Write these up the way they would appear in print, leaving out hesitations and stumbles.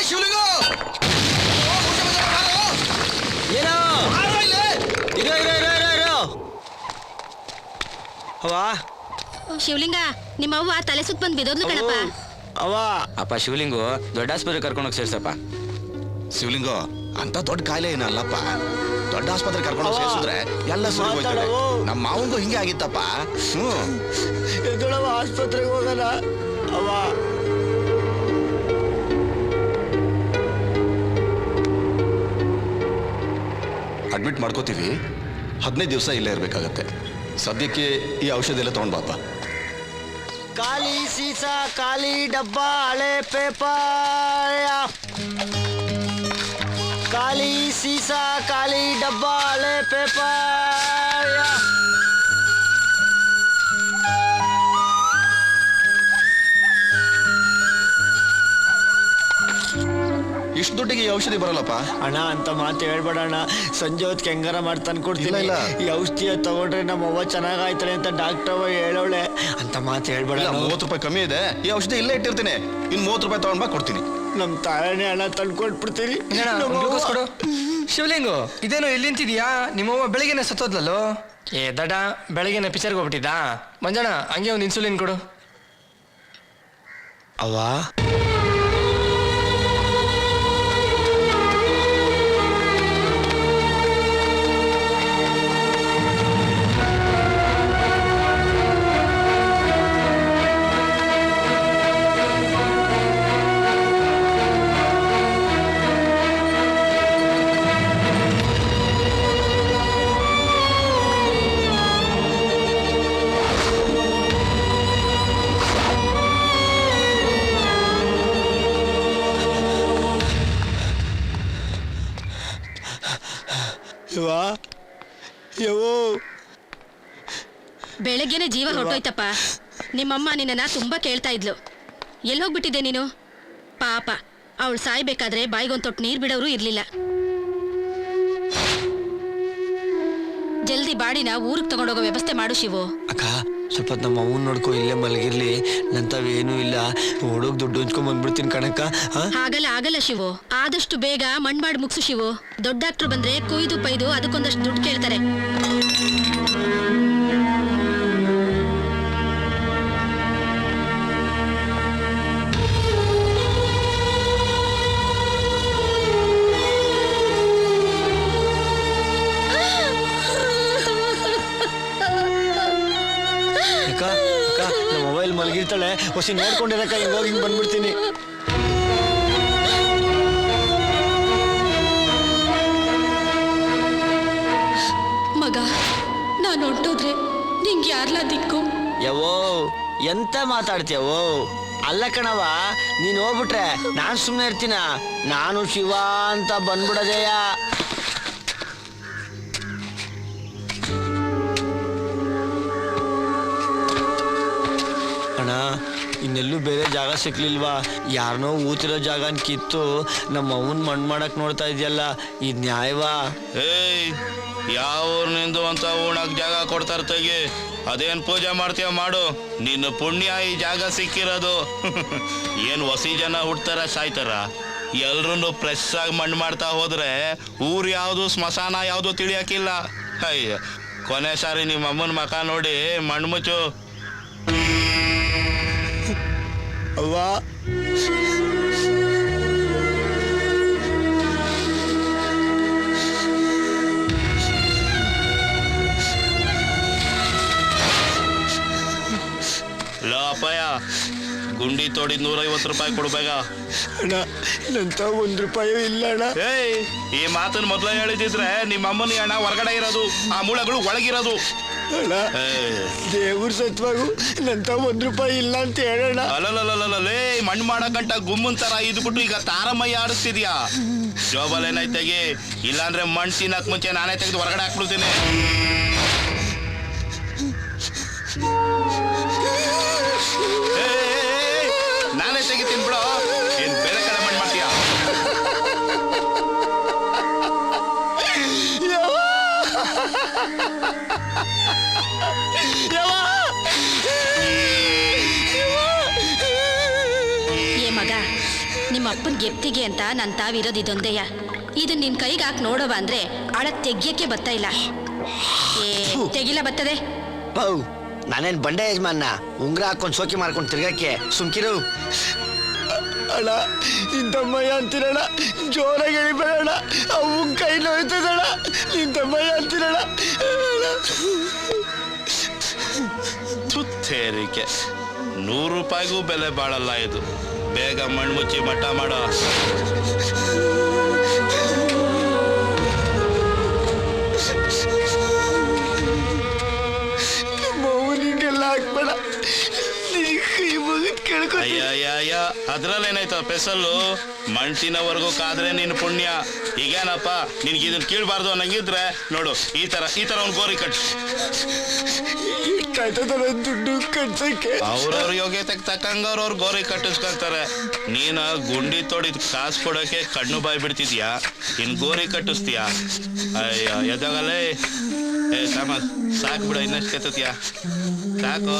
ಶಿವಲಿಂಗ ಏನೋ ಶಿವಲಿಂಗ ನಿಮ್ಮ ಅವ್ವ ತಲೆ ಸುತ್ತ ಬಂದ್ ಬಿದೋದ್ಲು ಕಣಪ್ಪ. ಅವ ಅಪ್ಪ ಶಿವಲಿಂಗು ದೊಡ್ಡ ಆಸ್ಪತ್ರೆ ಕರ್ಕೊಂಡೋಗಿ ಸೇರ್ಸಪ್ಪ. ಶಿವಲಿಂಗ ಅಂತ ದೊಡ್ಡ ಕಾಯಿಲೆ ಏನಲ್ಲಪ್ಪ, ದೊಡ್ಡ ಆಸ್ಪತ್ರೆ ಕರ್ಕೊಂಡೋಗಿ ಸೇರಿಸಿದ್ರೆ ಎಲ್ಲ ಸರಿ ಹೋಯ್ತದೆ. ನಮ್ಮ ಮಾವಂಗೂ ಹಿಂಗೆ ಆಗಿತ್ತಪ್ಪ. ಎದ್ದೊಳವ ಆಸ್ಪತ್ರೆಗೆ ಹೋಗೋಣ. ಅವ ಅಡ್ಮಿಟ್ ಮಾಡ್ಕೋತೀವಿ, 15 ದಿವಸ ಇಲ್ಲೇ ಇರಬೇಕಾಗತ್ತೆ. ಸದ್ಯಕ್ಕೆ ಈ ಔಷಧಿ ಎಲ್ಲ ತಗೊಂಡ್ ಬಾಪ. ಖಾಲಿ ಸೀಸಾ, ಖಾಲಿ ಡಬ್ಬ, ಹಳೆ ಪೇಪರ್. ಖಾಲಿ ಸೀಸಾ, ಖಾಲಿ ಡಬ್ಬ, ಹಳೆ ಪೇಪರ್. ಇಷ್ಟು ದುಡ್ಡಿಗೆ ಈ ಔಷಧಿ ಬರಲ್ಲಪ್ಪ. ಅಣ್ಣ ಅಂತ ಮಾತು ಹೇಳ್ಬೇಡ ಅಣ್ಣ. ಸಂಜೆ ಹೊತ್ತಿಗೆ ಹೆಂಗಾರ ಮಾಡಿ ತಂದ್ಕೊಡ್ತೀನಿ. ಈ ಔಷಧಿ ತಗೊಂಡ್ರೆ ನಮ್ಮ ಅವ್ವ ಚೆನ್ನಾಗಾಯ್ತಾಳೆ ಅಂತ ಡಾಕ್ಟರ್ ಅವ್ವ ಹೇಳೋಳೆ. ಅಂತ ಮಾತು ಹೇಳ್ಬೇಡ. 30 ರೂಪಾಯಿ ಕಮ್ಮಿ ಇದೆ, ಈ ಔಷಧಿ ಇಲ್ಲೇ ಇಟ್ಟಿರ್ತೀನಿ. ಇನ್ನು 30 ರೂಪಾಯಿ ತಗೊಂಡ್ ಬಾ, ಕೊಡ್ತೀನಿ. ನಮ್ಮ ತಾಯನೇ ಹಣ ತಂದ್ಕೊಟ್ಬಿಡ್ತೀನಿ. ಕೊಡು. ಶಿವಲಿಂಗು, ಇದೇನು ಇಲ್ಲಿ ನಿಂತಿದ್ಯಾ? ನಿಮ್ಮವ್ವ ಬೆಳಿಗ್ಗೆನೆ ಸತ್ತೋದ್ಲಲ್ಲೋ. ಏ ದಡ, ಬೆಳಿಗ್ಗೆನೆ ಪಿಕ್ಚರ್ಗೆ ಹೋಗ್ಬಿಟ್ಟಿದ್ದಾ? ಮಂಜಣ್ಣ, ಹಂಗೆ ಒಂದು ಇನ್ಸುಲಿನ್ ಕೊಡು. ಅವ್ವ ಬೆಳಗ್ಗೆನೆ ಜೀವ ಹೊರಟೋಯ್ತಪ್ಪ. ನಿಮ್ಮಮ್ಮ ನಿನ್ನ ತುಂಬಾ ಕೇಳ್ತಾ ಇದ್ಲು. ಎಲ್ಲಿ ಹೋಗ್ಬಿಟ್ಟಿದ್ದೆ ನೀನು? ಪಾಪ, ಅವಳು ಸಾಯ್ಬೇಕಾದ್ರೆ ಬಾಯಿಗೊಂದು ತೊಟ್ಟು ನೀರು ಬಿಡೋರು ಇರ್ಲಿಲ್ಲ. ಜಲ್ದಿ ಬಾಡಿನ ಊರಿಗೆ ತಗೊಂಡೋಗೋ ವ್ಯವಸ್ಥೆ ಮಾಡು ಶಿವು. ಅಕ್ಕ, ಸ್ವಲ್ಪ ನಮ್ಮ ಅವ್ವನ್ ನೋಡ್ಕೊ, ಇಲ್ಲೇ ಮಲಗಿರ್ಲಿ. ನಂತವೇನೂ ಇಲ್ಲ, ಹುಡುಗ ದುಡ್ಡು ಹಂಚ್ಕೊಂಡ್ ಬಂದ್ಬಿಡ್ತೀನಿ ಕಣಕ್ಕ. ಆಗಲ್ಲ ಶಿವು, ಆದಷ್ಟು ಬೇಗ ಮಣ್ ಮಾಡಿ ಮುಗಿಸು ಶಿವು. ದೊಡ್ಡ ಡಾಕ್ಟ್ರು ಬಂದ್ರೆ ಕೊಯ್ದು ಪೈದು ಅದಕ್ಕೊಂದಷ್ಟು ದುಡ್ಡು ಕೇಳ್ತಾರೆ. ನಮ್ಮ ಮೊಬೈಲ್ ಮಲಗಿರ್ತಾಳೆ, ಹೊಸಿ ನೋಡ್ಕೊಂಡಿರಕ್ಕ. ಹಿಂಗ್ ಹೋಗಿ ಬಂದ್ಬಿಡ್ತೀನಿ. ಮಗ, ನಾನು ಹೊಂಟೋದ್ರೆ ನಿಂಗೆ ಯಾರ್ಲಾ ದಿಕ್ಕು? ಯವೋ, ಎಂತ ಮಾತಾಡ್ತೀಯವೋ? ಅಲ್ಲ ಕಣವ, ನೀನ್ ಹೋಗ್ಬಿಟ್ರೆ ನಾನ್ ಸುಮ್ಮನೆ ಇರ್ತೀನ? ನಾನು ಶಿವ ಅಂತ ಬಂದ್ಬಿಡೋದಯ್ಯ. ಅಣ್ಣ, ಇನ್ನೆಲ್ಲೂ ಬೇರೆ ಜಾಗ ಸಿಕ್ಲಿಲ್ವಾ? ಯಾರನೋ ಊತಿರೋ ಜಾಗನ್ ಕಿತ್ತು ನಮ್ಮ ಅವನ್ ಮಣ್ಣು ಮಾಡಕ್ ನೋಡ್ತಾ ಇದೆಯಲ್ಲ, ಇದು ನ್ಯಾಯವಾ? ಯಾವ ಊರ್ನಿಂದು ಅಂತ ಉಣಕ್ ಜಾಗ ಕೊಡ್ತಾರ ತೆಗಿ. ಅದೇನ್ ಪೂಜೆ ಮಾಡ್ತೀಯ ಮಾಡು, ನಿನ್ನ ಪುಣ್ಯ ಈ ಜಾಗ ಸಿಕ್ಕಿರೋದು. ಏನ್ ಹೊಸಿ ಜನ ಹುಡ್ತಾರ ಸಾಯ್ತಾರ? ಎಲ್ರೂ ಫ್ರೆಶ್ ಆಗಿ ಮಣ್ಣು ಮಾಡ್ತಾ ಹೋದ್ರೆ ಊರ್ ಯಾವುದು ಸ್ಮಶಾನ ಯಾವುದು ತಿಳಿಯಾಕಿಲ್ಲ. ಅಯ್ಯ, ಕೊನೆ ಸಾರಿ ನಿಮ್ಮ ಅಮ್ಮನ ಮಕ ನೋಡಿ ಮಣ್ಣು ಮುಚ್ಚು. ಅವ್ವ, ಲೋ ಅಪ್ಪಯ್ಯ, ಗುಂಡಿ ತೋಡಿದ್ 150 ರೂಪಾಯಿ ಕೊಡ್ಬೇಕ. ಅಣ್ಣ, ನಂತ 1 ರೂಪಾಯಿ ಇಲ್ಲ ಅಣ್ಣ. ಏಯ್, ಈ ಮಾತನ್ನ ಮೊದ್ಲ ಹೇಳಿದ್ರೆ ನಿಮ್ಮ ಅಮ್ಮನ ಹಣ ಹೊರಗಡೆ ಇರೋದು, ಆ ಮೂಳೆಗಳು ಒಳಗಿರೋದು. ಅಣ್ಣ, ದೇವ್ರ ಸತ್ವಾಗು ನಂತ 1 ರೂಪಾಯಿ ಇಲ್ಲ ಅಂತ ಹೇಳೋಣ. ಅಲ್ಲೇ ಮಣ್ಣು ಮಾಡಕ್ಕಂಟ ಗುಮ್ಮನ್ ತರ ಇದ್ಬಿಟ್ಟು ಈಗ ತಾರಮಯ್ಯ ಆಡಿಸ್ತಿದ್ಯಾ? ಜೋಬಲ್ ಏನಾಯ್ತಾಗಿ, ಇಲ್ಲಾಂದ್ರೆ ಮಣ್ಣು ತಿನ್ನಕ್ ಮುಂಚೆ ನಾನೇ ತೆಗೆದು ಹೊರಗಡೆ ಹಾಕ್ಬಿಡ್ತೀನಿ. ನಾನೇ ತೆಗಿತೀನಿ ಬಿಡೋ. ಏನ್ ಬೇರೆ ಕಡೆ ಮಣ್ಣು ಮಾಡ್ತೀಯಾ? ಮಗ ನಿಮ್ಮ ಅಪ್ಪನ ಗೆಪ್ತಿಗೆ ಅಂತ ನನ್ನ ತಾವಿರೋದು ಇದೊಂದೇಯ. ಇದನ್ನ ನಿನ್ ಕೈಗೆ ಹಾಕಿ ನೋಡೋವ ಅಂದ್ರೆ ಅಳ ತೆಗಿಯಕ್ಕೆ ಬರ್ತಾ ಇಲ್ಲ. ತೆಗಿಲ ಬರ್ತದೆ. ಪೌ ನಾನೇನ್ ಬಂಡೆ ಯಜಮಾನ ಉಂಗ್ರ ಹಾಕೊಂಡು ಸೋಕಿ ಮಾಡ್ಕೊಂಡು ತಿರ್ಗಕ್ಕೆ ಸುಮ್ಕಿರು. ಅಣ್ಣ ನಿನ್ ತಮ್ಮಯ್ಯ ಅಂತೀರಣ್ಣ, ಜೋರಾಗಿ ಎಳಿಬೇಡಣ್ಣ, ಅವು ಕೈ ನೋಯ್ತದಣ್ಣ. ನಿನ್ ತಮ್ಮಯ್ಯ ಅಂತೀರಣ್ಣ. ತುತ್ತೇರಿಕೆ 100 ರೂಪಾಯಿಗೂ ಬೆಲೆ ಬಾಳಲ್ಲ ಇದು. ಬೇಗ ಮಣ್ಮುಚ್ಚಿ ಮಟ್ಟ ಮಾಡೋ. ಮೌನಿಗೆಲ್ಲ ಹಾಕ್ಬೇಡ, ಅಯ್ಯ ಅದ್ರಲ್ಲೇನಾಯ್ತು ಪೆಸಲ್ಲು? ಮಣ್ತಿನವರೆಗೂ ಕಾದ್ರೆ ನಿನ್ ಪುಣ್ಯ. ಈಗೇನಪ್ಪ ನಿನ್ಗೆ ಇದನ್ನ ಕೀಳ್ಬಾರ್ದು ಅನ್ನಂಗಿದ್ರೆ ನೋಡು, ಈ ತರ ಒಂದು ಗೋರಿ ಕಟ್ಟು. ದುಡ್ಡು ಕಟ್ಸಕ್ಕೆ ಅವ್ರವ್ರ ಯೋಗ್ಯತೆಗೆ ತಕ್ಕಂಗ ಅವ್ರವ್ರ ಗೋರಿ ಕಟ್ಟಿಸ್ಕೊಳ್ತಾರೆ. ನೀನ ಗುಂಡಿ ತೊಡಿದ್ ಕಾಸು ಕೊಡೋಕೆ ಕಣ್ಣು ಬಾಯಿ ಬಿಡ್ತಿದ್ಯಾ, ಇನ್ ಗೋರಿ ಕಟ್ಟಿಸ್ತೀಯಾ? ಅಯ್ಯ ಎದಾಗಲೇ ಸಾಮ ಸಾಕು ಬಿಡ, ಇನ್ನಷ್ಟು ಕೆತ್ತತ್ಯಾ ಸಾಕು.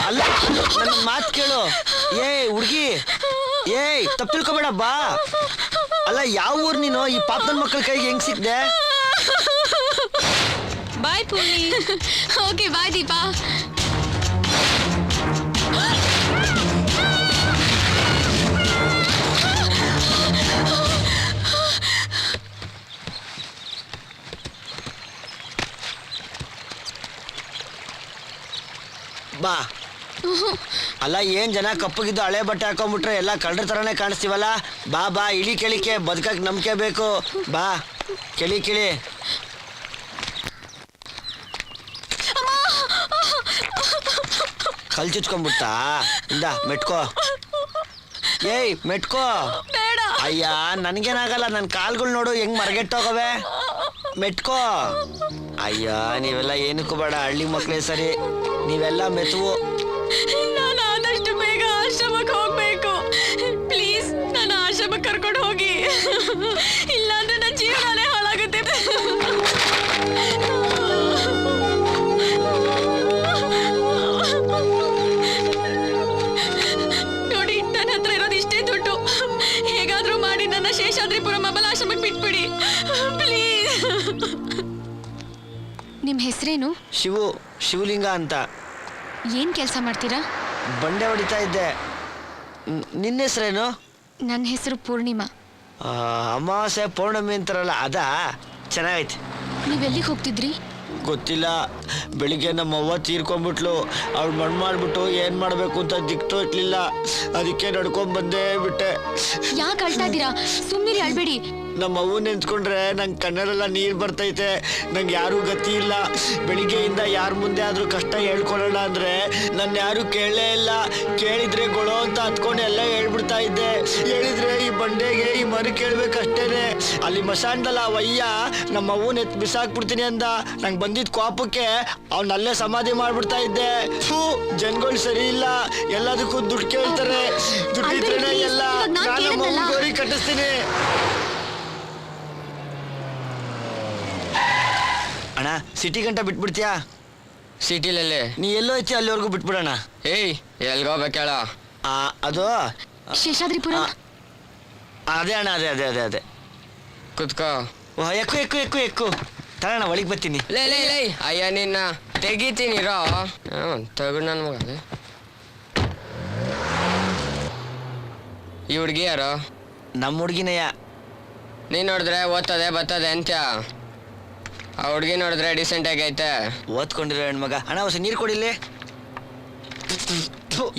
ಅಲ್ಲ ನನ್ನ ಮಾತು ಕೇಳು. ಹುಡುಗಿ ತಪ್ಪು ತಿಳ್ಕೊಬೇಡ ಬಾ. ಅಲ್ಲ ಯಾವ ಊರ್ ನೀನು? ಈ ಪಾಪನ ಮಕ್ಕಳ ಕೈಗೆ ಹೆಂಗ್ ಸಿಕ್ದೆ? ಬಾಯ್ ಪೂನಿ. Okay bye Deepa. ಬಾ. ಅಲ್ಲ ಏನ್ ಜನ ಕಪ್ಪಗಿದ್ದು ಹಳೆ ಬಟ್ಟೆ ಹಾಕೊಂಡ್ಬಿಟ್ರೆ ಎಲ್ಲ ಕಳ್ಳರ ತರನೇ ಕಾಣಿಸ್ತೀವಲ್ಲ. ಬಾ ಬಾ, ಇಳಿ ಕೆಳಿಕೆ ಬದುಕಕ್ಕೆ ನಂಬಿಕೆ ಬೇಕು. ಬಾ ಕೆಳಿ ಕಿಳಿ. ಕಲ್ ಚುಚ್ಕೊಂಡ್ಬಿಡ್ತಾ? ಇಂದ ಮೆಟ್ಕೋ. ಮೆಟ್ಕೋ. ಅಯ್ಯ ನನ್ಗೇನಾಗಲ್ಲ, ನನ್ನ ಕಾಲ್ಗಳು ನೋಡು ಹೆಂಗ್ ಮರಗೆಟ್ಟೋಗವೆ. ಮೆಟ್ಕೋ. ಅಯ್ಯ ನೀವೆಲ್ಲ ಏನಕ್ಕೂ ಬೇಡ, ಹಳ್ಳಿ ಮಕ್ಳೇ ಸರಿ. ನೀವೆಲ್ಲ ಮೆತುವು. ನಾನು ಆದಷ್ಟು ಬೇಗ ಆಶ್ರಮಕ್ಕೆ ಹೋಗ್ಬೇಕು. ಪ್ಲೀಸ್ ನನ್ನ ಆಶ್ರಮಕ್ಕೆ ಕರ್ಕೊಂಡು ಹೋಗಿ, ಇಲ್ಲಾಂದ್ರೆ ನನ್ನ ಜೀವನನೇ ಹಾಳಾಗುತ್ತೆ. ನೋಡಿ ನನ್ನ ಹತ್ರ ಇರೋದು ಇಷ್ಟೇ ದುಡ್ಡು. ಹೇಗಾದ್ರೂ ಮಾಡಿ ನನ್ನ ಶೇಷಾದ್ರಿಪುರ ಮಬಲಾಶ್ರಮಕ್ಕೆ ಬಿಟ್ಬಿಡಿ ಪ್ಲೀಸ್. ನಿಮ್ಮ ಹೆಸರೇನು? ಶಿವಲಿಂಗ ಅಂತ. ಏನ್ ಕೆಲಸ ಮಾಡ್ತೀರಾ? ಬಂಡೆ ಹೊಡಿತಾ ಇದ್ದೆ. ನಿನ್ನ ಹೆಸರೇನು? ನನ್ನ ಹೆಸರು ಪೂರ್ಣಿಮಾ. ಅಮಾವಾಸ್ಯೆ ಪೌರ್ಣಮಿ ಅಂತಾರಲ್ಲ ಅದಾ? ಚೆನ್ನಾಗೈತೆ. ನೀವೆಲ್ಲಿಗೆ ಹೋಗ್ತಿದ್ರಿ? ಗೊತ್ತಿಲ್ಲ, ಬೆಳಿಗ್ಗೆ ನಮ್ಮ ಅವ್ವ ತೀರ್ಕೊಂಡ್ಬಿಟ್ಲು. ಅವ್ಳು ಮಣ್ಣು ಮಾಡಿಬಿಟ್ಟು ಏನು ಮಾಡಬೇಕು ಅಂತ ದಿಕ್ಕು ಇಟ್ಲಿಲ್ಲ, ಅದಕ್ಕೆ ನಡ್ಕೊಂಡ್ ಬಂದೇ ಬಿಟ್ಟೆ. ಯಾಕೆ ಅಳ್ತಾ ಇದ್ದೀರಾ? ಸುಮ್ಮನಿರಿ, ಅಳ್ಬೇಡಿ. ನಮ್ಮ ಅವ್ವ ನೆನ್ಸ್ಕೊಂಡ್ರೆ ನಂಗೆ ಕಣ್ಣಲ್ಲೆಲ್ಲ ನೀರು ಬರ್ತೈತೆ. ನಂಗೆ ಯಾರೂ ಗತಿ ಇಲ್ಲ. ಬೆಳಿಗ್ಗೆಯಿಂದ ಯಾರ ಮುಂದೆ ಆದರೂ ಕಷ್ಟ ಹೇಳ್ಕೊಳ್ಳೋಣ ಅಂದರೆ ನನ್ನ ಯಾರೂ ಕೇಳಲೇ ಇಲ್ಲ. ಕೇಳಿದ್ರೆ ಗೊಳೋ ಅಂತ ಹತ್ಕೊಂಡು ಎಲ್ಲ ಹೇಳ್ಬಿಡ್ತಾ ಇದ್ದೆ. ಹೇಳಿದ್ರೆ ಈ ಬಂಡೆಗೆ ಈ ಮರ ಕೇಳ್ಬೇಕಷ್ಟೇನೆ. ಅಲ್ಲಿ ಮಸಾಣದಲ್ಲ ವಯ್ಯ ನಮ್ಮ ಅವ್ವನ ಎತ್ತು ಬಿಸಾಕ್ಬಿಡ್ತೀನಿ ಅಂದ. ನಂಗೆ ಬಂದಿದ್ದ ಕೋಪಕ್ಕೆ ಅವ್ನಲ್ಲೇ ಸಮಾಧಿ ಮಾಡ್ಬಿಡ್ತಾ ಇದ್ದೆ. ಜನಗಳು ಸರಿ ಇಲ್ಲ, ಎಲ್ಲದಕ್ಕೂ ದುಡ್ಡು ಕೇಳ್ತಾರೆ. ದುಡ್ಡಿದ್ರೇನೆ ಎಲ್ಲ. ನಾನು ನಮ್ಮ ಅವ್ವನ್ ಗೋರಿ ಕಟ್ಟಿಸ್ತೀನಿ. ಅಣ್ಣ, ಸಿಟಿ ಗಂಟ ಬಿಟ್ಬಿಡ್ತೀಯಾ? ಸಿಟಿಲಲ್ಲಿ ನೀ ಎಲ್ಲೋ ಐತಿ ಅಲ್ಲಿವರೆಗೂ ಬಿಟ್ಬಿಡೋಣ. ಏಯ್ ಎಲ್ಗೋಬೇಕೇಳ? ಅದು ಶೇಷಾದ್ರಿಪುರ. ಅದೇ ಅಣ್ಣ, ಅದೇ ಅದೇ ಅದೇ ಅದೇ. ಕುತ್ಕೋ. ಎಕ್ಕು ಎಕ್ಕು ಎಕ್ಕು ಎಕ್ಕು ತಗೋಣ, ಒಳಗೆ ಬರ್ತೀನಿ. ಲೇ ಲೇ ಲೇ ಅಯ್ಯ ನಿನ್ನ ತೆಗಿತೀನಿರೋ. ತಗೋ ನನ್ನ ಮಗ. ಈ ಹುಡುಗಿ ಯಾರು? ನಮ್ಮ ಹುಡುಗಿನಯ್ಯ. ನೀನು ನೋಡಿದ್ರೆ ಓದ್ತದೆ ಬರ್ತದೆ ಅಂತ. ಆ ಹುಡುಗಿ ನೋಡಿದ್ರೆ ಡಿಸೆಂಟ್ ಆಗೈತೆ. ಓದ್ಕೊಂಡಿರೋ ಹೆಣ್ಮಗ. ಅಣ್ಣ ಹೊಸ ನೀರು ಕೊಡಿಲಿ.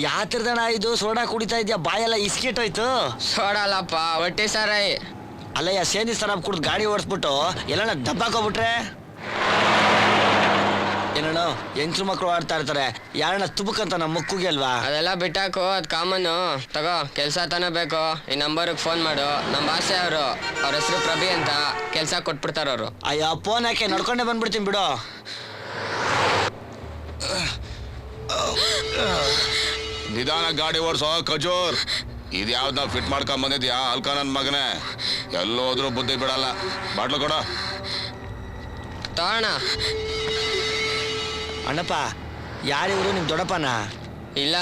ಯಾವ ಥರದಣ್ಣ ಇದು? ಸೋಡಾ ಕುಡಿತಾ ಇದೆಯಾ? ಬಾಯೆಲ್ಲ ಇಸ್ಕಿಟ್ಟೋಯ್ತು. ಸೋಡಲ್ಲಪ್ಪ, ಹೊಟ್ಟೆ ಸಾರೈ. ಅಲ್ಲಯ್ಯ, ಸೇಂದಿ ಸರಾಬ್ ಕುಡ್ದು ಗಾಡಿ ಓಡಿಸ್ಬಿಟ್ಟು ಎಲ್ಲಣ್ಣ ದಬ್ಬಾಕೋಬಿಟ್ರೆ ಏನಣ್ಣ? ಹೆಂಗ್ಸ್ರು ಮಕ್ಕಳು ಆಡ್ತಾ ಇರ್ತಾರೆ, ಯಾರಣ್ಣ ತುಬಕಂತ ನಮ್ಮ ಮಕ್ಕಳಿಗೆ ಅಲ್ವಾ? ಅದೆಲ್ಲ ಬಿಟ್ಟಾಕು, ಅದು ಕಾಮನ್ನು. ತಗೋ, ಕೆಲಸ ತಾನೇ ಬೇಕು. ಈ ನಂಬರ್ಗೆ ಫೋನ್ ಮಾಡು. ನಮ್ಮ ಭಾಷೆ ಅವರು, ಅವ್ರ ಹೆಸರು ಪ್ರಭಿ ಅಂತ. ಕೆಲಸ ಕೊಟ್ಬಿಡ್ತಾರ ಅವರು. ಅಯ್ಯೋ, ಫೋನ್ ಯಾಕೆ? ನಡ್ಕೊಂಡೆ ಬಂದ್ಬಿಡ್ತೀನಿ ಬಿಡು. ನಿಧಾನ ಗಾಡಿ ಓಡಿಸೋ ಖಜೂರ್. ಇದು ಯಾವ್ದನ್ನ ಫಿಟ್ ಮಾಡ್ಕೊಂಡ್ ಬಂದಿದ್ಯಾ ಅಲ್ಕ ನನ್ನ ಮಗನೇ? ಎಲ್ಲೋದ್ರೂ ಬುದ್ಧಿ ಬಿಡಲ್ಲ. ಬಾಟ್ಲು ಕೊಡ. ತಗೋಣ. ಅಣ್ಣಪ್ಪ, ಯಾರಿವರು? ನಿಮ್ಮ ದೊಡ್ಡಪ್ಪನ? ಇಲ್ಲ,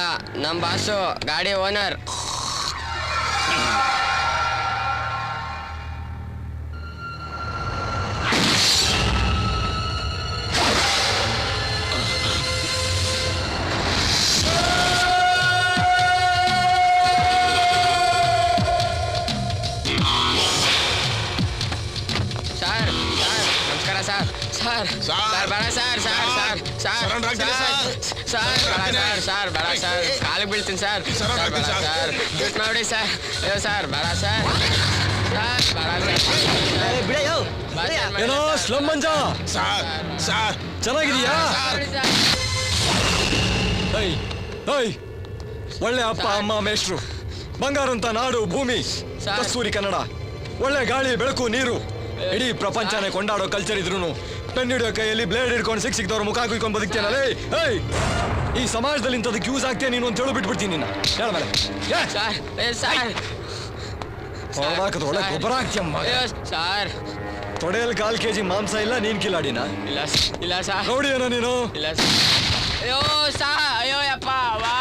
ನಮ್ಮ ಬಾಸು, ಗಾಡಿ ಓನರ್. ಸರ್ ಸರ್ ಬೇಡ sir. Sir sir sir sir sir ಬೇಡ ಸರ್. ಕಾಲಿಗೆ ಬೀಳ್ತೀನಿ ಸರ್. ಬೇಡ ಸರ್, ಬಿಟ್ಟು ಮಾಡಿ ಸರ್. ಅಯ್ಯೋ ಸರ್ ಬೇಡ ಸರ್. ಏನೋ ಸ್ಲಮ್ ಮಂಜ, ಚೆನ್ನಾಗಿದೀಯಾ? ಒಳ್ಳೆ ಅಪ್ಪ ಅಮ್ಮ ಮೇಷ್ಟ್ರು, ಬಂಗಾರಂತ ನಾಡು ಭೂಮಿ, ಕಸ್ತೂರಿ ಕನ್ನಡ, ಒಳ್ಳೆ ಗಾಳಿ ಬೆಳಕು ನೀರು, ಇಡೀ ಪ್ರಪಂಚನೇ ಕೊಂಡಾಡೋ ಕಲ್ಚರ್ ಇದ್ರು ಪೆನ್ ಹಿಡಿಯೋ ಕೈಯಲ್ಲಿ ಬ್ಲೇಡ್ ಹಿಡ್ಕೊಂಡು ಸಿಕ್ದವ್ರ ಮುಖ ಕುಯ್ಕೊಂಡು ಬದುಕ್ತೇನಲ್ಲೇ. ಈ ಸಮಾಜದಲ್ಲಿ ಇಂಥದಕ್ಕೆ ಯೂಸ್ ಆಗ್ತೇನೆ ನೀನು ಅಂತ ಹೇಳಿ ಬಿಟ್ಬಿಡ್ತೀನಿ ನಿನ್ನ. ಹೇಳ ಮೇಲೆ ಹೊರದಾಕದ ಒಳ್ಳೆ ಗೊಬ್ಬರ ಹಾಕ್ತಿಯಮ್ಮ. ತೊಡೆಯಲ್ಲಿ 1/4 kg ಮಾಂಸ ಇಲ್ಲ, ನೀನ್ ಕಿಲಾಡಿನ? ಇಲ್ಲ ಸರ್. ನೋಡಿ ಏನೋ ನೀನು? ಇಲ್ಲ ಸರ್. ಅಯ್ಯೋ ಸಾ, ಅಯ್ಯೋ ಯಪ್ಪ, ವಾ,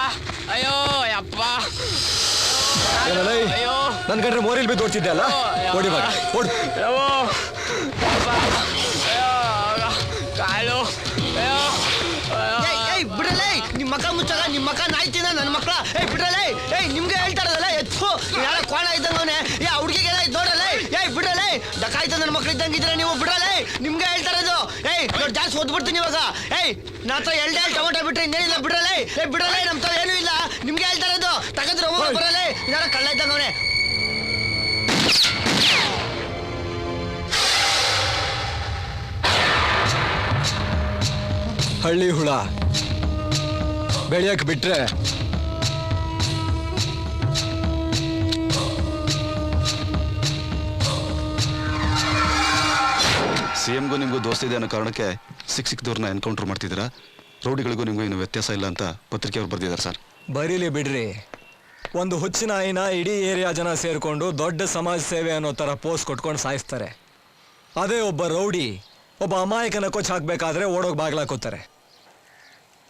ಅಯ್ಯೋ ಯಪ್ಪ. ಏನಲ್ಲೇ ನನ್ ಕಂಡ್ರೆ ಮೋರಿಲ್ ಬಿದ್ದು ಓಡ್ತಿದ್ದೆ ಅಲ್ಲ? ಓಡಿ ಬಾಗ ಓಡು. ಕಾಲು ಬಿಡ್ರಲೇ, ನಿಮ್ಮ ಮಕ್ಕ ಮುಚ್ಚಾಗ. ನಿಮ್ಮ ಮಕ್ಕ ನಾಯ್ತಿನ ನನ್ನ ಮಕ್ಕಳ. ಬಿಡ್ರಲೇ, ನಿಮ್ಗೆ ಹೇಳ್ತಾ ಇರೋದಲ್ಲ, ಎತ್ತು ಯಾರ ಕೋಣ ಇದ್ದಂಗವನೆ. ಹುಡುಗಿಗೆ ನೋಡ್ರಲೇ. ಬಿಡ್ರಲೇ, ಡಕಾಯ್ತು ನನ್ನ ಮಕ್ಳು ಇದ್ದಂಗಿದ್ರೆ ನೀವು. ಬಿಡ್ರಲೇ, ನಿಮ್ಗೆ ಹೇಳ್ತಾ ಇರೋದು. ನೋಡಿ ಜಾಸ್ತಿ ಓದ್ಬಿಡ್ತೀನಿ ಇವಾಗ. ನಾ ಹತ್ರ 2 ಟೊಮೊಟೊ ಬಿಟ್ರೆ ಇನ್ನೇನಿಲ್ಲ. ಬಿಡ್ರಲೇ, ಬಿಡ್ರಲೇ, ನಮ್ ತಾವ್ ಏನೂ ಇಲ್ಲ. ನಿಮ್ಗೆ ಹೇಳ್ತಾ ಇರೋದು. ತಗದ್ರೆ ಬರಲೇ, ಯಾರ ಕಳ್ಳ ಇದ್ದಂಗವನೆ. ಹಳ್ಳಿ ಹುಳ ಬೆಳೆಯಕ್ ಬಿಟ್ರೆ ಸಿಎಂಗೂ ನಿಮಗೂ ದೋಸ್ತಿದೆ ಅನ್ನೋ ಕಾರಣಕ್ಕೆ ಸಿಕ್ದವ್ರನ್ನ ಎನ್ಕೌಂಟರ್ ಮಾಡ್ತಿದ್ದೀರಾ. ರೌಡಿಗಳಿಗೂ ನಿಮಗೂ ಏನು ವ್ಯತ್ಯಾಸ ಇಲ್ಲ ಅಂತ ಪತ್ರಿಕೆಯವ್ರು ಬರ್ದಿದ್ದಾರೆ ಸರ್. ಬರೀಲಿ ಬಿಡ್ರಿ. ಒಂದು ಹುಚ್ಚಿನ ಆಯಿನ ಇಡೀ ಏರಿಯಾ ಜನ ಸೇರ್ಕೊಂಡು ದೊಡ್ಡ ಸಮಾಜ ಸೇವೆ ಅನ್ನೋ ಥರ ಪೋಸ್ಟ್ ಕೊಟ್ಕೊಂಡು ಸಾಯಿಸ್ತಾರೆ. ಅದೇ ಒಬ್ಬ ರೌಡಿ ಒಬ್ಬ ಅಮಾಯಕನ ಕೊಚ್ಚ ಹಾಕ್ಬೇಕಾದ್ರೆ ಓಡೋಗಿ ಬಾಗ್ಲಾಕೋತಾರೆ.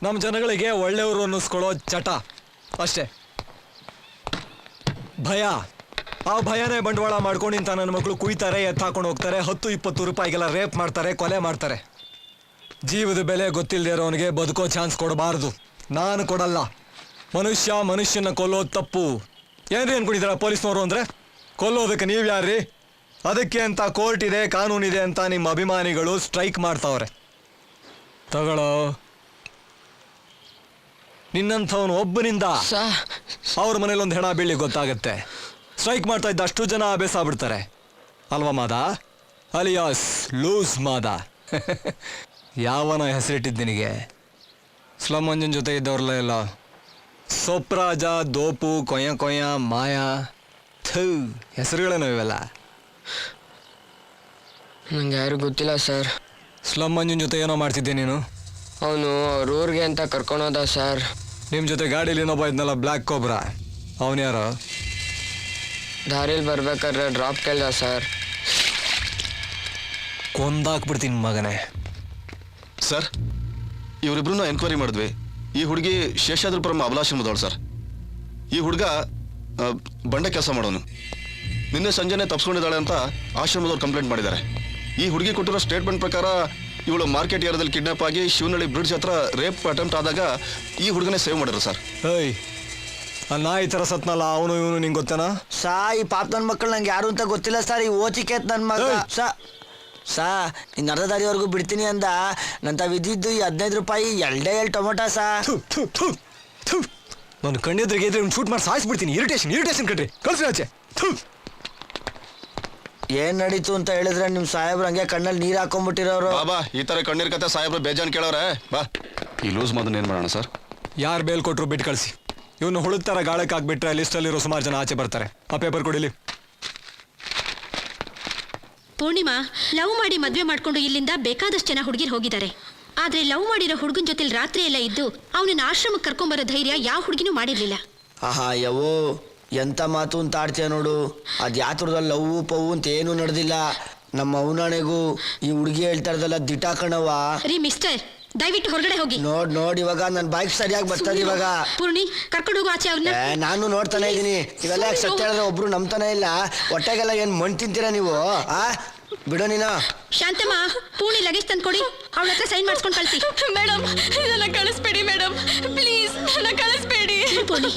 ನಮ್ಮ ಜನಗಳಿಗೆ ಒಳ್ಳೆಯವರು ಅನ್ನಿಸ್ಕೊಳ್ಳೋ ಚಟ ಅಷ್ಟೇ. ಭಯ, ಆ ಭಯನೇ ಬಂಡವಾಳ ಮಾಡ್ಕೊಂಡು ಇಂಥ ನನ್ನ ಮಕ್ಕಳು ಕುಯ್ತಾರೆ, ಎತ್ತಾಕೊಂಡು ಹೋಗ್ತಾರೆ, 10-20 ರೂಪಾಯಿಗೆಲ್ಲ ರೇಪ್ ಮಾಡ್ತಾರೆ, ಕೊಲೆ ಮಾಡ್ತಾರೆ. ಜೀವದ ಬೆಲೆ ಗೊತ್ತಿಲ್ಲದೆ ಇರೋನಿಗೆ ಬದುಕೋ ಚಾನ್ಸ್ ಕೊಡಬಾರ್ದು. ನಾನು ಕೊಡಲ್ಲ. ಮನುಷ್ಯ ಮನುಷ್ಯನ ಕೊಲ್ಲೋದು ತಪ್ಪು, ಏನ್ರಿ ಅನ್ಕೊಂಡಿದ್ದೀರಾ ಪೊಲೀಸ್ನವರು ಅಂದ್ರೆ? ಕೊಲ್ಲೋದಕ್ಕೆ ನೀವು ಯಾರ್ರಿ? ಅದಕ್ಕೆ ಅಂತ ಕೋರ್ಟ್ ಇದೆ, ಕಾನೂನಿದೆ ಅಂತ ನಿಮ್ಮ ಅಭಿಮಾನಿಗಳು ಸ್ಟ್ರೈಕ್ ಮಾಡ್ತಾವ್ರೆ. ತಗೊಳ್ಳೋ, ನಿನ್ನಂಥವನು ಒಬ್ಬನಿಂದ ಅವ್ರ ಮನೇಲಿ ಒಂದು ಹೆಣ ಬೀಳಿ ಗೊತ್ತಾಗತ್ತೆ. ಸ್ಟ್ರೈಕ್ ಮಾಡ್ತಾ ಇದ್ದ ಅಷ್ಟು ಜನ ಆಬೇಸ ಆಗ್ಬಿಡ್ತಾರೆ ಅಲ್ವಾ ಮಾದ? ಅಲಿಯಾಸ್ ಲೂಸ್ ಮಾದ. ಯಾವನ ಹೆಸರಿಟ್ಟಿದ್ದು ನಿನಗೆ? ಸ್ಲಮ್ ಮಂಜನ್ ಜೊತೆ ಇದ್ದವ್ರಲ್ಲ ಎಲ್ಲ ಸೊಪ್ರಾಜ, ದೋಪು, ಕೊಯ್ಯ ಕೊಯ್ಯ, ಮಾಯಾ, ಥೂ, ಹೆಸರುಗಳೇನೋ ಇವೆಲ್ಲ. ನಂಗೆ ಯಾರು ಗೊತ್ತಿಲ್ಲ ಸರ್. ಸ್ಲಮ್ ಮಂಜನ್ ಜೊತೆ ಏನೋ ಮಾಡ್ತಿದ್ದೆ ನೀನು? ಅವನು ಅವ್ರ ಊರಿಗೆ ಅಂತ ಕರ್ಕೊಂಡೋದ ಸರ್. ನಿಮ್ಮ ಜೊತೆ ಗಾಡೀಲಿ ಇನ್ನೊಬ್ಬ ಇದ್ನಲ್ಲ, ಬ್ಲ್ಯಾಕ್ ಕೋಬ್ರಾ, ಅವನು ಯಾರು? ದಾರಿಲಿ ಬರ್ಬೇಕಾದ್ರೆ ಡ್ರಾಪ್ ಕೇಳ್ದ ಸರ್. ಕೊಂದಾಕ್ಬಿಡ್ತೀನಿ ಮಗನೇ. ಸರ್, ಇವರಿಬ್ರನ್ನ ಎನ್ಕ್ವೈರಿ ಮಾಡಿದ್ವಿ. ಈ ಹುಡುಗಿ ಶೇಷಾದ್ರಿಪುರಂ ಅಬಲಾಶ್ರಮದವಳು ಸರ್. ಈ ಹುಡುಗ ಬಂಡೆ ಕೆಲಸ ಮಾಡೋನು. ನಿನ್ನೆ ಸಂಜೆನೆ ತಪ್ಸ್ಕೊಂಡಿದ್ದಾಳೆ ಅಂತ ಆಶ್ರಮದವ್ರು ಕಂಪ್ಲೇಂಟ್ ಮಾಡಿದ್ದಾರೆ. ಈ ಹುಡುಗಿ ಕೊಟ್ಟಿರೋ ಸ್ಟೇಟ್ಮೆಂಟ್ ಪ್ರಕಾರ ಇವಳು ಮಾರ್ಕೆಟ್ ಏರಿಯಾದಲ್ಲಿ ಕಿಡ್ನಾಪ್ ಆಗಿ ಶಿವನಹಳ್ಳಿ ಬ್ರಿಡ್ಜ್ ಹತ್ರ ರೇಪ್ ಅಟೆಂಪ್ಟ್ ಆದಾಗ ಈ ಹುಡುಗನೇ ಸೇವ್ ಮಾಡಿದ್ರು ಸರ್. ಏಯ್, ನಾ ಈ ಥರ ಸತ್ನಲ್ಲ, ಅವನು ಇವನು ನಿಂಗೆ ಗೊತ್ತೇನಾ? ಈ ಪಾಪ ನನ್ನ ಮಕ್ಕಳು ನಂಗೆ ಯಾರು ಅಂತ ಗೊತ್ತಿಲ್ಲ ಸರ್. ಈ ಓಚಿಕೇತ್ ನನ್ನ ಮಗ. ಇನ್ನು ಅರ್ಧ ದಾರಿವರೆಗೂ ಬಿಡ್ತೀನಿ ಅಂದ. ನಂತ ವಿದ್ದಿದ್ದು ಈ 15 ರೂಪಾಯಿ ಎರಡೇ ಟೊಮೊಟೊ ನಾನು ಕಣ್ಣೆದ್ರಿಗೆ ಇದ್ರೆ ಶೂಟ್ ಮಾಡಿ ಸಾಯಿಸ್ಬಿಡ್ತೀನಿ. ಇರಿಟೇಷನ್ ಕಣ್ರಿ, ಕಳ್ಸಿ ಆಚೆ. ಏನ್ ನಡೀತು ಅಂತ ಹೇಳಿದ್ರೆ ನಿಮ್ ಸಾಹೇಬ್ರು ಹಂಗೆ ಕಣ್ಣಲ್ಲಿ ನೀರು ಹಾಕೊಂಡ್ಬಿಟ್ಟಿರೋರು. ಬಾಬಾ, ಈ ತರ ಕಣ್ಣೀರ್ ಕತೆ ಸಾಹೇಬ್ರು ಬೇಜಾನ್ ಕೇಳೋರೆ. ಬಾ, ಈ ಲೂಸ್ ಮಾದನ್ ಏನ್ ಮಾಡೋಣ ಸರ್? ಯಾರು ಬೇಲ್ ಕೊಟ್ರು ಬಿಟ್ಟು ಕಳಿಸಿ. ಇವನು ಹುಳುಕ್ ಥರ ಗಾಳಕ್ಕೆ ಹಾಕ್ಬಿಟ್ರೆ ಲಿಸ್ಟಲ್ಲಿರೋ ಸುಮಾರು ಜನ ಆಚೆ ಬರ್ತಾರೆ. ಆ ಪೇಪರ್ ಕೊಡಿಲಿ. ಪೂರ್ಣಿಮಾ, ಲವ್ ಮಾಡಿ ಮದ್ವೆ ಮಾಡ್ಕೊಂಡು ಇಲ್ಲಿಂದ ಬೇಕಾದಷ್ಟು ಜನ ಹುಡುಗಿರು ಹೋಗಿದ್ದಾರೆ. ಆದ್ರೆ ಲವ್ ಮಾಡಿರೋ ಹುಡುಗನ ಜೊತೆಲಿ ರಾತ್ರಿ ಎಲ್ಲ ಇದ್ದು ಅವನನ್ನ ಆಶ್ರಮಕ್ಕೆ ಕರ್ಕೊಂಬರೋ ಧೈರ್ಯ ಯಾವ ಹುಡುಗಿನೂ ಮಾಡಿರ್ಲಿಲ್ಲ. ಆಹಾ ಯವೋ, ಎಂತ ಮಾತು ಅಂತ ಆಡ್ತೀಯ ನೋಡು. ಅದು ಯಾತ್ರದಲ್ಲಿ ಲವ್ವು ಪವ್ವು ಅಂತ ಏನೂ ನಡೆದಿಲ್ಲ. ನಮ್ಮ ಅವನಾಣೆಗೂ ಈ ಹುಡುಗಿ ಹೇಳ್ತಾ ಇರೋದಲ್ಲ ದಿಟ ಕಣವ. ರೀ ಮಿಸ್ಟರ್, ದಯವಿಟ್ಟು ಹೊರಗಡೆ ಹೋಗಿ. ನೋಡ್ ಇವಾಗ ನನ್ನ ಬೈಕ್ ಸರಿಯಾಗಿ ಬರ್ತದೆ ಇವಾಗ. ಪೂರ್ಣಿ, ಕರ್ಕೊಂಡು ಹೋಗು ಆಚೆ ಅವ್ರನ್ನ. ನಾನು ನೋಡ್ತಾನೆ ಇದ್ದೀನಿ. ಇವೆಲ್ಲ ಸತ್ಯ ಹೇಳಿದ್ರೆ ಒಬ್ರು ನಂಬ್ತಾನೆ ಇಲ್ಲ. ಹೊಟ್ಟೆಗೆಲ್ಲ ಏನ್ ಮಣ್ಣು ತಿಂತೀರಾ ನೀವು? ಬಿಡೋ ನೀನು. ಶಾಂತಮ್ಮ, ಪೂರ್ಣಿ ಲಗೇಜ್ ತಂದ್ಕೊಡಿ. ಅವಳ ಹತ್ರ ಸೈನ್ ಮಾಡಿಸ್ಕೊಂಡು ಕಳಿಸಿ. ಮೇಡಮ್, ನನ್ನ ಕಳಿಸ್ಬೇಡಿ ಮೇಡಮ್, ಪ್ಲೀಸ್ ನನ್ನ ಕಳಿಸ್ಬೇಡಿ. ಪೂರ್ಣಿ,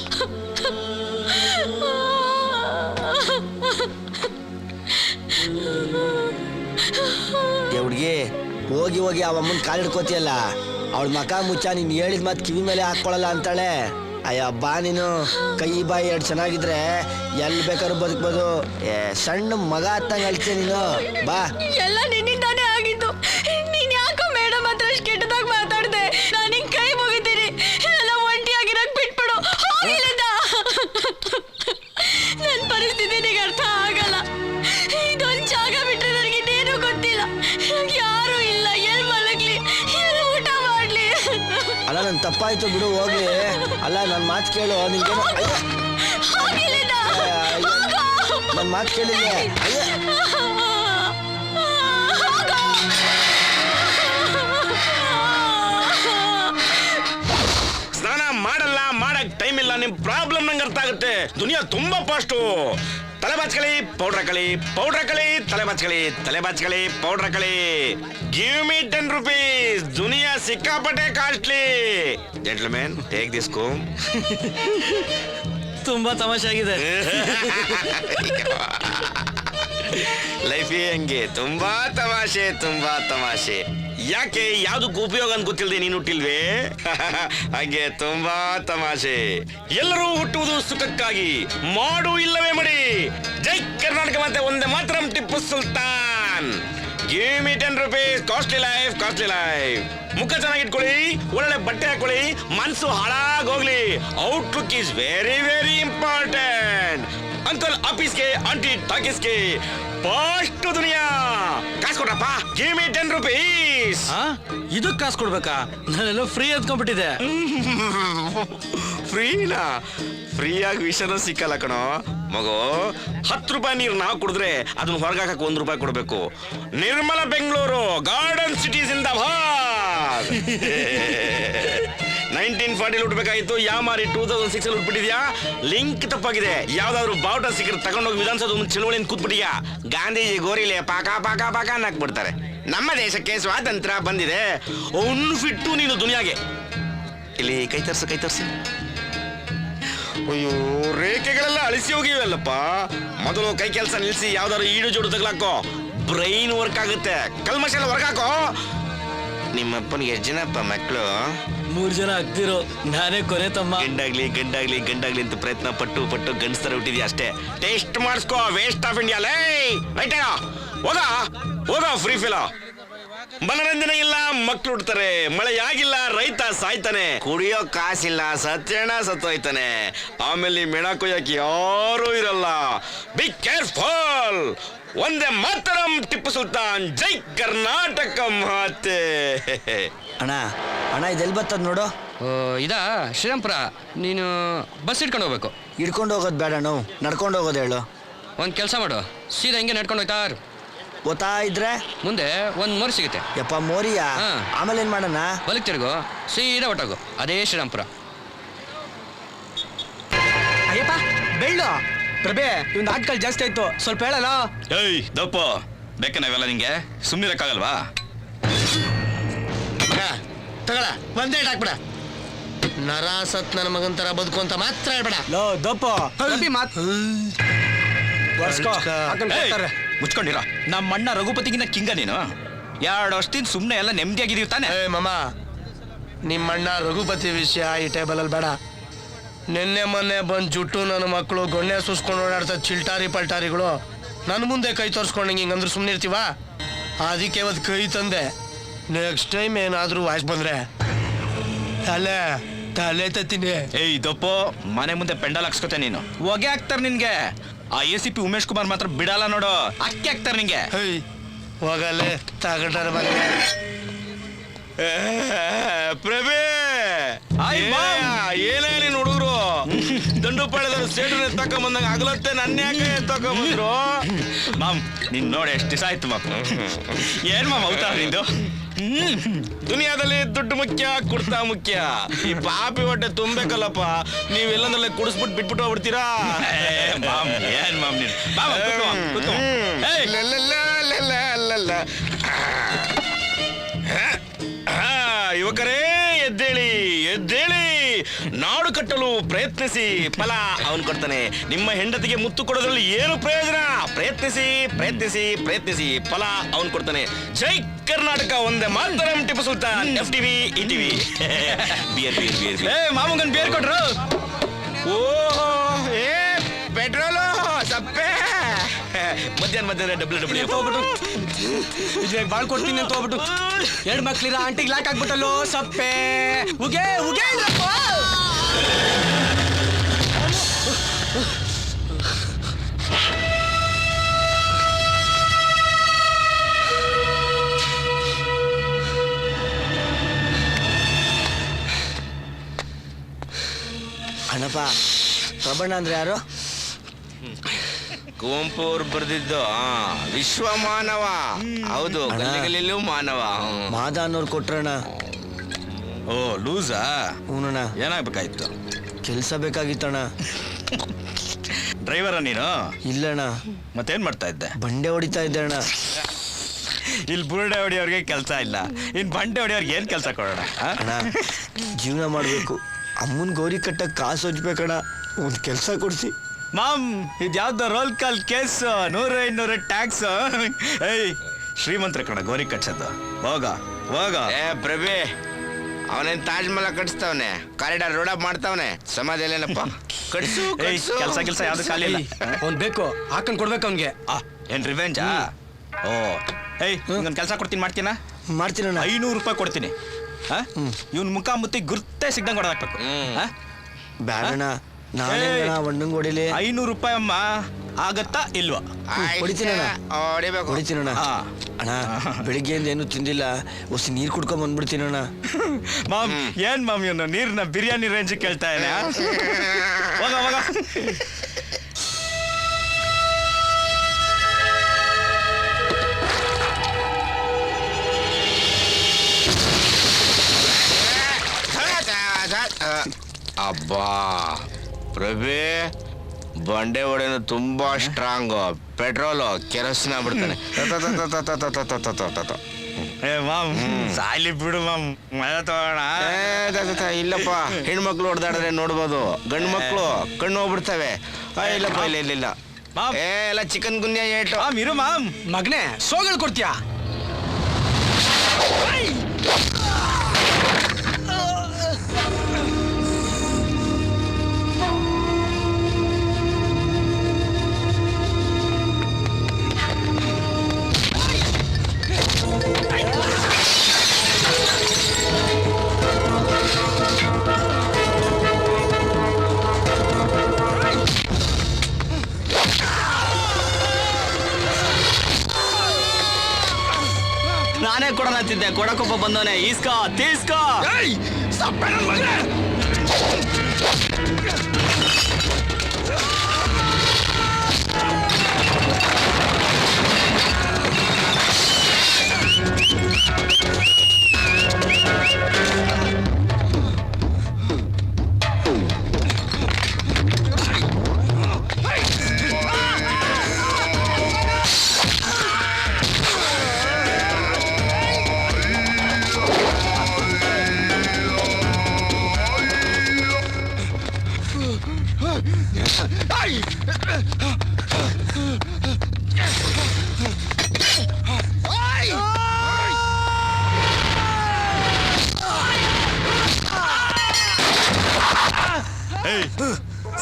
ಹುಡುಗಿ ಹೋಗಿ ಹೋಗಿ ಆ ಅಮ್ಮನ ಕಾಲು ಹಿಡ್ಕೋತಿಯಲ್ಲ, ಅವಳ ಮಕ ಮುಚ್ಚ. ನೀನು ಹೇಳಿದ ಮಾತು ಕಿವಿ ಮೇಲೆ ಹಾಕೊಳ್ಳಲ್ಲ ಅಂತಾಳೆ. ಅಯ್ಯ ಬಾ, ನೀನು ಕೈ ಬಾಯಿ ಎರಡು ಚೆನ್ನಾಗಿದ್ರೆ ಎಲ್ಲಿ ಬೇಕಾದ್ರೂ ಬದುಕ್ಬೋದು. ಸಣ್ಣ ಮಗ ಹತ್ತಂಗೆ ಹೇಳ್ತೀಯ ನೀನು. ಬಾ. ಎಲ್ಲ ನಿನ್ನಿಂದಾನೇ ಆಗಿದ್ದು. ನೀನ್ ಯಾಕೋ ಮೇಡಮ್ ಹತ್ರ ಅಷ್ಟು ಕೆಟ್ಟದಾಗ ಮಾತಾಡ್ದೆ. ನಾನು ನಿನ್ ಕೈ ಮುಗಿತೀನಿ. ಎಲ್ಲ ಒಂಟಿಯಾಗಿರಕ್ ಬಿಟ್ಬಿಡು. ಹೋಗಿಲ್ಲಿಂದ. ನನ್ನ ಪರಿಸ್ಥಿತಿ ನಿನಗೆ ಅರ್ಥ ಆಗಲ್ಲ. ಇದೊಂದು ಜಾಗ ಬಿಟ್ರೆ ನನಗೆ ಇನ್ನೇನು ಗೊತ್ತಿಲ್ಲ. ಯಾರು ಇಲ್ಲ, ಎಲ್ಲಿ ಮಲಗ್ಲಿ, ಎಲ್ಲಿ ಊಟ ಮಾಡ್ಲಿ. ಅಲ್ಲ ನನ್ನ ತಪ್ಪಾಯ್ತು ಬಿಡು, ಹೋಗ್ಲಿ. ಅಲ್ಲ ನನ್ನ ಮಾತು ಕೇಳು. ನಿನ್ಗೇನು ಹೋಗಿಲ್ಲಿಂದ. ನನ್ನ ಮಾತು ಕೇಳಿದ್ದೆ. ಸ್ನಾನ ಮಾಡಲ್ಲ, ಮಾಡಕ್ ಟೈಮ್ ಇಲ್ಲ. ನಿಮ್ ಪ್ರಾಬ್ಲಮ್ ನಂಗೆ ಅರ್ಥ ಆಗುತ್ತೆ. ದುನಿಯಾ ತುಂಬಾ ಫಾಸ್ಟು. ತಲೆ ಬಾಚ್ಕಳಿ, ಪೌಡ್ರ್ ಹಾಕಳಿ, ಪೌಡ್ರ್ ಹಾಕಳಿ, ತಲೆ ಬಾಚ್ಕಳಿ, ತಲೆ ಬಾಚ್ಕಳಿ, ಪೌಡ್ರ್ ಹಾಕಳಿ. Give me 10 rupees. ದುನಿಯಾ ಸಿಕ್ಕಾಪಟ್ಟೆ costly. Gentlemen, take this comb. ತುಂಬಾ ತಮಾಷೆ ಆಗಿದೆ. ಲೈಫೇ ಹಂಗೆ, ತುಂಬಾ ತಮಾಷೆ. ಯಾಕೆ ಯಾವ್ದಕ್ಕೂ ಉಪಯೋಗ ಅಂತ ಗೊತ್ತಿಲ್ಲದೆ ನೀನು ಹುಟ್ಟಿಲ್ವೇ? ಹಾಗೆ ತುಂಬಾ ತಮಾಷೆ. ಎಲ್ಲರೂ ಹುಟ್ಟುವುದು ಸುಖಕ್ಕಾಗಿ, ಮಾಡು ಇಲ್ಲವೇ ಮಡಿ. ಜೈ ಕರ್ನಾಟಕ ಮತ್ತೆ ಒಂದೇ ಮಾತ್ರ Tipu Sultan. Give me 10 rupees. Costly life. ಮುಖ ಚೆನ್ನಾಗಿಟ್ಕೊಳ್ಳಿ, ಒಳ್ಳೆ ಬಟ್ಟೆ ಹಾಕೊಳ್ಳಿ, ಮನ್ಸು ಹಾಳಾಗೋಗ್ಲಿ. Outlook is very very important. Uncle ಆಫೀಸ್ಗೆ, ಆಂಟಿ ಟಾಕೀಸ್ಗೆ, ಫಾಸ್ಟ್ ದುನಿಯಾ. ಕಾಸು ಕೊಡ್ರಪ್ಪ. Give me 10 rupees. ಇದಕ್ಕೆ ಕಾಸು ಕೊಡ್ಬೇಕಾ? ನಾನೆಲ್ಲ ಫ್ರೀ ಅಂದ್ಕೊಂಡ್ಬಿಟ್ಟಿದೆ. ಫ್ರೀನಾ? ಫ್ರೀಯಾಗಿ ವಿಷಯನೂ ಸಿಕ್ಕಲ್ಲ ಕಣೋ ಮಗು. 10 ರೂಪಾಯಿ ನೀರು ನಾವು ಕುಡಿದ್ರೆ ಅದನ್ನ ಹೊರಗಾಕಕ್ಕೆ 1 ರೂಪಾಯಿ ಕೊಡ್ಬೇಕು. ನಿರ್ಮಲ ಬೆಂಗಳೂರು, ಗಾರ್ಡನ್ ಸಿಟೀಸ್ ಇಂದ 1940 ಹುಟ್ಟಬೇಕಾಗಿತ್ತು. ಯಾಮಾರಿ 2006 ಹುಟ್ಬಿಟ್ಟಿದ್ಯಾ. ಲಿಂಕ್ ತಪ್ಪಾಗಿದೆ. ಯಾವ್ದಾದ್ರು ಬಾವುಟ ಸಿಕ್ಕರೆ ತಗೊಂಡೋಗಿ ವಿಧಾನಸೌಧ ಚಳುವಳಿಯಿಂದ ಕೂತ್ಬಿಟ್ಟಿಯಾ. ಗಾಂಧೀಜಿ ಗೋರಿಲೆ ಪಾಕ ನಾಕ್ಬಿಡ್ತಾರೆ. ನಮ್ಮ ದೇಶಕ್ಕೆ ಸ್ವಾತಂತ್ರ್ಯ ಬಂದಿದೆ. ಫಿಟ್ಟು ನೀನು ದುನಿಯಾಗೆ. ಇಲ್ಲಿ ಕೈ ತರ್ಸು. ಅಯ್ಯೋ ರೇಖೆಗಳೆಲ್ಲ ಅಳಿಸಿ ಹೋಗಿವಲ್ಲಪ್ಪ. ಮೊದಲು ಕೈ ಕೆಲಸ ನಿಲ್ಸಿ ಯಾವ್ದಾದ್ರು ಈಡು ಜೋಡು ತಗ್ಲಾಕೋ, ಬ್ರೈನ್ ವರ್ಕ್ ಆಗುತ್ತೆ. ಕಲ್ಮಶ ಎಲ್ಲ ವರ್ಕ್ ಹಾಕೋ. ನಿಮ್ಮಪ್ಪನಿಗೆ ಎಷ್ಟು ಜನಪ್ಪ ಮಕ್ಕಳು? 3 ಜನ ಆಗ್ತಿರೋ, ನಾನೇ ಕೊನೆ ತಮ್ಮ. ಗಂಡಾಗ್ಲಿ ಗಂಡಾಗ್ಲಿ ಗಂಡಾಗ್ಲಿ ಅಂತ ಪ್ರಯತ್ನ ಪಟ್ಟು ಪಟ್ಟು ಗಂಡಸ್ತರ ಹುಟ್ಟಿದ್ಯಾ ಅಷ್ಟೇ. ಟೇಸ್ಟ್ ಮಾಡಿಸ್ಕೋ, ವೇಸ್ಟ್ ಆಫ್ ಇಂಡಿಯಾ. ಲೇ ರೈಟ್ ಹೋಗ ಫ್ರೀ ಫಿಲೋ. ಮನರಂಜನೆ ಇಲ್ಲ, ಮಕ್ಳು ಹುಡ್ತಾರೆ. ಮಳೆ ಆಗಿಲ್ಲ, ರೈತ ಸಾಯ್ತಾನೆ. ಕುಡಿಯೋ ಕಾಸಿಲ್ಲ, ಸತ್ಯಣ ಸತ್ತೋಯ್ತಾನೆ. ಆಮೇಲೆ ಮೆಣ ಕೊಯ್ಯಕ್ಕೆ ಯಾರೂ ಇರಲ್ಲ. Be careful. ಒಂದೇ ಮಾತರಂ ಟಿಪ್ಪು ಸುಲ್ತಾನ್. ಜೈ ಕರ್ನಾಟಕ ಮಾತೆ. ಅಣ್ಣ ಇದೆಲ್ಲಿ ಬರ್ತದ ನೋಡು. ಇದಾ ಶ್ರೀರಾಮ್ಪುರ. ನೀನು ಬಸ್ ಇಟ್ಕೊಂಡು ಹೋಗ್ಬೇಕು. ಹಿಡ್ಕೊಂಡು ಹೋಗೋದು ಬೇಡ, ನಾವು ನಡ್ಕೊಂಡು ಹೋಗೋದು ಹೇಳು. ಒಂದು ಕೆಲಸ ಮಾಡು, ಸೀದಾ ಹಿಂಗೆ ನಡ್ಕೊಂಡು ಹೋಯ್ತಾರು. ಗೊತ್ತಾ ಇದ್ರೆ ಮುಂದೆ ಒಂದು ಮೋರಿ ಸಿಗುತ್ತೆ. ಯಪ್ಪ ಮೋರಿಯಾ? ಹಾ. ಆಮೇಲೆ ಏನ್ ಮಾಡೋಣ? ಬಲಕ್ ತಿರುಗು, ಸೀದಾ ಒಟ್ಟಾಗು, ಅದೇ ಶ್ರೀರಾಮ್ಪುರ. ಅಯ್ಯಪ್ಪ ಬೆಳ್ಳು ಪ್ರಭೆ, ಇವ್ನ ಆಟ್ಗಳು ಜಾಸ್ತಿ ಆಯ್ತು, ಸ್ವಲ್ಪ ಹೇಳಲ್ಲ. ಏಯ್ ದಪ್ಪ ಬೇಕೆ ನಾವೆಲ್ಲ ನಿಂಗೆ ಸುಮ್ಮನಿರಕ್ಕಾಗಲ್ವಾ? ತಗೊಳ ಒಂದೇ ಹಾಕ್ಬಿಡ. ನರಾಸತ್ ನನ್ನ ಮಗನ್ ತರ ಬದುಕು ಅಂತ ಮಾತ್ರ ಹೇಳ್ಬೇಡ. ಲೋ ದಪ್ಪ ಮುಚ್ಕೊಂಡಿರ. ನಮ್ಮ ಅಣ್ಣ ರಘುಪತಿಗಿನ್ನ ಕಿಂಗ ನೀನು. 2 ವರ್ಷದಿಂದ ಸುಮ್ಮನೆ ಎಲ್ಲ ನೆಮ್ಮದಿಯಾಗಿದೀವಿ ತಾನೆ? ಮಮ್ಮ, ನಿಮ್ಮಣ್ಣ ರಘುಪತಿ ವಿಷಯ ಈ ಟೇಬಲಲ್ಲಿ ಬೇಡ. ನಿನ್ನೆ ಮೊನ್ನೆ ಬಂದು ಜುಟ್ಟು ನನ್ನ ಮಕ್ಕಳು ಗೊಣ್ಣೆ ಸುಸ್ಕೊಂಡು ಓಡಾಡ್ತಾ ಚಿಲ್ಟಾರಿ ಪಲ್ಟಾರಿಗಳು ನನ್ನ ಮುಂದೆ ಕೈ ತೋರಿಸ್ಕೊಂಡು ಹಿಂಗಂದ್ರೆ ಸುಮ್ಮನೆ ಇರ್ತೀವ? ಅದಕ್ಕೆ ಇವತ್ತು ಕೈ ತಂದೆ. ನೆಕ್ಸ್ಟ್ ಟೈಮ್ ಏನಾದರೂ ವಾಯ್ಸ್ ಬಂದ್ರೆ ತಲೆ ತತ್ತೀನಿ. ಏಯ್ ದಪ್ಪೋ, ಮನೆ ಮುಂದೆ ಪೆಂಡಲ್ ಹಾಕ್ಸ್ಕೊತೆ ನೀನು. ಹೊಗೆ ಹಾಕ್ತಾರೆ ನಿನ್ಗೆ. ಆ ACP ಉಮೇಶ್ ಕುಮಾರ್ ಮಾತ್ರ ಬಿಡಲ್ಲ ನೋಡು, ಅಕ್ಕಿ ಹಾಕ್ತಾರೆ ನಿಂಗೆ. ಹೋಗಲ್ಲೇ ತಗಟಾರ ಬಗ್ಗೆ. ಪ್ರಭೆ ಏನೇ ನೀನ್ ಹುಡುಗರು ದಂಡು ಪಾಳ್ಯದವ್ರು ಸೇಡ್ರು ಎತ್ತಕೊಂಬಂದಾಗ ಅಗಲತ್ತೆ ನನ್ನ ಯಾಕೆ ಎತ್ತಕೊಂಬಂದ್ರು? ಮಾಮ್ ನೀನ್ ನೋಡಿ ಎಷ್ಟು ದಿವಸ ಆಯ್ತು ಮಾಮ್. ಏನ್ ಮಾಮ್ ಅವತಾರ ನಿಂದು? ದುನಿಯಾದಲ್ಲಿ ದುಡ್ಡು ಮುಖ್ಯ, ಕುಡ್ತಾ ಮುಖ್ಯ. ಈ ಪಾಪಿ ಹೊಟ್ಟೆ ತುಂಬೇಕಲ್ಲಪ್ಪ. ನೀವೆಲ್ಲಂದ್ರಲ್ಲೇ ಕುಡಿಸ್ಬಿಟ್ಟು ಬಿಟ್ಬಿಟ್ಟು ಹೋಗ್ಬಿಡ್ತೀರಾ? ಮಾಮ್ ಏನ್ ಮಾಮ್ ನೀನು? ಯುವಕರೇ ಎದ್ದೇಳಿ ಎದ್ದೇಳಿ. ನಾಡು ಕಟ್ಟಲು ಪ್ರಯತ್ನಿಸಿ, ಫಲ ಅವನು ಕೊಡ್ತಾನೆ. ನಿಮ್ಮ ಹೆಂಡತಿಗೆ ಮುತ್ತು ಕೊಡೋದ್ರಲ್ಲಿ ಏನು ಪ್ರಯೋಜನ? ಪ್ರಯತ್ನಿಸಿ ಪ್ರಯತ್ನಿಸಿ ಪ್ರಯತ್ನಿಸಿ, ಫಲ ಅವನು ಕೊಡ್ತಾನೆ. ಜೈ ಕರ್ನಾಟಕ, ಒಂದೇ ಮಾತರಂ Tipu Sultan. FTV ETV. Beer ಮಾಮಗನ್ ಬೇರ್ ಕೊಟ್ರು. ಓಹೋ ಏ ಪೆಟ್ರೋಲು ಸಪ್ಪೆ. ಮಧ್ಯಾಹ್ನ ಡಬ್ಲ್ಯೂ ಇದ್ರಾಗ ಬಾಳ್ ಕೊಡ್ತೀನಿ ಅಂತ ಹೋಗ್ಬಿಟ್ಟು 2 ಮಕ್ಳಿರ ಆಂಟಿಗೆ ಲಾಕ್ ಆಗ್ಬಿಟ್ಟಲ್ಲೋ ಸಪ್ಪೆ. ಉಗೆ ಉಗೆ ಅಣ್ಣಪ್ಪ, ಪ್ರಬಣ್ಣ ಅಂದ್ರೆ ಯಾರು? ಕುವೆಂಪು ಅವ್ರು ಬರ್ದಿದ್ದು ವಿಶ್ವಮಾನವ. ಹೌದು, ಗಲ್ಲಿಗಲ್ಲಿಯೂ ಮಾನವ. ಮಾದ ಅನ್ನೋರು ಕೊಟ್ರಣ್ಣ. ಓ ಲೂಸಾ? ಹೂನಣ್ಣ. ಏನಾಗ್ಬೇಕಾಯ್ತು? ಕೆಲಸ ಬೇಕಾಗಿತ್ತಣ್ಣ. ಡ್ರೈವರ ನೀನು? ಇಲ್ಲಣ್ಣ. ಮತ್ತೇನ್ ಮಾಡ್ತಾ ಇದ್ದೆ? ಬಂಡೆ ಹೊಡಿತಾ ಇದ್ದೆ ಅಣ್ಣ. ಇಲ್ಲಿ ಬುರುಡೆ ಹೊಡಿಯೋರ್ಗೆ ಕೆಲಸ ಇಲ್ಲ, ಇನ್ ಬಂಡೆ ಹೊಡಿಯೋರ್ಗೆ ಏನ್ ಕೆಲಸ ಕೊಡೋಣ? ಅಣ್ಣ ಜೀವನ ಮಾಡ್ಬೇಕು, ಅಮ್ಮನ್ ಗೌರಿ ಕಟ್ಟಕ್ ಕಾಸು ಹಚ್ಬೇಕಣ್ಣ. ಒಂದ್ ಕೆಲಸ ಕೊಡ್ಸಿ. ಮಾಮ್ ಇದ್ಯಾವ್ದು ರೋಲ್ ಕಾಲ್ ಕೇಸ್, 100-200 ಟ್ಯಾಕ್ಸ್. ಏಯ್ ಶ್ರೀಮಂತರ ಕಣ ಗೋರಿ ಕಟ್ಸೋದು. ಹೋಗ ಹೋಗ. ಪ್ರಭೆ, ಅವನೇನ್ ತಾಜ್ ಮಹಲ್ ಕಟ್ಸ್ತಾವನೆ, ಕಾರಿಡಾರ್ ರೋಡ್ ಮಾಡ್ತಾವನೆ. ಸಮಾಧಿಯಲ್ಲೇನಪ್ಪ ಕಟ್ಸು. ಕೆಲಸ ಕೆಲಸ ಯಾವ್ದು ಖಾಲಿ ಇಲ್ಲ. ಅವ್ನ್ ಬೇಕು, ಹಾಕೊಂಡ್ ಕೊಡ್ಬೇಕು ಅವ್ನ್ಗೆ. ಏನ್ ರಿವೆಂಜಾ? ಓ ಏಯ್ ಒಂದ್ ಕೆಲಸ ಕೊಡ್ತೀನಿ, ಮಾಡ್ತೀನ? ಮಾಡ್ತೀನಣ್ಣ. 500 ರೂಪಾಯಿ ಕೊಡ್ತೀನಿ. ಇವ್ನ ಮುಖ ಮುತ್ತಿ ಗುರ್ತೇ ಸಿಗ್ದಂಗೆ ಹೊಡೆದಾಕ್ಬೇಕು. ಬ್ಯಾಡಣ್ಣ, ನಾನೇ ಒಣ್ಣಂಗ್ ಹೊಡಿಲಿ. 500 ರೂಪಾಯಿ ಅಮ್ಮ, ಆಗತ್ತಾ ಇಲ್ವಾ? ಹೊಡಿತೀನಣ್ಣ, ಹೊಡಿಬೇಕು. ಹೊಡಿತೀನಣ್ಣ. ಅಣ್ಣ ಬೆಳಿಗ್ಗೆಯಿಂದ ಏನು ತಿಂದಿಲ್ಲ, ಹೊಸಿ ನೀರ್ ಕುಡ್ಕೊಂಡ್ ಬಂದ್ಬಿಡ್ತೀನಣ್ಣ. ಮಾಮ್ ಏನ್ ಮಾಮ್ ಇವನು ನೀರ್ನ ಬಿರಿಯಾನಿ ರೇಂಜ್ ಕೇಳ್ತಾ ಇಲ್ಲ? ಹೋಗ ಹೋಗ. ಅಬ್ಬಾ ಪ್ರಭೆ, ಬಂಡೆ ಹೊಡೆನು ತುಂಬಾ ಸ್ಟ್ರಾಂಗು. ಪೆಟ್ರೋಲು ಕೆರೋಸಿನ್ ಆಗ್ಬಿಡ್ತಾನೆ. ಮಾಮ್ ಸಾಯ್ಲಿ ಬಿಡು ಮಾಮ್ ಮಳೆ ತಗೋಣ. ಇಲ್ಲಪ್ಪ, ಹೆಣ್ಮಕ್ಳು ಹೊಡೆದಾಡಿದ್ರೆ ನೋಡ್ಬೋದು, ಗಂಡು ಮಕ್ಳು ಕಣ್ಣು ಹೋಗ್ಬಿಡ್ತವೆ. ಇಲ್ಲಪ್ಪ, ಇಲ್ಲ ಎಲ್ಲ ಚಿಕನ್ ಗುನ್ಯಾ ಏಟು. ಇರು ಮಾಮ್. ಮಗನೇ ಸೋಗಳು ಕೊಡ್ತೀಯಾ? ನಾನೇ ಕೊಡೋಣಂತಿದ್ದೆ, ಕೊಡಕೊಬ್ಬ ಬಂದವನೇ. ಈಸ್ಕೋ ತೀಸ್ಕೋ.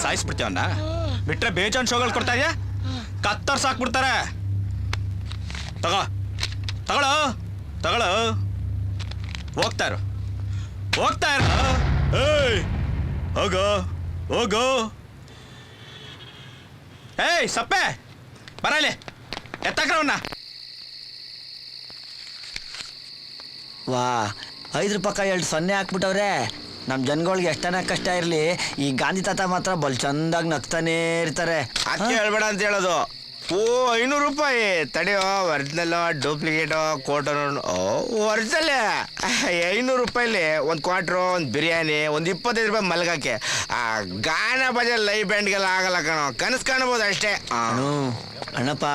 ಸಾಯಿಸ್ಬಿಡ್ತೀವನ್ನ ಬಿಟ್ರೆ ಬೇಜಾನ್ ಶೋಗಳು ಕೊಡ್ತಾ ಇದೆಯಾ? ಕತ್ತರ್ ಸಾಕ್ಬಿಡ್ತಾರೆ. ತಗೊಳ್ಳೋ ಹೋಗ್ತಾ ಇರು. ಏಯ್ ಹೋಗೋ. ಏಯ್ ಸಪ್ಪೆ ಬರಲಿ, ಎತ್ತಕ್ರವನ್ನ. ವಾ, 5 ರೂಪಾಯಿ 2 ಸೊನ್ನೆ ಹಾಕ್ಬಿಟ್ಟವ್ರೆ. ನಮ್ಮ ಜನಗಳಿಗೆ ಎಷ್ಟನ ಕಷ್ಟ ಇರಲಿ, ಈ ಗಾಂಧಿ ತಾತ ಮಾತ್ರ ಬಲ್ ಚಂದಾಗಿ ನಗ್ತಾನೇ ಇರ್ತಾರೆ. ಅಕ್ಕಿ ಹೇಳ್ಬೇಡ ಅಂತ ಹೇಳೋದು. 500 ರೂಪಾಯಿ ತಡೆಯೋ, ಒರಿಜಿನಲ್ ಡೂಪ್ಲಿಕೇಟು ಕೋಟೋ. ಒರಿಜಿನಲ್ 500 ರೂಪಾಯಿಲಿ ಒಂದು ಕ್ವಾರ್ಟ್ರು, ಒಂದು ಬಿರಿಯಾನಿ, ಒಂದು 25 ರೂಪಾಯಿ ಮಲ್ಗಕ್ಕೆ. ಗಾನ ಬಜೆ ಲೈವ್ ಬ್ಯಾಂಡ್ಗೆಲ್ಲ ಆಗಲ್ಲ ಕಣೋ, ಕನಸು ಕಾಣ್ಬೋದು ಅಷ್ಟೇ. ಅಣ್ಣಪ್ಪ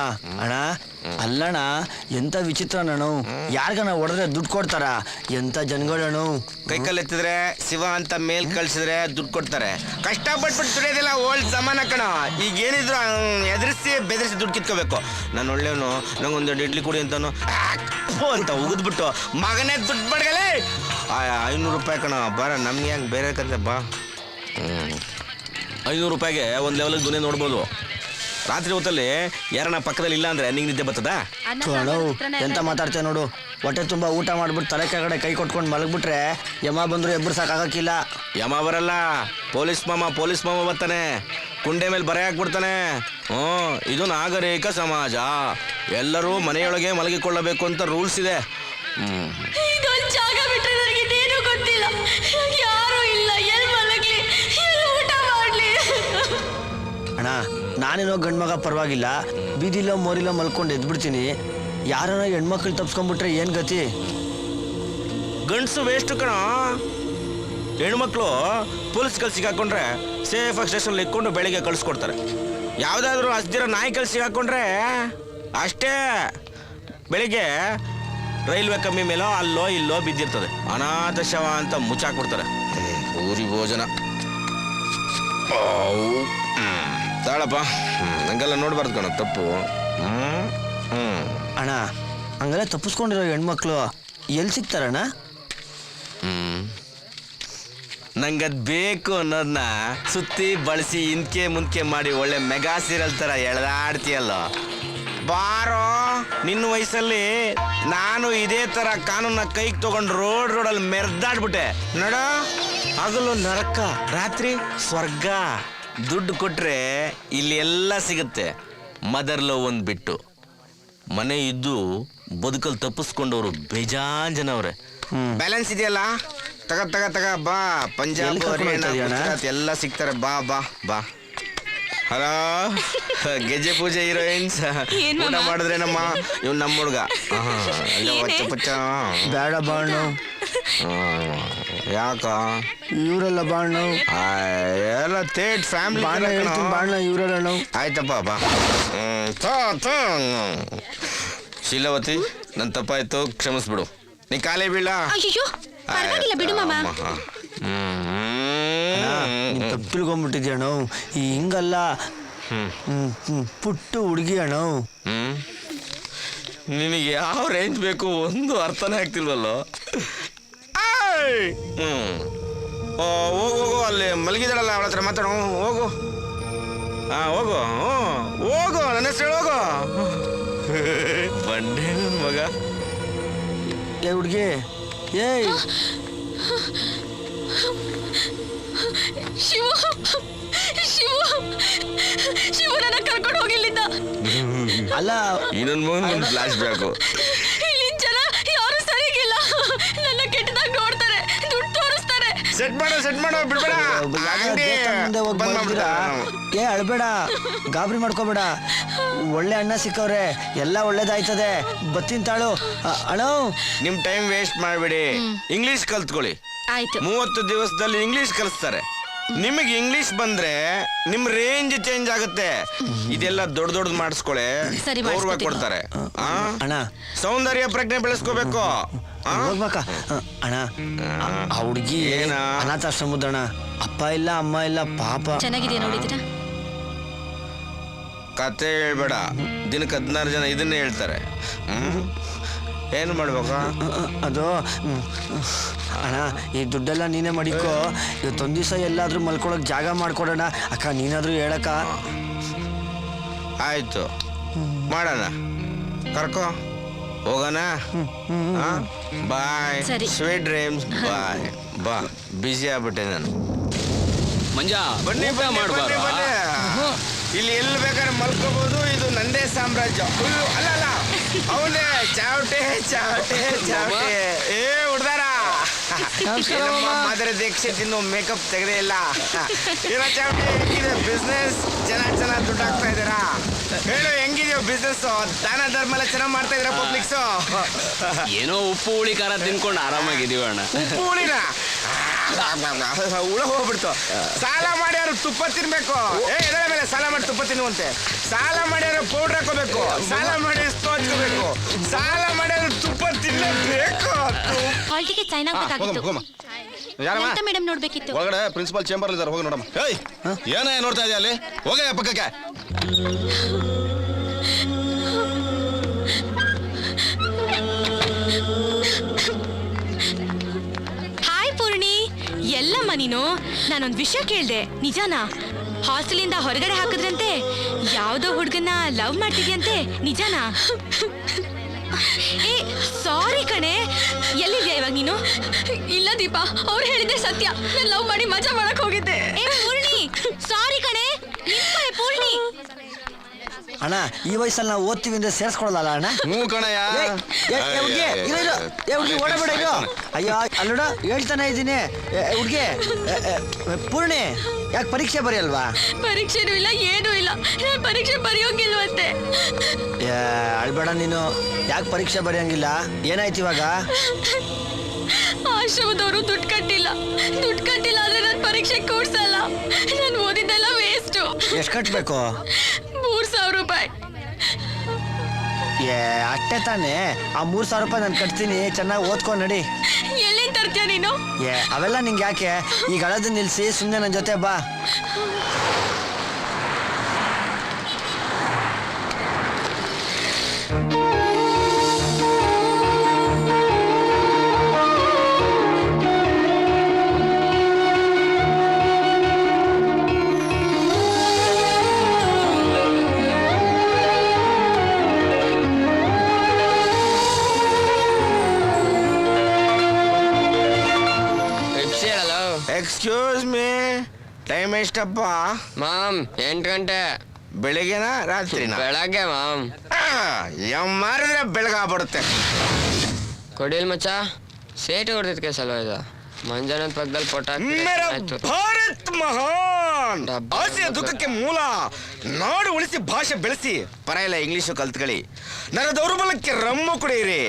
ಅಣ್ಣ, ಅಲ್ಲಣ್ಣ, ಎಂತ ವಿಚಿತ್ರ ಅಣ್ಣ. ಯಾರಿಗಣ್ಣ ಹೊಡೆದ್ರೆ ದುಡ್ಡು ಕೊಡ್ತಾರ? ಎಂತ ಜನಗಳಣ್ಣು. ಕೈಕಲ್ ಎತ್ತಿದ್ರೆ ಶಿವ ಅಂತ ಮೇಲ್ ಕಳ್ಸಿದ್ರೆ ದುಡ್ಡು ಕೊಡ್ತಾರೆ. ಕಷ್ಟಪಟ್ಬಿಟ್ಟು ದುಡಿಯೋದಿಲ್ಲ ಓಲ್ಡ್ ಸಮಾನ ಕಣ. ಈಗ ಏನಿದ್ರು ಎದುರಿಸಿ ಬೆದರಿಸಿ ದುಡ್ಡು ಕಿತ್ಕೋಬೇಕು. ನಾನು ಒಳ್ಳೆಯವನು, ನಂಗೊಂದು ಇಡ್ಲಿ ಕೊಡಿ ಅಂತಾನು ಅಂತ ಉಗಿದ್ಬಿಟ್ಟು ಮಗನೇ ದುಡ್ಡು ಬಡ್ಗಲೇ. 500 ರೂಪಾಯಿ ಕಣ. ಬರ ನಮ್ಗೆ ಹೆಂಗೆ ಬೇರೆ ಕಂತೆ ಬಾ. 500 ರೂಪಾಯಿಗೆ ಒಂದು ಲೆವೆಲ್ಗೆ ದುನಿಯಾ ನೋಡ್ಬೋದು. ರಾತ್ರಿ ಹೊತ್ತಲ್ಲಿ ಯಾರನ್ನ ಪಕ್ಕದಲ್ಲಿ ಇಲ್ಲ ಅಂದ್ರೆ ನಿಂಗೆ ನಿದ್ದೆ ಬರ್ತದ? ಎಂತ ಮಾತಾಡ್ತೇವೆ ನೋಡು. ಹೊಟ್ಟೆ ತುಂಬ ಊಟ ಮಾಡ್ಬಿಟ್ಟು ತಲೆ ಕೆಳಗಡೆ ಕೈ ಕೊಟ್ಕೊಂಡು ಮಲಗ್ಬಿಟ್ರೆ ಯಮ ಬಂದ್ರು ಎಬ್ಬರು ಸಾಕಾಗಕ್ಕಿಲ್ಲ. ಯಮ ಬರಲ್ಲ, ಪೊಲೀಸ್ ಮಾಮ ಬರ್ತಾನೆ, ಕುಂಡೆ ಮೇಲೆ ಬರೆ ಹಾಕ್ಬಿಡ್ತಾನೆ. ಇದು ನಾಗರಿಕ ಸಮಾಜ. ಎಲ್ಲರೂ ಮನೆಯೊಳಗೆ ಮಲಗಿಕೊಳ್ಳಬೇಕು ಅಂತ ರೂಲ್ಸ್ ಇದೆ. ಇದೊಂದು ಜಾಗ ಬಿಟ್ರೆ ನನಗೆ ಇದೇನು ಗೊತ್ತಿಲ್ಲ. ಯಾರು ಇಲ್ಲ, ಎಲ್ಲಿ ಮಲಗ್ಲಿ, ಎಲ್ಲಿ ಊಟ ಮಾಡ್ಲಿ? ಅಣ್ಣ, ನಾನೇನೋ ಗಂಡ್ಮಗ ಪರವಾಗಿಲ್ಲ, ಬೀದಿಲೋ ಮೋರಿಲೋ ಮಲ್ಕೊಂಡು ಎದ್ಬಿಡ್ತೀನಿ. ಯಾರೋ ಹೆಣ್ಮಕ್ಳು ತಪ್ಸ್ಕೊಂಡ್ಬಿಟ್ರೆ ಏನ್ ಗತಿ? ಗಂಡಸು ವೇಸ್ಟ್ ಕಣ. ಹೆಣ್ಮಕ್ಳು ಪೊಲೀಸ್ ಕಲ್ ಸಿಗಾಕೊಂಡ್ರೆ ಸೇಫಾಗಿ ಸ್ಟೇಷನ್ ಇಟ್ಕೊಂಡು ಬೆಳಿಗ್ಗೆ ಕಳ್ಸಿಕೊಡ್ತಾರೆ. ಯಾವುದಾದ್ರೂ ಹಸ್ದಿರೋ ನಾಯಿ ಕಲ್ ಸಿಗಾಕೊಂಡ್ರೆ ಅಷ್ಟೇ, ಬೆಳಿಗ್ಗೆ ರೈಲ್ವೆ ಕಮ್ಮಿ ಮೇಲೋ ಅಲ್ಲೋ ಇಲ್ಲೋ ಬಿದ್ದಿರ್ತದೆ. ಅನಾಥ ಶವ ಅಂತ ಮುಚ್ಚಾಕ್ಬಿಡ್ತಾರೆ. ಊರಿ ಭೋಜನ ತಾಳಪ್ಪ, ನಂಗೆಲ್ಲ ನೋಡ್ಬಾರ್ದು ಕಣ, ತಪ್ಪು. ಅಣ್ಣ, ಹಂಗೆಲ್ಲ ತಪ್ಪಿಸ್ಕೊಂಡಿರೋ ಹೆಣ್ಮಕ್ಳು ಎಲ್ಲಿ ಸಿಗ್ತಾರಣ್ಣ? ನಂಗದ್ ಬೇಕು ಅನ್ನೋದನ್ನ ಸುತ್ತಿ ಬಳಸಿ ಇಂದ್ಕೆ ಮುಂದ್ಕೆ ಮಾಡಿ ಒಳ್ಳೆ ಮೆಗಾ ಸೀರಿಯಲ್ ತರ ಎಳೆದಾಡ್ತೀಯಲ್ಲ. ಬಾರೋ, ನಿನ್ನ ವಯಸ್ಸಲ್ಲಿ ನಾನು ಇದೇ ತರ ಕಾನೂನ ಕೈಗೆ ತಗೊಂಡು ರೋಡಲ್ಲಿ ಮೆರ್ದಾಡ್ಬಿಟ್ಟೆ ನೋಡ. ಹಗಲು ನರಕ, ರಾತ್ರಿ ಸ್ವರ್ಗ. ದುಡ್ಡು ಕೊಟ್ರೆ ಇಲ್ಲಿ ಎಲ್ಲ ಸಿಗುತ್ತೆ, ಮದರ್ ಲವ್ ಒಂದು ಬಿಟ್ಟು. ಮನೆ ಇದ್ದು ಬದುಕಲ್ಲಿ ತಪ್ಪಿಸ್ಕೊಂಡವ್ರು ಬೇಜಾನ್ ಜನ ಅವ್ರೆ. ಬ್ಯಾಲೆನ್ಸ್ ಇದೆಯಲ್ಲ, ತಗ ಬಾ. ಪಂಜಾಬ್ ಗುಜರಾತ್ ಎಲ್ಲ ಸಿಗ್ತಾರೆ. ಬಾ ಬಾ ಬಾ. ಹಲೋ, ಗೆಜ್ಜೆ ಪೂಜೆ ಹೀರೋಯಿನ್ಸ್ ಊಟ ಮಾಡಿದ್ರೇನಮ್ಮ? ಇವ್ ನಮ್ಮ ಹುಡುಗ. ಪಚ್ಚ ಬೇಡ ಬಾಣ್ಣು. ಯಾಕ ಇವರೆಲ್ಲ ಬಾಣ್ಣು ಎಲ್ಲ ತೇಟ್ ಫ್ಯಾಮಿಲಿ ಬಾಣ್ಣ ಇವರೆಲ್ಲ. ಆಯ್ತಪ್ಪ ಬಾ. ಶೀಲಾವತಿ ನನ್ನ ತಪ್ಪಾಯ್ತು, ಕ್ಷಮಿಸ್ಬಿಡು. ನೀ ಕಾಲೇ ಬೀಳ. ಅಯ್ಯೋ ಪರವಾಗಿಲ್ಲ ಬಿಡು ಮಾಮ. ನೀನ್ ತಪ್ಪು ತಿಳ್ಕೊಂಡ್ಬಿಟ್ಟಿದ್ಯ ಅಣ್ಣ. ಹಿಂಗಲ್ಲ, ಪುಟ್ಟು ಹುಡುಗಿ ಅಣ್ಣ. ನಿನಗೆ ಯಾವ ರೇಂಜ್ ಬೇಕು ಒಂದು ಅರ್ಥನೇ ಆಗ್ತಿಲ್ವಲ್ಲೋ. ಹೋಗು, ಅಲ್ಲಿ ಮಲಗಿದಾಳಲ್ಲ ಅವಳ ಹತ್ರ ಮಾತಾಡೋ. ಹೋಗು, ಹೋಗು, ಹೋಗು, ನನ್ನ ಹೆಸರು ಹೋಗು. ಬಂಡೆ ನನ್ನ ಮಗ. ಏ ಹುಡುಗಿ, ಏಯ್ ಶಿವು, ಶಿವು, ಶಿವು ನನ್ನ ಕರ್ಕೊಂಡು ಹೋಗಿಲ್ಲಿದ್ದ. ಅಲ್ಲ, ಇನ್ನೊಂದು ಮಗನ ಫ್ಲಾಶ್ ಬ್ಯಾಕು. ಇಲ್ಲಿನ ಜನ ಯಾರು ಸರಿಗಿಲ್ಲ. ನನ್ನ ಕೆಟ್ಟದಾಗ ನೋಡ್ತಾರೆ, ದುಡ್ಡು ತೋರಿಸ್ತಾರೆ. ಸೆಟ್ ಮಾಡೋ ಬಿಡ್ಬೇಡ. ಮುಂದೆ ಹೋಗಿ ಬರ್ತೀರಾ? ಏ ಅಳ್ಬೇಡ, ಗಾಬರಿ ಮಾಡ್ಕೋಬೇಡ. ಒಳ್ಳೆ ಅಣ್ಣ ಸಿಕ್ಕವ್ರೆ, ಎಲ್ಲ ಒಳ್ಳೇದಾಯ್ತದೆ. ಬತ್ತೀನಿ ತಾಳು ಅಣ್ಣ. ನಿಮ್ ಟೈಮ್ ವೇಸ್ಟ್ ಮಾಡ್ಬೇಡಿ, ಇಂಗ್ಲಿಷ್ ಕಲ್ತ್ಕೊಳ್ಳಿ. ಆಯ್ತು. 30 ದಿವಸದಲ್ಲಿ ಇಂಗ್ಲಿಷ್ ಕಲಿಸ್ತಾರೆ. ನಿಮಗೆ ಇಂಗ್ಲಿಷ್ ಬಂದ್ರೆ ನಿಮ್ ರೇಂಜ್ ಚೇಂಜ್ ಆಗುತ್ತೆ. ಇದೆಲ್ಲ ದೊಡ್ಡ ಮಾಡಿಸ್ಕೊಳ್ಳೆ, ಸರಿ, ಗೌರವ ಕೊಡ್ತಾರೆ. ಅಣ್ಣ, ಸೌಂದರ್ಯ ಪ್ರಜ್ಞೆ ಬೆಳೆಸ್ಕೋಬೇಕು. ಹೋಗ್ಬೇಕಾ ಅಣ್ಣ? ಆ ಹುಡುಗಿ ಏನ? ಅನಾಥಾಶ್ರಮದ ಅಣ್ಣ. ಅಪ್ಪ ಇಲ್ಲ, ಅಮ್ಮ ಇಲ್ಲ, ಪಾಪ. ಚೆನ್ನಾಗಿದೆಯಾ ನೋಡಿದ್ದೀರಾ? ಕತೆ ಹೇಳ್ಬೇಡ, ದಿನಕ್ಕೆ 16 ಜನ ಇದನ್ನೇ ಹೇಳ್ತಾರೆ. ಏನು ಮಾಡ್ಬೇಕಾ? ಅದು ಅಣ್ಣ, ಈ ದುಡ್ಡೆಲ್ಲ ನೀನೇ ಮಾಡಿಕೋ. ಇವತ್ತೊಂದು ದಿವಸ ಎಲ್ಲಾದ್ರೂ ಮಲ್ಕೊಳಕ್ ಜಾಗ ಮಾಡ್ಕೊಡೋಣ. ಅಕ್ಕ, ನೀನಾದ್ರೂ ಹೇಳಕ್ಕ. ಆಯ್ತು, ಮಾಡೋಣ. ಕರ್ಕೋ ಹೋಗೋಣ. ಬಾಯ್, ಸರಿ. Sweet dreams. ಬಾಯ್. ಬಾ, ಬಿಸಿ ಆಗ್ಬಿಟ್ಟೆ ನಾನು. ಮಂಜ ಬನ್ನಿ, ಬನ್ನಿ. ಇಲ್ಲಿ ಎಲ್ಲಿ ಬೇಕಾದ್ರೆ ಮಲ್ಕೋಬಹುದು. ಇದು ನಂದೇ ಸಾಮ್ರಾಜ್ಯ. ಅಲ್ಲ, ಅವನೇ ಚಾವಟೆ. ಏ ಹುಡ್ದಾರ, ಮಾದರಿ ದೀಕ್ಷೆ ತಿನ್ನು ಮೇಕಪ್ ತೆಗೆದೇ ಇಲ್ಲ. ಏನೋ ಚಾವಟೆ, ಹೆಂಗಿದೆ ಬಿಸ್ನೆಸ್? ಚೆನ್ನಾಗಿ ದುಡ್ಡು ಹಾಕ್ತಾ ಇದ್ದೀರಾ? ಹೇಳು, ಹೆಂಗಿದೆಯೋ ಬಿಸ್ನೆಸ್? ದಾನ ಧರ್ಮ ಎಲ್ಲ ಚೆನ್ನಾಗಿ ಮಾಡ್ತಾ ಇದ್ದೀರಾ ಪಬ್ಲಿಕ್ಸ್? ಏನೋ ಉಪ್ಪು ಹುಳಿ ಖಾರ ತಿನ್ಕೊಂಡು ಆರಾಮಾಗಿದೀವಿ ಅಣ್ಣ. ಉಪ್ಪು ಹುಳಿನ ಹುಳ ಹೋಗ್ಬಿಡ್ತು. ಸಾಲ ಮಾಡಿ ಅವ್ರು ತುಪ್ಪ ತಿನ್ಬೇಕು. ಎದರ ಮೇಲೆ ಸಾಲ ಮಾಡಿ ತುಪ್ಪ ತಿನ್ನುವಂತೆ. ಸಾಲ ಮಾಡಿ ಅವ್ರು ಪೌಡರ್ ಹಾಕೋಬೇಕು. ಸಾಲ ಮಾಡಿ ಹಚ್ಕೋಬೇಕು. ಸಾಲ ಮಾಡಿ ಅವ್ರು ತುಪ್ಪ ತಿನ್ನಬೇಕು. ಹಾಲ್ ಟಿಕೆಟ್ ಸೈನ್ ಆಗ್ಬೇಕಾಗಿತ್ತು. ಮೇಡಮ್ ನೋಡ್ಬೇಕಿತ್ತು. ಒಳಗಡೆ ಪ್ರಿನ್ಸಿಪಾಲ್ ಚೇಂಬರ್ ಇದ್ದಾರೆ, ಹೋಗಿ ನೋಡಮ್ಮ. ಏಯ್, ಏನೇ ನೋಡ್ತಾ ಇದೆಯಾ ಅಲ್ಲಿ? ಹೋಗ ಪಕ್ಕಕ್ಕೆ. ಹಾಯ್ ಪೂರ್ಣಿ, ಎಲ್ಲಮ್ಮ ನೀನು? ನಾನೊಂದು ವಿಷಯ ಕೇಳ್ದೆ, ನಿಜಾನಾ? ಹಾಸ್ಟೆಲಿಂದ ಹೊರಗಡೆ ಹಾಕಿದ್ರಂತೆ, ಯಾವುದೋ ಹುಡುಗನ್ನ ಲವ್ ಮಾಡ್ತಿದ್ಯಂತೆ, ನಿಜಾನಾ? ಏ ಸಾರಿ ಕಣೆ, ಎಲ್ಲಿದ್ಯಾ ಇವಾಗ ನೀನು? ಇಲ್ಲ ದೀಪ, ಅವ್ರು ಹೇಳಿದ್ದೆ ಸತ್ಯ. ನಾನು ಲವ್ ಮಾಡಿ ಮಜಾ ಮಾಡಕ್ ಹೋಗಿದ್ದೆ. ಏ ಪೂರ್ಣಿ, ಸಾರಿ ಕಣೆ. ಪೂರ್ಣಿ ಅಣ್ಣ, ಈ ವಯಸ್ಸಲ್ಲಿ ನಾವು ಓದ್ತೀವಿ ಅಂದ್ರೆ ಸೇರಿಸ್ಕೊಡಲ್ಲ ಅಣ್ಣ. ಕಣಯ್ಯ. ಓಡಬೇಡ. ಅಯ್ಯೋ, ಅಲ್ಲೋಡ, ಹೇಳ್ತಾನೆ ಇದ್ದೀನಿ. ಹುಡ್ಗಿ, ಪೂರ್ಣಿ, ಯಾಕೆ ಪರೀಕ್ಷೆ ಬರೆಯಲ್ವಾ? ಪರೀಕ್ಷೆನೂ ಇಲ್ಲ, ಏನೂ ಇಲ್ಲ. ನಾನು ಪರೀಕ್ಷೆ ಬರೆಯೋಂಗಿಲ್ವಂತೆ. ಅಳ್ಬೇಡ ನೀನು. ಯಾಕೆ ಪರೀಕ್ಷೆ ಬರೆಯಂಗಿಲ್ಲ? ಏನಾಯ್ತು ಇವಾಗ? ಆಶ್ರಮದವರು ದುಡ್ಡು ಕಟ್ಟಿಲ್ಲ ಅಂದ್ರೆ ನಾನು ಪರೀಕ್ಷೆ ಕೂರ್ಸಲ್ಲ. ನಾನು ಓದಿದ್ದೆಲ್ಲ ವೇಸ್ಟು. ಎಷ್ಟು ಕಟ್ಟಬೇಕು? 3000 ರೂಪಾಯಿ. ಅಷ್ಟೇ ತಾನೇ. ಆ 3000 ರೂಪಾಯಿ ನಾನು ಕಟ್ತೀನಿ, ಚೆನ್ನಾಗಿ ಓದ್ಕೊ ನಡಿ. ಎಲ್ಲಿಂದ ತರ್ತೀಯ ನೀನು? ಅವೆಲ್ಲ ನಿಂಗೆ ಯಾಕೆ? ಈಗ ಅಳೋದು ನಿಲ್ಸಿ ಸುಮ್ಮನೆ ನನ್ನ ಜೊತೆ ಬಾ. ಎಕ್ಸ್ಕ್ಯೂಸ್ ಮೀ, ಟೈಮ್ ಎಷ್ಟಪ್ಪ? ಮಾಮ್ 8 ಗಂಟೆ. ಬೆಳಿಗ್ಗೆನಾ ರಾತ್ರಿನಾ? ಬೆಳಗ್ಗೆ ಮಾಮ್. ಮಾರಿದ್ರೆ ಬೆಳಗಾಗ್ಬಿಡುತ್ತೆ. ಕೊಡಿಲ್ ಮಚ್ಚ, ಸೇಟು ಹೊಡೆದಿದ್ಕೆ ಸಲ ಇದು. ಮಂಜಾನದ ಪಕ್ಕದಲ್ಲಿ ಪೊಟ್ಟ ಭಾರತ್ ಮಹಾನ್, ಆಸೆಯ ದುಃಖಕ್ಕೆ ಮೂಲ. ನಾಡು ಉಳಿಸಿ ಭಾಷೆ ಬೆಳೆಸಿ, ಪರ ಇಲ್ಲ ಇಂಗ್ಲಿಷು ಕಲ್ತ್ಕೊಳ್ಳಿ. ನನ್ನ ದೌರ್ಬಲಕ್ಕೆ ರಮ್ಮು ಕುಡಿಯಿರಿ.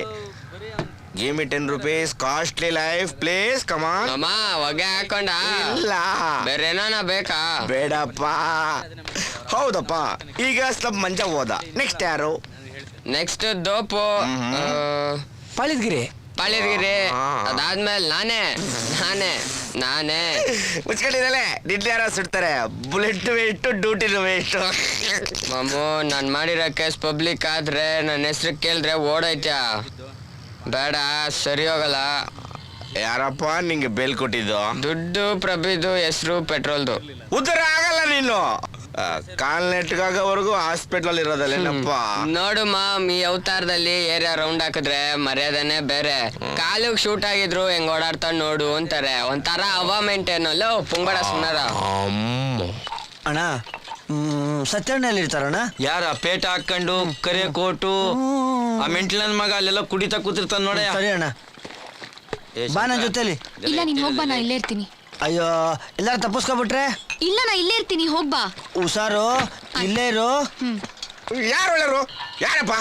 Give me 10 rupees, costly life, please, come on. ಅಮ್ಮ ಹೊಗೆ ಹಾಕೊಂಡ? ಇಲ್ಲ. ಬೇರೆ ಏನಾನ ಬೇಕಾ? ಬೇಡಪ್ಪ. ಹೌದಪ್ಪ, ಈಗ ಸ್ವಲ್ಪ ಮಂಜ ಹೋದ. ನೆಕ್ಸ್ಟ್ ಯಾರು? ನೆಕ್ಸ್ಟ್ ದೋಪು ಪಾಳಿದ್ಗಿರಿ ಪಾಳ್ಯದಗಿರಿ ಅದಾದ್ಮೇಲೆ ನಾನೇ ಮುಚ್ಕೊಂಡಿರಲ್ಲೇ ನಿನ್ನೆ ಯಾರೋ ಸುಡ್ತಾರೆ ಬುಲೆಟ್ ವೇಸ್ಟು ಡ್ಯೂಟಿನ ವೇಸ್ಟು. ಮಾಮು ನಾನು ಮಾಡಿರೋ ಕೇಸ್ ಪಬ್ಲಿಕ್ ಆದ್ರೆ ನನ್ನ ಹೆಸ್ರು ಕೇಳಿದ್ರೆ ಓಡೈತ್ಯಾ ಬೇಡ ಸರಿ ಹೋಗಲ್ಲ. ಯಾರಪ್ಪ ನಿಂಗೆ ಬೇಲ್ ಕೊಟ್ಟಿದ್ದು? ದುಡ್ಡು ಪ್ರಭುದು ಹೆಸರು ಪೆಟ್ರೋಲ್ದು. ಉತ್ತರ ಆಗಲ್ಲ ನೀನು. ಕಾಲ್ ನೆಟ್ಗಾಗೋವರೆಗೂ ಹಾಸ್ಪಿಟ್ಲಲ್ಲಿ ಇರೋದಲ್ಲೇನಪ್ಪ. ನೋಡು ಮಾಮ್, ಈ ಅವತಾರದಲ್ಲಿ ಏರಿಯಾ ರೌಂಡ್ ಹಾಕಿದ್ರೆ ಮರ್ಯಾದನೆ ಬೇರೆ. ಕಾಲಿಗೆ ಶೂಟ್ ಆಗಿದ್ರು ಹೆಂಗ್ ಓಡಾಡ್ತಾ ನೋಡು ಅಂತಾರೆ. ಒಂಥರ ಹವಾ ಮೇಂಟೈನ್ ಅಲ್ಲೋ ಪುಂಗಡ ಸುನಾರ. ಅಣ್ಣ ಸತ್ಯಣ್ಣಲ್ಲಿ ಇರ್ತಾರಣ್ಣ. ಯಾರ ಪೇಟ ಹಾಕೊಂಡು ಕರೆ ಕೋಟು ಆ ಮೆಂಟ್ಲನ್ ಮಗ ಅಲ್ಲೆಲ್ಲ ಕುಡಿತಾ ಕೂತಿರ್ತಾನ ನೋಡ. ಸರಿ ಅಣ್ಣ, ಬಾ ನನ್ನ ಜೊತೆಲಿ. ಇಲ್ಲ ನೀನ್ ಹೋಗ್ಬಾ, ನಾ ಇಲ್ಲೇ ಇರ್ತೀನಿ. ಅಯ್ಯೋ, ಎಲ್ಲಾರು ತಪ್ಪಿಸ್ಕೊಬಿಟ್ರೆ? ಇಲ್ಲ ನಾ ಇಲ್ಲೇ ಇರ್ತೀನಿ, ಹೋಗ್ಬಾ. ಹುಷಾರು, ಇಲ್ಲೇ ಇರು. ಯಾರು ಒಳ್ಳೆಯವರು? ಯಾರಪ್ಪ?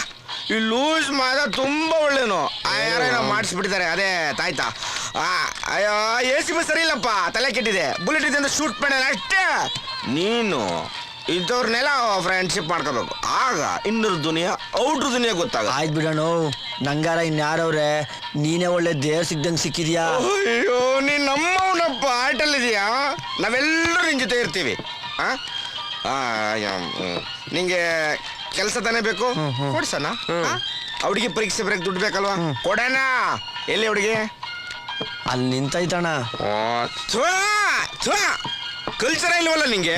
ಈ ಲೂಸ್ ಮಾದ ತುಂಬಾ ಒಳ್ಳೇನು. ಯಾರೇನೋ ಮಾಡಿಸ್ಬಿಟ್ಟಿದ್ದಾರೆ, ಅದೇ ತಾಯ್ತಾ. ಅಯ್ಯೋ AC ಬಸ್ ಸರಿ ಇಲ್ಲಪ್ಪ, ತಲೆ ಕೆಟ್ಟಿದೆ. ಬುಲೆಟ್ ಇದೆ ಅಂತ ಶೂಟ್ ಮಾಡೋಣ ಅಷ್ಟೇ. ನೀನು ಇಂಥವ್ರನ್ನೆಲ್ಲ ಫ್ರೆಂಡ್ಶಿಪ್ ಮಾಡ್ಕೋಬೇಕು, ಆಗ ಇನ್ನೂರು ದುನಿಯಾ ಔಟ್ರ್ ದುನಿಯಾ ಗೊತ್ತಾಗ. ಆಯ್ತು ಬಿಡೋಣ, ನಂಗಾರ ಇನ್ಯಾರವ್ರೆ, ನೀನೇ ಒಳ್ಳೆ ದೇವ್ರ ಸಿಗ್ದಂಗೆ ಸಿಕ್ಕಿದ್ಯಾ. ಅಯ್ಯೋ ನೀನ್ ನಮ್ಮವನಪ್ಪ, ಆಟಲ್ಲಿದೆಯಾ? ನಾವೆಲ್ಲರೂ ನಿನ್ ಜೊತೆ ಇರ್ತೀವಿ. ನಿಂಗೆ ಕೆಲಸ ತಾನೇ ಬೇಕು, ಕೊಡ್ಸಣ. ಹುಡುಗಿ ಪರೀಕ್ಷೆ ಬರಕ್ ದುಡ್ಡು ಬೇಕಲ್ವಾ, ಕೊಡೋಣ. ಎಲ್ಲಿ ಹುಡುಗಿ? ಅಲ್ಲಿ ನಿಂತೈತಣ್ಣ. ಕಲ್ಚರ ಇಲ್ವಲ್ಲ ನಿಂಗೆ?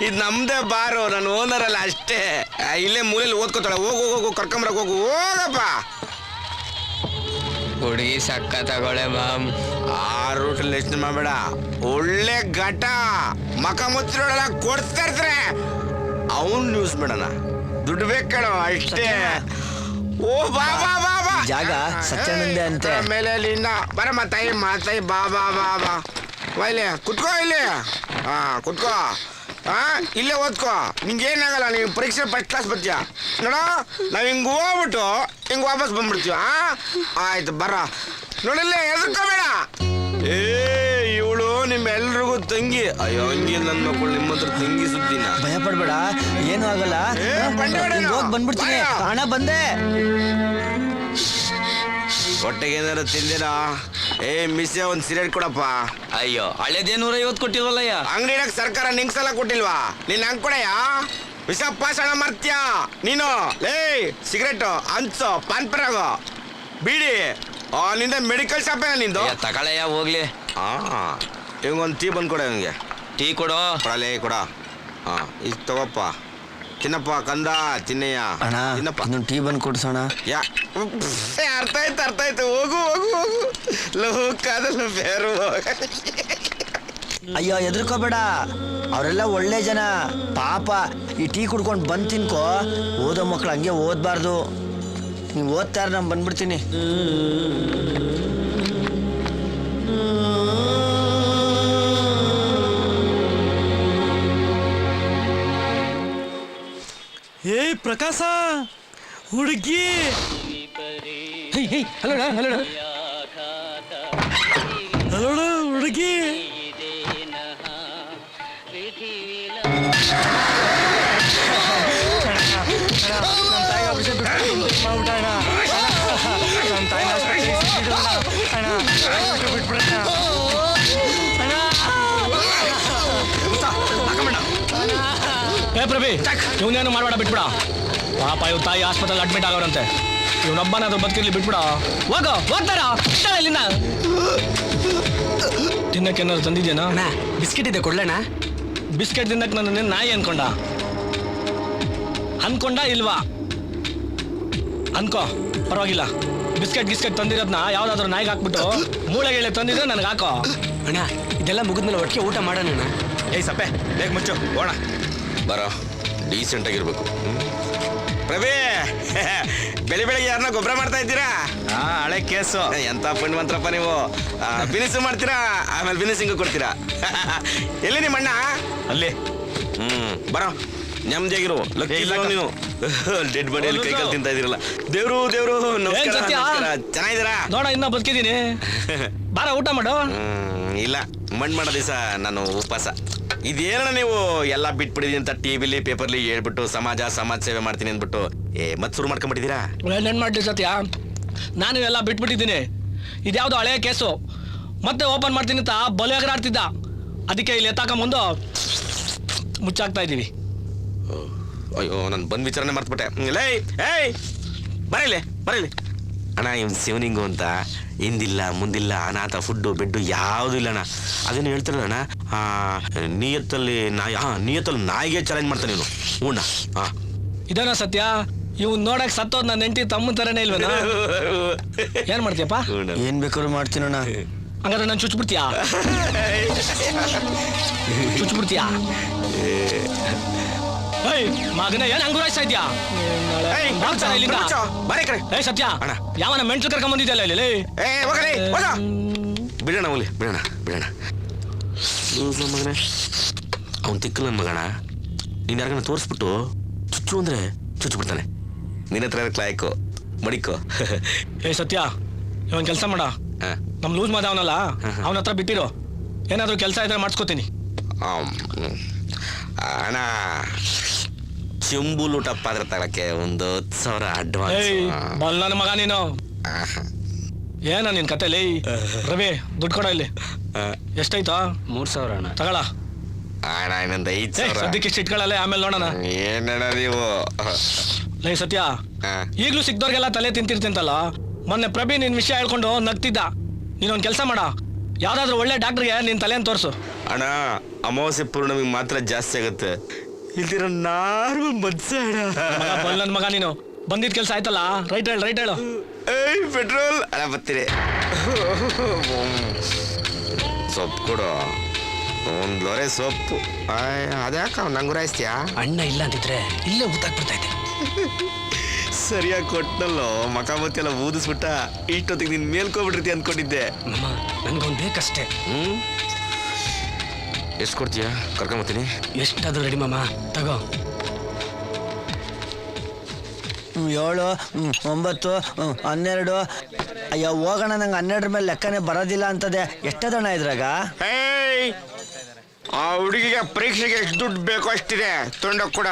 ಇದು ನಮ್ದೇ ಬಾರು, ನಾನು ಓನರ್ ಅಲ್ಲ ಅಷ್ಟೇ. ಇಲ್ಲೇ ಮೂಲೆಯಲ್ಲಿ ಓದ್ಕೋತಾಳೆ. ಹೋಗು ಕರ್ಕೊಂಬರಕ್ ಹೋಗಪ್ಪ. ಹುಡುಗಿ ಸಕ್ಕ ತಗೊಳ್ಳೆ ಮಾಮ್. ಆ ರೂಟಲ್ಲಿ ಯೋಚನೆ ಮಾಡಬೇಡ. ಒಳ್ಳೆ ಘಟ ಮಕ ಮುಚ್ಚಿರೋಡಲ್ಲ ಕೊಡ್ತಾ ಇರ್ತಾರೆ, ಅವನ್ ನ್ಯೂಸ್ ಬೇಡಣ. ದುಡ್ಡು ಬೇಕಣ ಅಷ್ಟೇ. ಓ ಬಾ ಬಾ ಬಾ ಬಾ. ಜಾಗ ಸತ್ಯಾನಂದೇ ಅಂತೆ. ಮೇಲೆ ಇನ್ನ ಬರ ಮಾತಾಯಿ ಬಾ ಬಾ ಬಾ ಬಾ. ಬಾ ಇಲ್ಲಿ ಕುತ್ಕೋ, ಇಲ್ಲಿ ಕುತ್ಕೋ. ಇಲ್ಲೇ ಓದ್ಕೋ, ನಿಂಗೇನಾಗಲ್ಲ. ನೀವು ಪರೀಕ್ಷೆ ಫಸ್ಟ್ ಕ್ಲಾಸ್ ಬರ್ತೀಯ ನೋಡ. ನಾವು ಹಿಂಗೆ ಹೋಗ್ಬಿಟ್ಟು ಹಿಂಗೆ ವಾಪಸ್ ಬಂದ್ಬಿಡ್ತೀವ. ಆಯ್ತು ಬರ. ನೋಡಿಲ್ಲೇ ಎದ್ಕೋಬೇಡ. ಇವಳು ನಿಮ್ಮೆಲ್ರಿಗೂ ತಂಗಿ. ಅಯ್ಯೋ ಹಂಗೆ ನನ್ನ ಮಕ್ಕಳು ನಿಮ್ಮ ಹತ್ರ ತಂಗಿ ಸುದ್ದಿನ. ಭಯ ಪಡ್ಬೇಡ, ಏನು ಆಗಲ್ಲ. ಹೋಗಿ ಬಂದ್ಬಿಡ್ತೀನಿ. ಹಣ ಬಂದೆ. ಹೊಟ್ಟೆಗೆ ಏನಾರು ತಿಂದಿರಾ? ಮಿಸ್ಸೆ ಒಂದ್ ಸಿಗರೇಟ್ ಕೊಡಪ್ಪ. ಅಯ್ಯೋ ಹಳೇದೇ 150 ಕೊಟ್ಟಿಲ್ವಲ್ಲಯ್ಯ. ಅಂಗಡಿನಾಗ ಸರ್ಕಾರ ನಿಂಗ್ಸಲ ಕೊಟ್ಟಿಲ್ವಾ? ನೀನ್ ಹಂಗ್ ಕೊಡಯ್ಯ. ವಿಷ ಪಾಷಾಣ ಮಾಡ್ತೀಯ ನೀನು. ಲೇ ಸಿಗರೇಟು, ಹಂಚು, ಪಾನ್ ಪರಾಗು, ಬೀಡಿ, ನಿಂದ ಮೆಡಿಕಲ್ ಶಾಪ್ ಏನ ನಿಂದು? ತಗೊಳಯ್ಯ ಹೋಗ್ಲಿ. ಇವಂಗೊಂದು ಟೀ ಬಂದು ಕೊಡ. ಇವಂಗೆ ಟೀ ಕೊಡೋ. ಕೊಡಲೇ ಕೊಡ. ಇದು ತಗೋಪ್ಪ, ತಿನ್ನಪ್ಪ ಕಂದ, ತಿನ್ನಯ್ಯ. ಅಣ್ಣ ತಿನ್ನಪ್ಪ. ಇನ್ನೊಂದು ಟೀ ಬಂದು ಕೊಡ್ಸೋಣ. ಅರ್ಥ ಆಯ್ತು. ಹೋಗು ಲೋಕಾದಲ್ಲ ಬೇರು. ಅಯ್ಯೋ ಎದ್ರಕೋಬೇಡ, ಅವರೆಲ್ಲ ಒಳ್ಳೆ ಜನ ಪಾಪ. ಈ ಟೀ ಕುಡ್ಕೊಂಡು ಬಂದು ತಿನ್ಕೋ. ಓದೋ ಮಕ್ಳು ಹಂಗೆ ಓದಬಾರ್ದು. ನೀವು ಓದ್ತಾರ, ನಾನು ಬಂದ್ಬಿಡ್ತೀನಿ. ಏ ಪ್ರಕಾಶ, ಹುಡುಗಿ. ಹಲೋಣ ಹಲೋಣ ಹುಡುಗಿ. ಪ್ರಭಿ, ಇವನೇನು ಮಾಡಬೇಡ, ಬಿಟ್ಬಿಡ. ಪಾಪ ಇವ್ ತಾಯಿ ಆಸ್ಪತ್ರೆಯಲ್ಲಿ ಅಡ್ಮಿಟ್ ಆಗೋರಂತೆ. ಇವನೊಬ್ಬನಾದ್ರೂ ಬದುಕಿರ್ಲಿ, ಬಿಟ್ಬಿಡ. ಹೋಗ್ತಾರ ಇಲ್ಲಿಂದ. ತಿನ್ನಕ್ಕೆ ಏನಾದ್ರು ತಂದಿದ್ಯಾನ? ಬಿಸ್ಕೆಟ್ ಇದೆ ಕೊಡ್ಲಣ್ಣ? ಬಿಸ್ಕೆಟ್ ತಿನ್ನಕ್ಕೆ ನನ್ನ ನಾಯಿ ಅನ್ಕೊಂಡ ಇಲ್ವಾ? ಅನ್ಕೋ, ಪರವಾಗಿಲ್ಲ. ಬಿಸ್ಕೆಟ್ ತಂದಿರೋದ್ನ ಯಾವ್ದಾದ್ರು ನಾಯಿಗೆ ಹಾಕ್ಬಿಟ್ಟು ಮೂಳೆಗೆ ತಂದಿದ್ರೆ ನನಗೆ ಹಾಕೋ. ಅಣ್ಣ ಇದೆಲ್ಲ ಮುಗಿದ್ಮೇಲೆ ಒಟ್ಟಿಗೆ ಊಟ ಮಾಡೋಣ. ಸಪ್ಪೆ ಬೇಗ ಮುಚ್ಚು, ಹೋಣ ಬರೋ. ಡೀಸೆಂಟ್ ಆಗಿರ್ಬೇಕು. ಪ್ರಭೇ, ಬೆಳಿಗ್ಗೆ ಯಾರನ್ನ ಗೊಬ್ಬರ ಮಾಡ್ತಾ ಇದ್ದೀರಾ? ಹಳೆ ಕೇಸು. ಎಂತ ಪುಣ್ಯವಂತರಪ್ಪ ನೀವು. ಬಿನಿಸು ಮಾಡ್ತೀರಾ, ಆಮೇಲೆ ಬಿನಿಸಿಂಗು ಕೊಡ್ತೀರಾ. ಎಲ್ಲಿ ನಿಮ್ಮ ಅಣ್ಣ? ಅಲ್ಲಿ. ಬರೋ, ನೆಮ್ಮದಿಯಾಗಿರು. ನೀನು ಡೆಡ್ ಬಾಡಿಯಲ್ಲಿ ಕೈಕಾಲು ತಿಂತಾ ಇದೀರಲ್ಲ. ದೇವ್ರು ನಮಸ್ಕಾರ. ಚೆನ್ನಾಗಿದ್ದೀರಾ? ನೋಡ, ಇನ್ನ ಬದುಕಿದ್ದೀನಿ. ಬಾರ ಊಟ ಮಾಡು. ಇಲ್ಲ, ಮಣ್ಣು ಮಾಡೋ ದಿವಸ ನಾನು ಉಪವಾಸ. ಇದೇನ ನೀವು ಎಲ್ಲ ಬಿಟ್ಬಿಡಿದೀನಿ ಅಂತ ಟಿವಿಲಿ ಪೇಪರ್ಲಿ ಹೇಳ್ಬಿಟ್ಟು ಸಮಾಜ ಸೇವೆ ಮಾಡ್ತೀನಿ ಅಂದ್ಬಿಟ್ಟು ಮತ್ತೆ ಶುರು ಮಾಡ್ಕೊಂಡ್ಬಿಟ್ಟಿದ್ದೀರಾ? ಏನ್ ಮಾಡ್ಲಿ ಸತ್ಯ, ನಾನು ಎಲ್ಲ ಬಿಟ್ಬಿಟ್ಟಿದ್ದೀನಿ. ಇದ್ಯಾವುದೋ ಹಳೆಯ ಕೇಸು, ಮತ್ತೆ ಓಪನ್ ಮಾಡ್ತೀನಿ ಅಂತ ಬಲಿಯಾಗ್ರ ಆಡ್ತಿದ್ದ. ಅದಕ್ಕೆ ಇಲ್ಲಿ ಎತ್ತಾಕೊಂಬಂದು ಮುಚ್ಚಾಕ್ತಾ ಇದ್ದೀವಿ. ಅಯ್ಯೋ ನಾನು ಬಂದ್ ವಿಚಾರಣೆ ಮರ್ತ್ಬಿಟ್ಟೆ. ಏಯ್ ಬರೀಲಿ ಅಣ್ಣ, ಇವ್ನು ಸೇವನಿಂಗು ಅಂತ ಹಿಂದಿಲ್ಲ ಮುಂದಿಲ್ಲ ಅನಾಥ ಫುಡ್ಡು ಬೆಡ್ಡು ಯಾವುದೂ ಇಲ್ಲ ಅಣ್ಣ. ಅದೇನು ಹೇಳ್ತಾರಲ್ಲ ಅಣ್ಣ, ನಿಯತ್ತಲ್ಲಿ ನಾಯಿಗೆ ಚಾಲೆಂಜ್ ಮಾಡ್ತಾನೆ ಇವನು. ಹೂಣ್ಣ. ಇದೇನಾ ಸತ್ಯ? ಇವ್ನು ನೋಡಕ್ ಸತ್ತೋದ್ ನನ್ನ ಹೆಂಡತಿ ತಮ್ಮ ತರನೇ ಇಲ್ವೇನಾ? ಏನ್ ಮಾಡ್ತೀಯಪ್ಪ? ಏನ್ ಬೇಕಾದ್ರು ಮಾಡ್ತೀನಣ್ಣ. ಹಂಗಾದ್ರೆ ನಾನು ಚುಚ್ಬಿಡ್ತೀಯಾ? ಮಗನ ಏನ್ ಹಂಗುರಾಯ್ತಾ ಇದ್ಯಾ? ಸತ್ಯ ಯಾವನ ಮೆಂಟ್ಲು ಕರ್ಕೊಂಡ್ ಬಂದಿದ್ಯಲ್ಲ ಇಲ್ಲಿ. ಬಿಡೋಣ ಮಗನೇ, ಅವ್ನು ತಿಕ್ಕಲ್ ನನ್ ಮಗಣ. ನೀನ್ ಯಾರಿಗಾನ ತೋರಿಸ್ಬಿಟ್ಟು ಚುಚ್ಚು ಅಂದ್ರೆ ಚುಚ್ಬಿಡ್ತಾನೆ. ನಿನ್ನ ಹತ್ರ ಕ್ಲಾಯ್ಕೋ ಮಡಿಕೋ. ಸತ್ಯ, ಇವನ್ ಕೆಲಸ ಮಾಡ, ನಮ್ ಲೂಸ್ ಮಾದವನಲ್ಲ ಅವನ ಹತ್ರ ಬಿಟ್ಟಿರೋ. ಏನಾದ್ರು ಕೆಲಸ ಇದ್ರೆ ಮಾಡಿಸ್ಕೋತೀನಿ. ಅಣ್ಣ, ಚೆಂಬು ಲೂಟ ಪಾತ್ರ ತಗೊಳಕ್ಕೆ 10,000 ಅಡ್ವಾನ್ಸ್. ಬಲ್ ನನ್ನ ಮಗ ನೀನು. ಏನ ನಿನ್ ಕತೆಲಿ? ರವಿ ದುಡ್ಡು ಕೊಡ ಇಲ್ಲಿ. ಎಷ್ಟಾಯ್ತಾ? 3,000 ಅಣ್ಣ. ತಗೊಳ ಅಣ್ಣ, ಇನ್ನೊಂದು 5,000 ಸದ್ಯಕ್ಕೆ ಇಷ್ಟು ಇಟ್ಕೊಳ್ಳಲ್ಲ, ಆಮೇಲೆ ನೋಡೋಣ. ಏನಣ್ಣ ನೀವು? ಲೈ ಸತ್ಯ, ಈಗ್ಲೂ ಸಿಕ್ದವ್ರಿಗೆಲ್ಲ ತಲೆ ತಿಂತಿರ್ತಂತಲ್ಲ. ಮೊನ್ನೆ ಪ್ರಭಿ ನಿನ್ ವಿಷಯ ಹೇಳ್ಕೊಂಡು ನಗ್ತಿದ್ದ. ನೀನೊಂದ್ ಕೆಲಸ ಮಾಡ, ಯಾವ್ದಾದ್ರು ಒಳ್ಳೆ ಡಾಕ್ಟರ್ಗೆ ನಿನ್ ತಲೆಯನ್ನು ತೋರ್ಸು. ಅಣ್ಣ, ಅಮಾವಾಸ್ಯೆ ಪೂರ್ಣಮಿಗೆ ಮಾತ್ರ ಜಾಸ್ತಿ ಆಗುತ್ತೆ, ಇಲ್ದಿರೋ ನಾರ್ಮಲ್ ಬಲ್ ನನ್ ಮಗ ನೀನು. ಬಂದಿದ್ ಕೆಲಸ ಆಯ್ತಲ್ಲ, ರೈಟ್ ಹೇಳು. ಪೆಟ್ರೋಲ್ ಅಲ್ಲ ಬರ್ತೀರಿ. ಸೊಪ್ಪು ಕೊಡು, 1 ಲೋರೆ ಸೊಪ್ಪು. ಅದ್ಯಾಕ ನಂಗುರಾಯಿಸ್ತೀಯಾ? ಅಣ್ಣ ಇಲ್ಲ ಅಂತಿದ್ರೆ ಇಲ್ಲೇ ಊತಾಕ್ಬಿಡ್ತಾ ಇದ್ದೆ. ಸರಿಯಾಗಿ ಕೊಟ್ಟನಲ್ಲೋ, ಮಕಾಮತಿ ಎಲ್ಲ ಊದಿಸ್ಬಿಟ್ಟ. ಇಷ್ಟೊತ್ತಿಗೆ ನೀನ್ ಮೇಲ್ಕೋಬಿಟ್ಟಿರ್ತಿ ಅನ್ಕೊಂಡಿದ್ದೆ. ನನ್ಗೊಂದು ಬೇಕಷ್ಟೇ. ಎಷ್ಟು ಕೊಡ್ತೀಯಾ? ಕರ್ಕೊಂಬತ್ತೀನಿ. ಎಷ್ಟಾದ್ರೂ ರೆಡಿ ಮಾಮ, ತಗೋ. 7, 9, 12. ಅಯ್ಯೋ ಹೋಗೋಣ, ನಂಗೆ 12 ಮೇಲೆ ಲೆಕ್ಕನೇ ಬರೋದಿಲ್ಲ ಅಂತದೆ. ಎಷ್ಟದಣ್ಣ ಇದ್ರಾಗ? ಆ ಹುಡುಗಿಗೆ ಪರೀಕ್ಷೆಗೆ ಎಷ್ಟು ದುಡ್ಡು ಬೇಕೋ ಅಷ್ಟಿದೆ, ತೊಂಡೋಗ್ ಕೂಡ.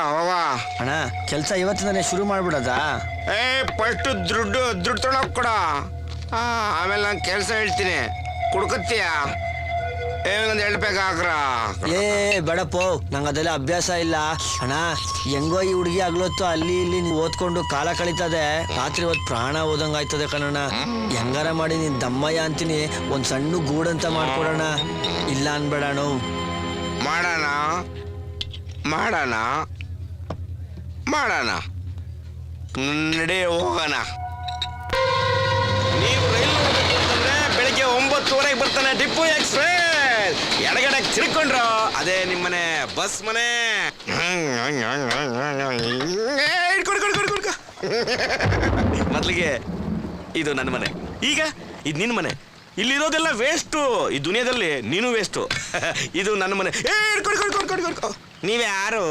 ಅಣ್ಣ, ಕೆಲಸ ಇವತ್ತಿಂದಾನೆ ಶುರು ಮಾಡ್ಬಿಡೋದಾ? ಫಸ್ಟ್ ದುಡ್ಡು ತೊಗೊಂಡೋಗ್ ಕೊಡ. ಆಮೇಲೆ ನಾನು ಕೆಲಸ ಹೇಳ್ತೀನಿ. ಕುಡ್ಕತ್ತೀಯ? ಒಂದು ಹೇಳ್ಬೇಕಾಗ್ರ. ಬೇಡಪ್ಪೋ, ನಂಗೆ ಅದೆಲ್ಲ ಅಭ್ಯಾಸ ಇಲ್ಲ. ಅಣ್ಣ, ಹೆಂಗೋ ಈ ಹುಡುಗಿ ಆಗ್ಲೊತ್ತು ಅಲ್ಲಿ ಇಲ್ಲಿ ಓದ್ಕೊಂಡು ಕಾಲ ಕಳೀತದೆ. ರಾತ್ರಿ ಹೊತ್ತು ಪ್ರಾಣ ಓದಂಗಾಯ್ತದೆ ಕಣಣ್ಣ. ಹೆಂಗಾರ ಮಾಡಿ ನೀನ್ ದಮ್ಮಯ್ಯ ಅಂತೀನಿ, ಒಂದ್ ಸಣ್ಣ ಗೂಡಂತ ಮಾಡ್ಕೊಡೋಣ. ಇಲ್ಲ ಅನ್ಬೇಡಣ. ಮಾಡೋಣ ನಡೆ, ಹೋಗೋಣ. ನೀವು ರೈಲು ಅಂತಂದ್ರೆ ಬೆಳಿಗ್ಗೆ 9:30 ಬರ್ತಾನೆ ಟಿಪ್ಪು ಎಕ್ಸ್ಪ್ರೆಸ್. ಎಡಗಡೆ ತಿರ್ಕೊಂಡ್ರು ಅದೇ ನಿಮ್ಮನೆ ಬಸ್ ಮನೆ. ಮೊದ್ಲಿಗೆ ಇದು ನನ್ನ ಮನೆ, ಈಗ ಇದು ನಿನ್ನ ಮನೆ. ಇಲ್ಲಿರೋದೆಲ್ಲ ವೇಸ್ಟು, ಈ ದುನಿಯಾದಲ್ಲಿ ನೀನು ವೇಸ್ಟು. ಇದು ನನ್ನ ಮನೆ. ನೀವ್ಯಾರು?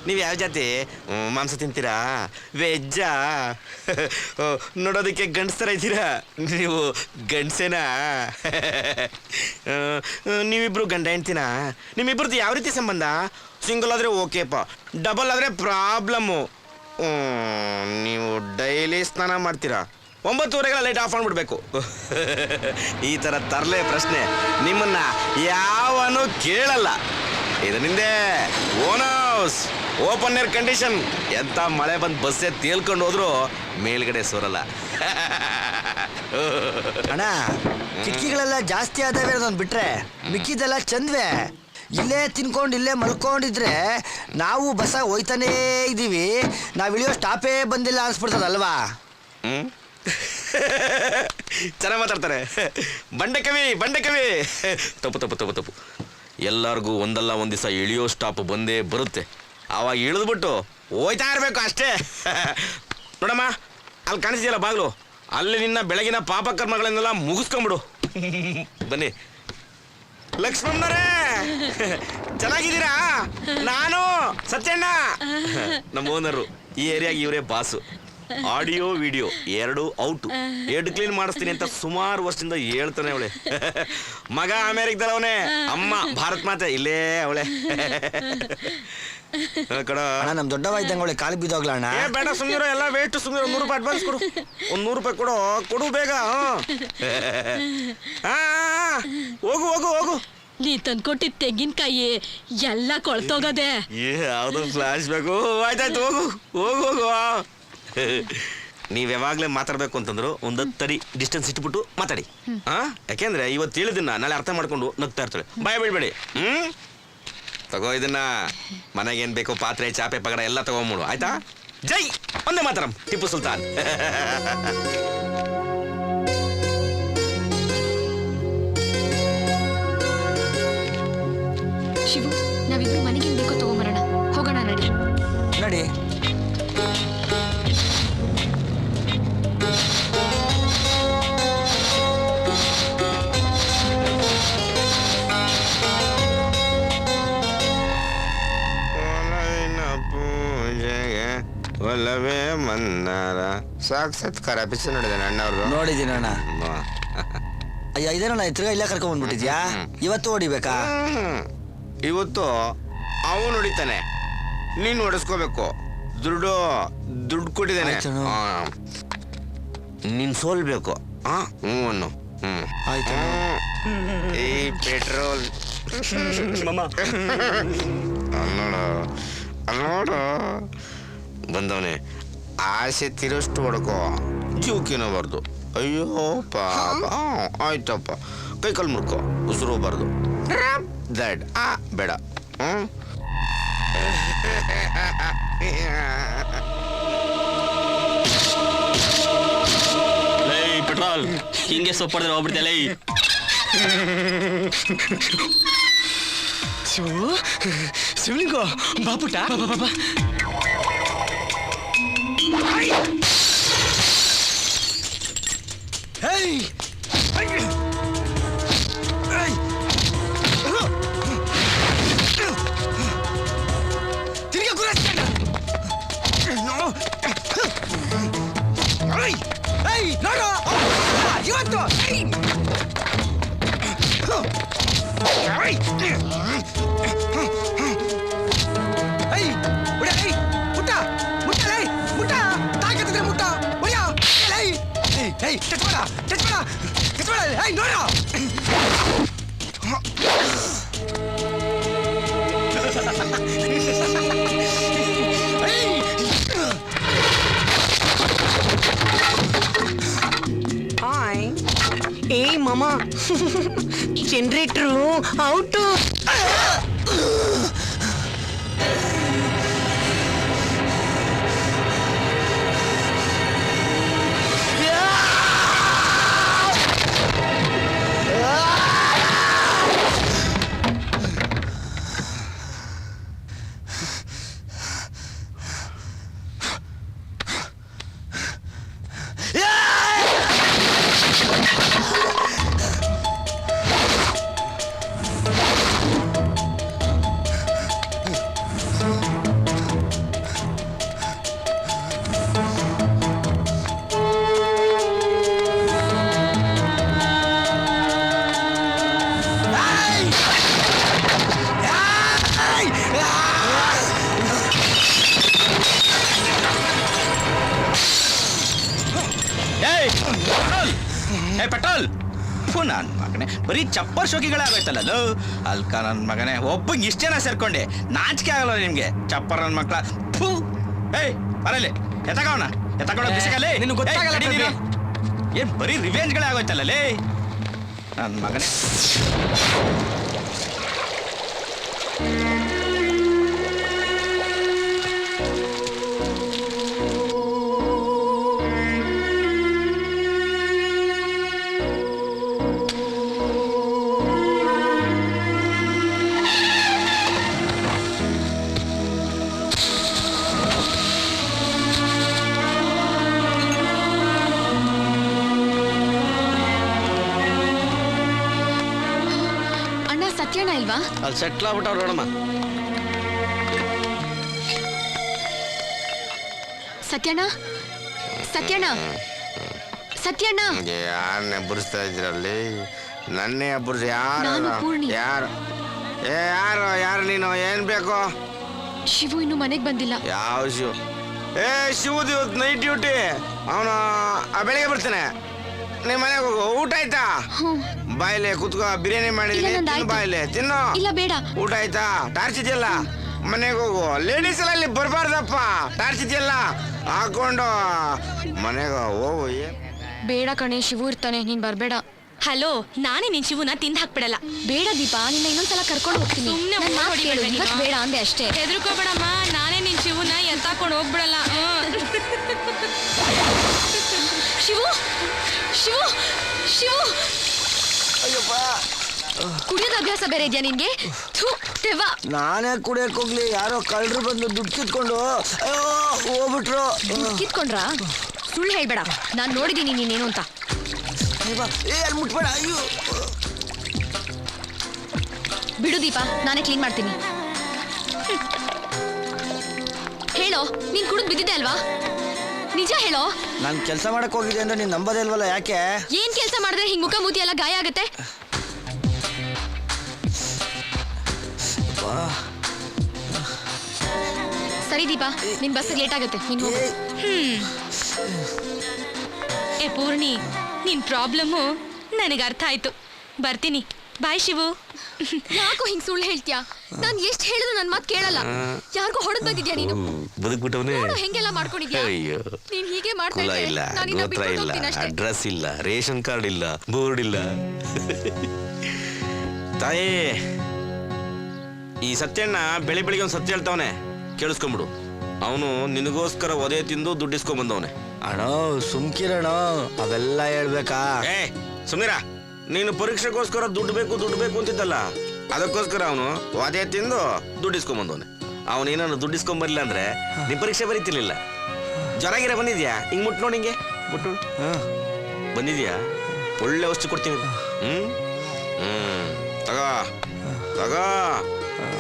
ನೀವು ಯಾವ ಜಾತಿ? ಮಾಂಸ ತಿಂತೀರಾ? ವೆಜ್ಜಾ? ನೋಡೋದಕ್ಕೆ ಗಂಡಸ್ತರ ಇದ್ದೀರಾ? ನೀವು ಗಂಡಸೇನಾ? ನೀವಿಬ್ರು ಗಂಡ ಹೆಂಡ್ತಿನಾ? ನಿಮ್ಮಿಬ್ರದ್ದು ಯಾವ ರೀತಿ ಸಂಬಂಧ? ಸಿಂಗಲ್ ಆದರೆ ಓಕೆಪ್ಪ, ಡಬಲ್ ಆದರೆ ಪ್ರಾಬ್ಲಮ್ಮು. ನೀವು ಡೈಲಿ ಸ್ನಾನ ಮಾಡ್ತೀರಾ? 9:30 ಲೈಟ್ ಆಫ್ ಮಾಡ್ಬಿಡ್ಬೇಕು. ಈ ಥರ ತರಲೆ ಪ್ರಶ್ನೆ ನಿಮ್ಮನ್ನ ಯಾವನು ಕೇಳಲ್ಲ. ಇದು ನಿಂದೆ own house, open air condition. ಎಂತ ಮಳೆ ಬಂದು ಬಸ್ಸೇ ತೇಲ್ಕೊಂಡು ಹೋದ್ರು ಮೇಲ್ಗಡೆ ಸೋರಲ್ಲ. ಅಣ್ಣ, ಕಿಟಕಿಗಳೆಲ್ಲ ಜಾಸ್ತಿ ಆದವೆ ಅದೊಂದು ಬಿಟ್ರೆ ಮಿಕ್ಕಿದೆಲ್ಲ ಚಂದ್ವೆ. ಇಲ್ಲೇ ತಿನ್ಕೊಂಡು ಇಲ್ಲೇ ಮಲ್ಕೊಂಡಿದ್ರೆ ನಾವು ಬಸ್ಸ ಹೋಯ್ತಾನೇ ಇದ್ದೀವಿ, ನಾವು ಇಳಿಯೋ ಸ್ಟಾಪೇ ಬಂದಿಲ್ಲ ಅನ್ಸ್ಬಿಡ್ತದಲ್ವಾ? ಚೆನ್ನಾಗಿ ಮಾತಾಡ್ತಾರೆ. ಬಂಡೆ ಕವಿ. ತಪ್ಪು. ಎಲ್ಲರಿಗೂ ಒಂದಲ್ಲ ಒಂದು ದಿವಸ ಇಳಿಯೋ ಸ್ಟಾಪ್ ಬಂದೇ ಬರುತ್ತೆ. ಆವಾಗ ಇಳಿದ್ಬಿಟ್ಟು ಹೋಯ್ತಾ ಇರಬೇಕು ಅಷ್ಟೇ. ನೋಡಮ್ಮ, ಅಲ್ಲಿ ಕಾಣಿಸ್ತೀಯಲ್ಲ ಬಾಗ್ಲು, ಅಲ್ಲಿ ನಿನ್ನ ಬೆಳಗಿನ ಪಾಪ ಕರ್ಮಗಳನ್ನೆಲ್ಲ ಮುಗಿಸ್ಕೊಂಬಿಡು. ಬನ್ನಿ. ಲಕ್ಷ್ಮಣ್ಣರೇ, ಚೆನ್ನಾಗಿದ್ದೀರಾ? ನಾನು ಸತ್ಯಣ್ಣ, ನಮ್ಮ ಓನರು. ಈ ಏರಿಯಾಗೆ ಇವರೇ ಬಾಸು. ಆಡಿಯೋ ವಿಡಿಯೋ ಎರಡು ಔಟು ಎರಡು ಕ್ಲೀನ್ ಮಾಡಿಸ್ತೀನಿ ಅಂತ ಸುಮಾರು ವರ್ಷದಿಂದ ಹೇಳ್ತಾನೆ ಅವಳೆ. ಮಗ ಅಮೇರಿಕದಲ್ಲವನೇ, ಅಮ್ಮ ಭಾರತ್ ಮಾತೆ ಇಲ್ಲೇ ಅವಳೆ. ಕಡ ನಮ್ ದೊಡ್ಡವ ಇದ್ದಂಗೆ ಅವಳೆ ಕಾಲಿಗೆ ಬಿದ್ದೋಗ್ಲ ಅಣ್ಣ. ಬೇಡ ಸುಮ್ಮನೆ ಎಲ್ಲ ವೇಸ್ಟ್, ಸುಮ್ಮನೆ 100 ರೂಪಾಯಿ ಅಡ್ವಾನ್ಸ್ ಕೊಡು, 100 ರೂಪಾಯಿ ಕೊಡು ಬೇಗ. ಹೋಗು ಹೋಗು ಹೋಗು. ನೀ ತಂದ್ಕೊಟ್ಟಿದ್ ತೆಂಗಿನಕಾಯಿ ಎಲ್ಲ ಕೊಳ್ತೋಗದೆ. ಯಾವ್ದು ಫ್ಲಾಶ್ ಬೇಕು. ಆಯ್ತಾಯ್ತು ಹೋಗು ಹೋಗು ಹೋಗು. ನೀವ್ ಯಾವಾಗ್ಲೇ ಮಾತಾಡ್ಬೇಕು ಅಂತಂದ್ರು ಒಂದು 10 ಅಡಿ ಡಿಸ್ಟೆನ್ಸ್ ಇಟ್ಬಿಟ್ಟು ಮಾತಾಡಿ. ಯಾಕೆಂದ್ರೆ ಇವತ್ತು ಹೇಳಿದನ್ನ ನಾಳೆ ಅರ್ಥ ಮಾಡ್ಕೊಂಡು ನಗ್ತಾ ಇರ್ತಾಳೆ. ಬಾಯ್ ಬಿಡ್ಬೇಡಿ. ತಗೋ ಇದನ್ನ, ಮನೆಗೇನ್ ಬೇಕು ಪಾತ್ರೆ ಚಾಪೆ ಪಗಡ ಎಲ್ಲ ತಗೊಂಬಿಡು ಆಯ್ತಾ. ಜೈ ಒಂದೇ ಮಾತರಂ ಟಿಪ್ಪು ಸುಲ್ತಾನ್. ಶಿವು, ನಾವಿಬ್ರು ಮನೆಗೇನ್ ಬೇಕೋ ತಗೊಂಬರೋಣ. ಹೋಗೋಣ ನಡಿ. ನಡಿ. ಪೂಜೆಗೆ ಒಲವೇ ಮಂದಾರ ಸಾಕ್ಷಾತ್ಕಾರ ಪಿಕ್ಚರ್ ನೋಡಿದಾನೆ ಅಣ್ಣವ್ರು. ನೋಡಿದ್ದೀನಿ ಅಣ್ಣ. ಅಯ್ಯ ಇದೇನಣ್ಣ ತಿರ್ಗಾ ಇಲ್ಲ ಕರ್ಕೊಂಡ್ ಬಂದ್ಬಿಟ್ಟಿದ್ಯಾ? ಇವತ್ತು ಹೊಡಿಬೇಕಾ? ಇವತ್ತು ಅವನು ಹೊಡಿತಾನೆ, ನೀನು ಹೊಡೆಸ್ಕೋಬೇಕು. ದುಡ್ಡು ಕೊಟ್ಟಿದ್ದಾನೆ, ನೀನ್ ಸೋಲ್ಬೇಕು. ಹ್ಞೂ ಆಯ್ತು. ಈ ಪೆಟ್ರೋಲ್ ನೋಡು ಬಂದವನೇ. ಆಸೆ ತಿರೋಷ್ಟು ಹೊಡ್ಕೋ, ಜೀವಕ್ಕೇನಬಾರ್ದು. ಅಯ್ಯೋ ಪಾಪ. ಆಯ್ತಪ್ಪ, ಕೈ ಕಾಲು ಮುಡ್ಕೋ, ಉಸಿರು ಬಾರ್ದು. ದಡ್ ಬೇಡ. ಪೆಟ್ರೋಲ್ ಹಿಂಗೆ ಸೊಪ್ಪಡಿದ್ರೆ ಹೋಗ್ಬಿಡ್ತೇಲೆ. ಶಿವಲಿಂಗೋ ಬಾಪುಟ ಬಾಬಾ. ತಿರ್ಗಿ ಗುರಾಸ್ಕೊಂಡ ನೋಡು ಇವತ್ತು. ಏಯ್ ಮಾಮ, ಜನರೇಟ್ರು ಔಟು. ಪೆಟ್ರೋಲ್ ನನ್ನ ಮಗನೇ, ಬರೀ ಚಪ್ಪರ್ ಶೋಕಿಗಳಾಗೋಯ್ತಲ್ಲ ಅಲ್ಕ ನನ್ನ ಮಗನೇ. ಒಬ್ಬಂಗೆ ಇಷ್ಟು ಜನ ಸೇರ್ಕೊಂಡೆ, ನಾಚಿಕೆ ಆಗಲ್ಲ ನಿಮ್ಗೆ ಚಪ್ಪರ್ ನನ್ನ ಮಕ್ಳ. ಏಯ್ ಬರಲಿ, ಎತ್ತಗೋಣ ಬಿಸಿಗಲೇ. ನಿನಗೆ ಗೊತ್ತಾಗಲ್ಲ. ಏನ್ ಬರೀ ರಿವೆಂಜ್ಗಳೇ ಆಗೋಯ್ತಲ್ಲ ನನ್ನ ಮಗನೇ. ಇಲ್ವಾ? ಅಲ್ಲಿ ಸೆಟ್ಲ್ ಆಗ್ಬಿಟ್ಟವ್ರು ನೋಡಮ್ಮ. ಸತ್ಯಣ್ಣ, ಸತ್ಯಣ್ಣ ಸತ್ಯಣ್ಣ ಯಾರನ್ನೇ ಬುರಿಸ್ತಾ ಇದ್ರಲ್ಲಿ ನನ್ನೇ ಬುರ್ಸಿ ನಾನು ಪೂರ್ಣಿ. ಯಾರು ಯಾರು ನೀನು ಏನ್ ಬೇಕು? ಶಿವು ಇನ್ನು ಮನೆಗೆ ಬಂದಿಲ್ಲ. ಯಾವ ಶಿವ? ಶಿವದು ಇವತ್ತು ನೈಟ್ ಡ್ಯೂಟಿ. ಅವನು ಬೆಳಿಗ್ಗೆ ಬರ್ತಾನೆ. ನಿಮ್ಮ ಮನೆಗೆ ಹೋಗು. ಊಟ ಆಯ್ತಾ? ಬಾಯಿಲೆ ಕುತ್ಕೋ, ಬಿರಿಯಾನಿ ಮಾಡಿದೀನಿ, ಬಾಯಿಲೆ ತಿನ್ನು. ಇಲ್ಲ ಬೇಡ. ಊಟ ಆಯ್ತಾ? ಟಾರ್ಚ್ ಇದೆಯಲ್ಲ, ಮನೆಗೆ ಹೋಗು. ಲೇಡೀಸ್ ಎಲ್ಲ ಅಲ್ಲಿ ಬರಬಾರ್ದಪ್ಪ. ಟಾರ್ಚ್ ಇದೆಯಲ್ಲ ಹಾಕೊಂಡು ಮನೆಗೆ ಹೋಗು. ಬೇಡ ಕಣೆ, ಶಿವು ಇರ್ತಾನೆ, ನೀನ್ ಬರ್ಬೇಡ. ಹಲೋ, ನಾನೇ ನಿನ್ ಶಿವುನ ತಿಂದು ಹಾಕ್ಬಿಡಲ್ಲ. ಬೇಡ ದೀಪಾ, ನಿನ್ನ ಇನ್ನೊಂದ್ಸಲ ಕರ್ಕೊಂಡು ಹೋಗ್ತೀನಿ. ಬೇಡ ಅಂದೆ ಅಷ್ಟೇ. ಹೆದರ್ಕೋಬೇಡಮ್ಮ, ನಾನೇ ನಿನ್ ಶಿವುನ ಎತ್ತಾಕೊಂಡು ಹೋಗ್ಬಿಡಲ್ಲ. ಶಿವು ಶಿವು ಶಿವು ಅಯ್ಯಪ್ಪ, ಕುಡಿಯೋದ ಅಭ್ಯಾಸ ಬೇರೆ ಇದೆಯಾ ನಿನ್ಗೆ? ನಾನೇ ಕುಡಿಯಕ್ ಹೋಗ್ಲಿ, ಯಾರೋ ಕಳ್ಳರು ಬಂದು ದುಡ್ಡು ಕಿತ್ಕೊಂಡು ಹೋಗ್ಬಿಟ್ರು. ಕಿತ್ಕೊಂಡ್ರಾ? ಸುಳ್ಳು ಹೇಳ್ಬೇಡ, ನಾನ್ ನೋಡಿದೀನಿ ನೀನೇನು ಅಂತ. ಮುಟ್ಬೇಡ. ಅಯ್ಯೋ, ಬಿಡು ದೀಪ, ನಾನೇ ಕ್ಲೀನ್ ಮಾಡ್ತೀನಿ. ಹೇಳೋ, ನೀನ್ ಕುಡಿದ್ ಬಿದ್ದಿದ್ದೆ ಅಲ್ವಾ? ನಿಜ ಹೇಳೋ. ನಾನು ಕೆಲಸ ಮಾಡಕ್ ಹೋಗಿದ್ದೆ ಅಂದ್ರೆ ನೀನ್ ನಂಬೋದೇ ಇಲ್ವಲ್ಲ, ಯಾಕೆ? ಏನ್ ಕೆಲಸ ಮಾಡಿದ್ರೆ ಹಿಂಗ್ ಮುಖ ಮೂತಿ ಎಲ್ಲ ಗಾಯ ಆಗತ್ತೆ? ಸರಿ ದೀಪಾ, ನಿನ್ ಬಸ್ ಲೇಟ್ ಆಗತ್ತೆ, ನೀನ್ ಹೋಗು. ಏ ಪೂರ್ಣಿ, ನಿನ್ ಪ್ರಾಬ್ಲಮ್ಮು ನನಗೆ ಅರ್ಥ ಆಯ್ತು. ಬರ್ತೀನಿ, ಬಾಯ್ ಶಿವು. ಯಾಕೋ ಹಿಂಗ್ ಸುಳ್ಳು ಹೇಳ್ತೀಯಾ? ನಾನ್ ಎಷ್ಟ್ ಹೇಳಿದ್ರು ನನ್ ಮಾತ್ ಕೇಳಲ್ಲ. ಯಾರಿಗೂ ಹೊಡೆದ್ ಬಂದಿದ್ಯಾ ನೀನು? ಬದುಕ್ಬಿಟ್ಟವನೇ ಹೆಂಗೆಲ್ಲ ಮಾಡ್ಕೊಂಡಿದ್ಯಾ? ನೀನ್ ಹೀಗೆ ಮಾಡ್ತಾ ಕುಲ ಇಲ್ಲ, ಗೋತ್ರ ಇಲ್ಲ, ಅಡ್ರೆಸ್ ಇಲ್ಲ, ರೇಷನ್ ಕಾರ್ಡ್ ಇಲ್ಲ, ಬೋರ್ಡ್ ಇಲ್ಲ. ತಾಯಿ, ಈ ಸತ್ಯಣ್ಣ ಬೆಳಿಗ್ಗೆ ಒಂದು ಸತ್ಯ ಹೇಳ್ತಾವನೆ, ಕೇಳಿಸ್ಕೊಂಬಿಡು. ಅವನು ನಿನಗೋಸ್ಕರ ಒದೆ ತಿಂದು ದುಡ್ಡಿಸ್ಕೊಂಡ್ ಬಂದವನೆ. ಅಣ್ಣ ಸುಮ್ಕಿರಣ, ಅವೆಲ್ಲ ಹೇಳ್ಬೇಕಾ? ಸುಮ್ನಿರ, ನೀನು ಪರೀಕ್ಷೆಗೋಸ್ಕರ ದುಡ್ಡು ಬೇಕು ಅಂತಿದ್ದಲ್ಲ, ಅದಕ್ಕೋಸ್ಕರ ಅವನು ಒದೆ ತಿಂದು ದುಡ್ಡಿಸ್ಕೊಂಡ್ ಬಂದವನೆ. ಅವನೇನಾನು ದುಡ್ಡಿಸ್ಕೊಂಡ್ ಅಂದ್ರೆ ನೀನ್ ಪರೀಕ್ಷೆ ಬರೀತಿರ್ಲಿಲ್ಲ. ಜ್ವರ ಬಂದಿದ್ಯಾ? ಹಿಂಗ್ ಮುಟ್ ನೋಡಿ, ಹಿಂಗೆ ಮುಟ್ಟು ಬಂದಿದ್ಯಾ? ಒಳ್ಳೆ ಔಷಧಿ ಕೊಡ್ತೀನಿ. ತಗೋ ತಗೋ,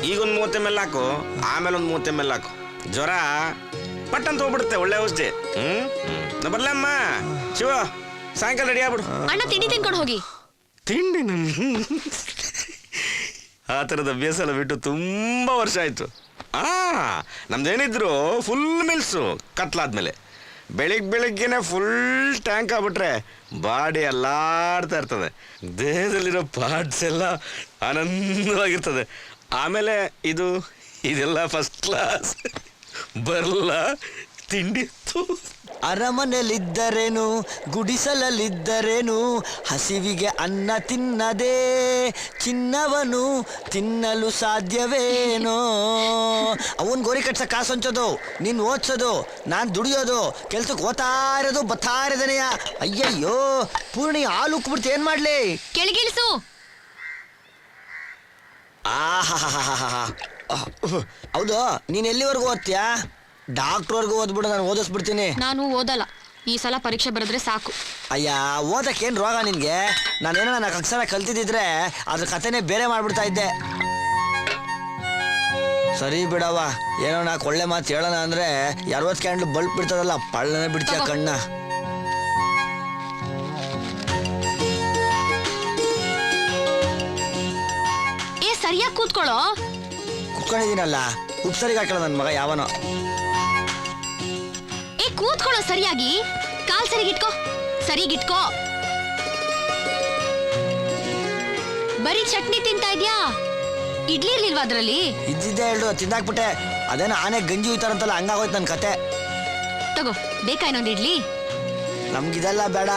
ಈಗೊಂದು 30 ml ಹಾಕು, ಆಮೇಲೆ ಒಂದು 30 ml ಹಾಕು. ಜ್ವರ ಪಟ್ ಅಂತ ಹೋಗ್ಬಿಡುತ್ತೆ. ಒಳ್ಳೆ ಔಷಧಿ. ನಾ ಬರ್ಲಮ್ಮ. ಶಿವ, ಸಾಯಂಕಾಲ ರೆಡಿ ಆಗ್ಬಿಡು. ಅಣ್ಣ ತಿಂಡಿ ತಿನ್ಕೊಂಡು ಹೋಗಿ. ತಿಂಡಿ ಆ ಥರದ ಅಭ್ಯಾಸ ಎಲ್ಲ ಬಿಟ್ಟು ತುಂಬಾ ವರ್ಷ ಆಯ್ತು. ನಮ್ದೇನಿದ್ರು ಫುಲ್ ಮಿಲ್ಸು. ಕತ್ಲಾದ್ಮೇಲೆ ಬೆಳಿಗ್ಗೆನೆ ಫುಲ್ ಟ್ಯಾಂಕ್ ಆಗ್ಬಿಟ್ರೆ ಬಾಡಿ ಎಲ್ಲಾಡ್ತಾ ಇರ್ತದೆ. ದೇಹದಲ್ಲಿರೋ ಪಾರ್ಟ್ಸ್ ಎಲ್ಲ ಆನಂದವಾಗಿರ್ತದೆ. ಆಮೇಲೆ ಇದೆಲ್ಲ ಫಸ್ಟ್ ಕ್ಲಾಸ್. ಬರಲ್ಲ ತಿಂಡಿ. ಅರಮನೆಯಲ್ಲಿದ್ದರೇನು, ಗುಡಿಸಲಲ್ಲಿದ್ದರೇನು, ಹಸಿವಿಗೆ ಅನ್ನ ತಿನ್ನದೆ ಚಿನ್ನವನು ತಿನ್ನಲು ಸಾಧ್ಯವೇನೋ? ಅವನ್ ಗೋರಿ ಕಟ್ಸ ಕಾಸು ಹಂಚೋದು, ನೀನ್ ಓದ್ಸೋದು, ನಾನ್ ದುಡಿಯೋದು, ಕೆಲ್ಸಕ್ಕೆ ಓದ್ತಾ ಇರೋದು, ಬತ್ತಾ ಇರೋದನೆಯ. ಅಯ್ಯಯ್ಯೋ ಪೂರ್ಣಿ, ಹಾಲು ಉಕ್ಬಿಡ್ತು, ಏನ್ ಮಾಡ್ಲಿ? ಕೆಳಗಿಳಿಸು. ಹೌದು, ನೀನ್ ಎಲ್ಲಿವರೆಗೂ ಓದ್ತೀಯಾ? ಡಾಕ್ಟ್ರವರೆಗೂ ಓದ್ಬಿಡು, ನಾನು ಓದಿಸ್ಬಿಡ್ತೀನಿ. ನಾನು ಓದಲ್ಲ, ಈ ಸಲ ಪರೀಕ್ಷೆ ಬರೆದ್ರೆ ಸಾಕು. ಅಯ್ಯ, ಓದಕ್ಕೇನು ರೋಗ ನಿನ್ಗೆ? ನಾನೇನೋ ನನ್ನ ಅಕ್ಷರ ಕಲ್ತಿದ್ದಿದ್ರೆ ಅದ್ರ ಕಥೆನೇ ಬೇರೆ ಮಾಡ್ಬಿಡ್ತಾ ಇದ್ದೆ. ಸರಿ ಬಿಡವ, ಏನೋ ನಾಲ್ಕು ಒಳ್ಳೆ ಮಾತು ಹೇಳೋಣ ಅಂದ್ರೆ 60 ಕ್ಯಾಂಡ್ಲು ಬಲ್ಪ್ ಬಿಡ್ತದಲ್ಲ, ಪಳ್ಳನೆ ಬಿಡ್ತೀಯ ಕಣ್ಣ. ಸರಿಯಾಗಿ ಕೂತ್ಕೊಳ್ಳೋ. ಕೂತ್ಕೊಂಡಿದ್ದೀನಲ್ಲ, ಉಪ್ಸರಿಗೆ ಹಾಕಲ್ಲ ನನ್ನ ಮಗ ಯಾವನೋ. ಕೂತ್ಕೊಳ್ಳೋ ಸರಿಯಾಗಿ. ಕಾಲ್ ಸರಿಗಿಟ್ಕೋ, ಸರಿಗಿಟ್ಕೋ. ಬರೀ ಚಟ್ನಿ ತಿಂತಾ ಇದ್ಯಾ? ಇಡ್ಲಿ ಇರ್ಲಿಲ್ವಾ ಅದ್ರಲ್ಲಿ? ಇದ್ದಿದ್ದೆ ಹೇಳು, ತಿಂದಾಕ್ಬಿಟ್ಟೆ. ಅದೇನೋ ಆನೆ ಗಂಜಿ ಹೋಯ್ತಾರಂತಲ್ಲ, ಹಂಗಾಗೋಯ್ತು ನನ್ನ ಕತೆ. ತಗೋ, ಬೇಕಾ ಇನ್ನೊಂದು ಇಡ್ಲಿ? ನಮ್ಗಿದೆಲ್ಲ ಬೇಡ.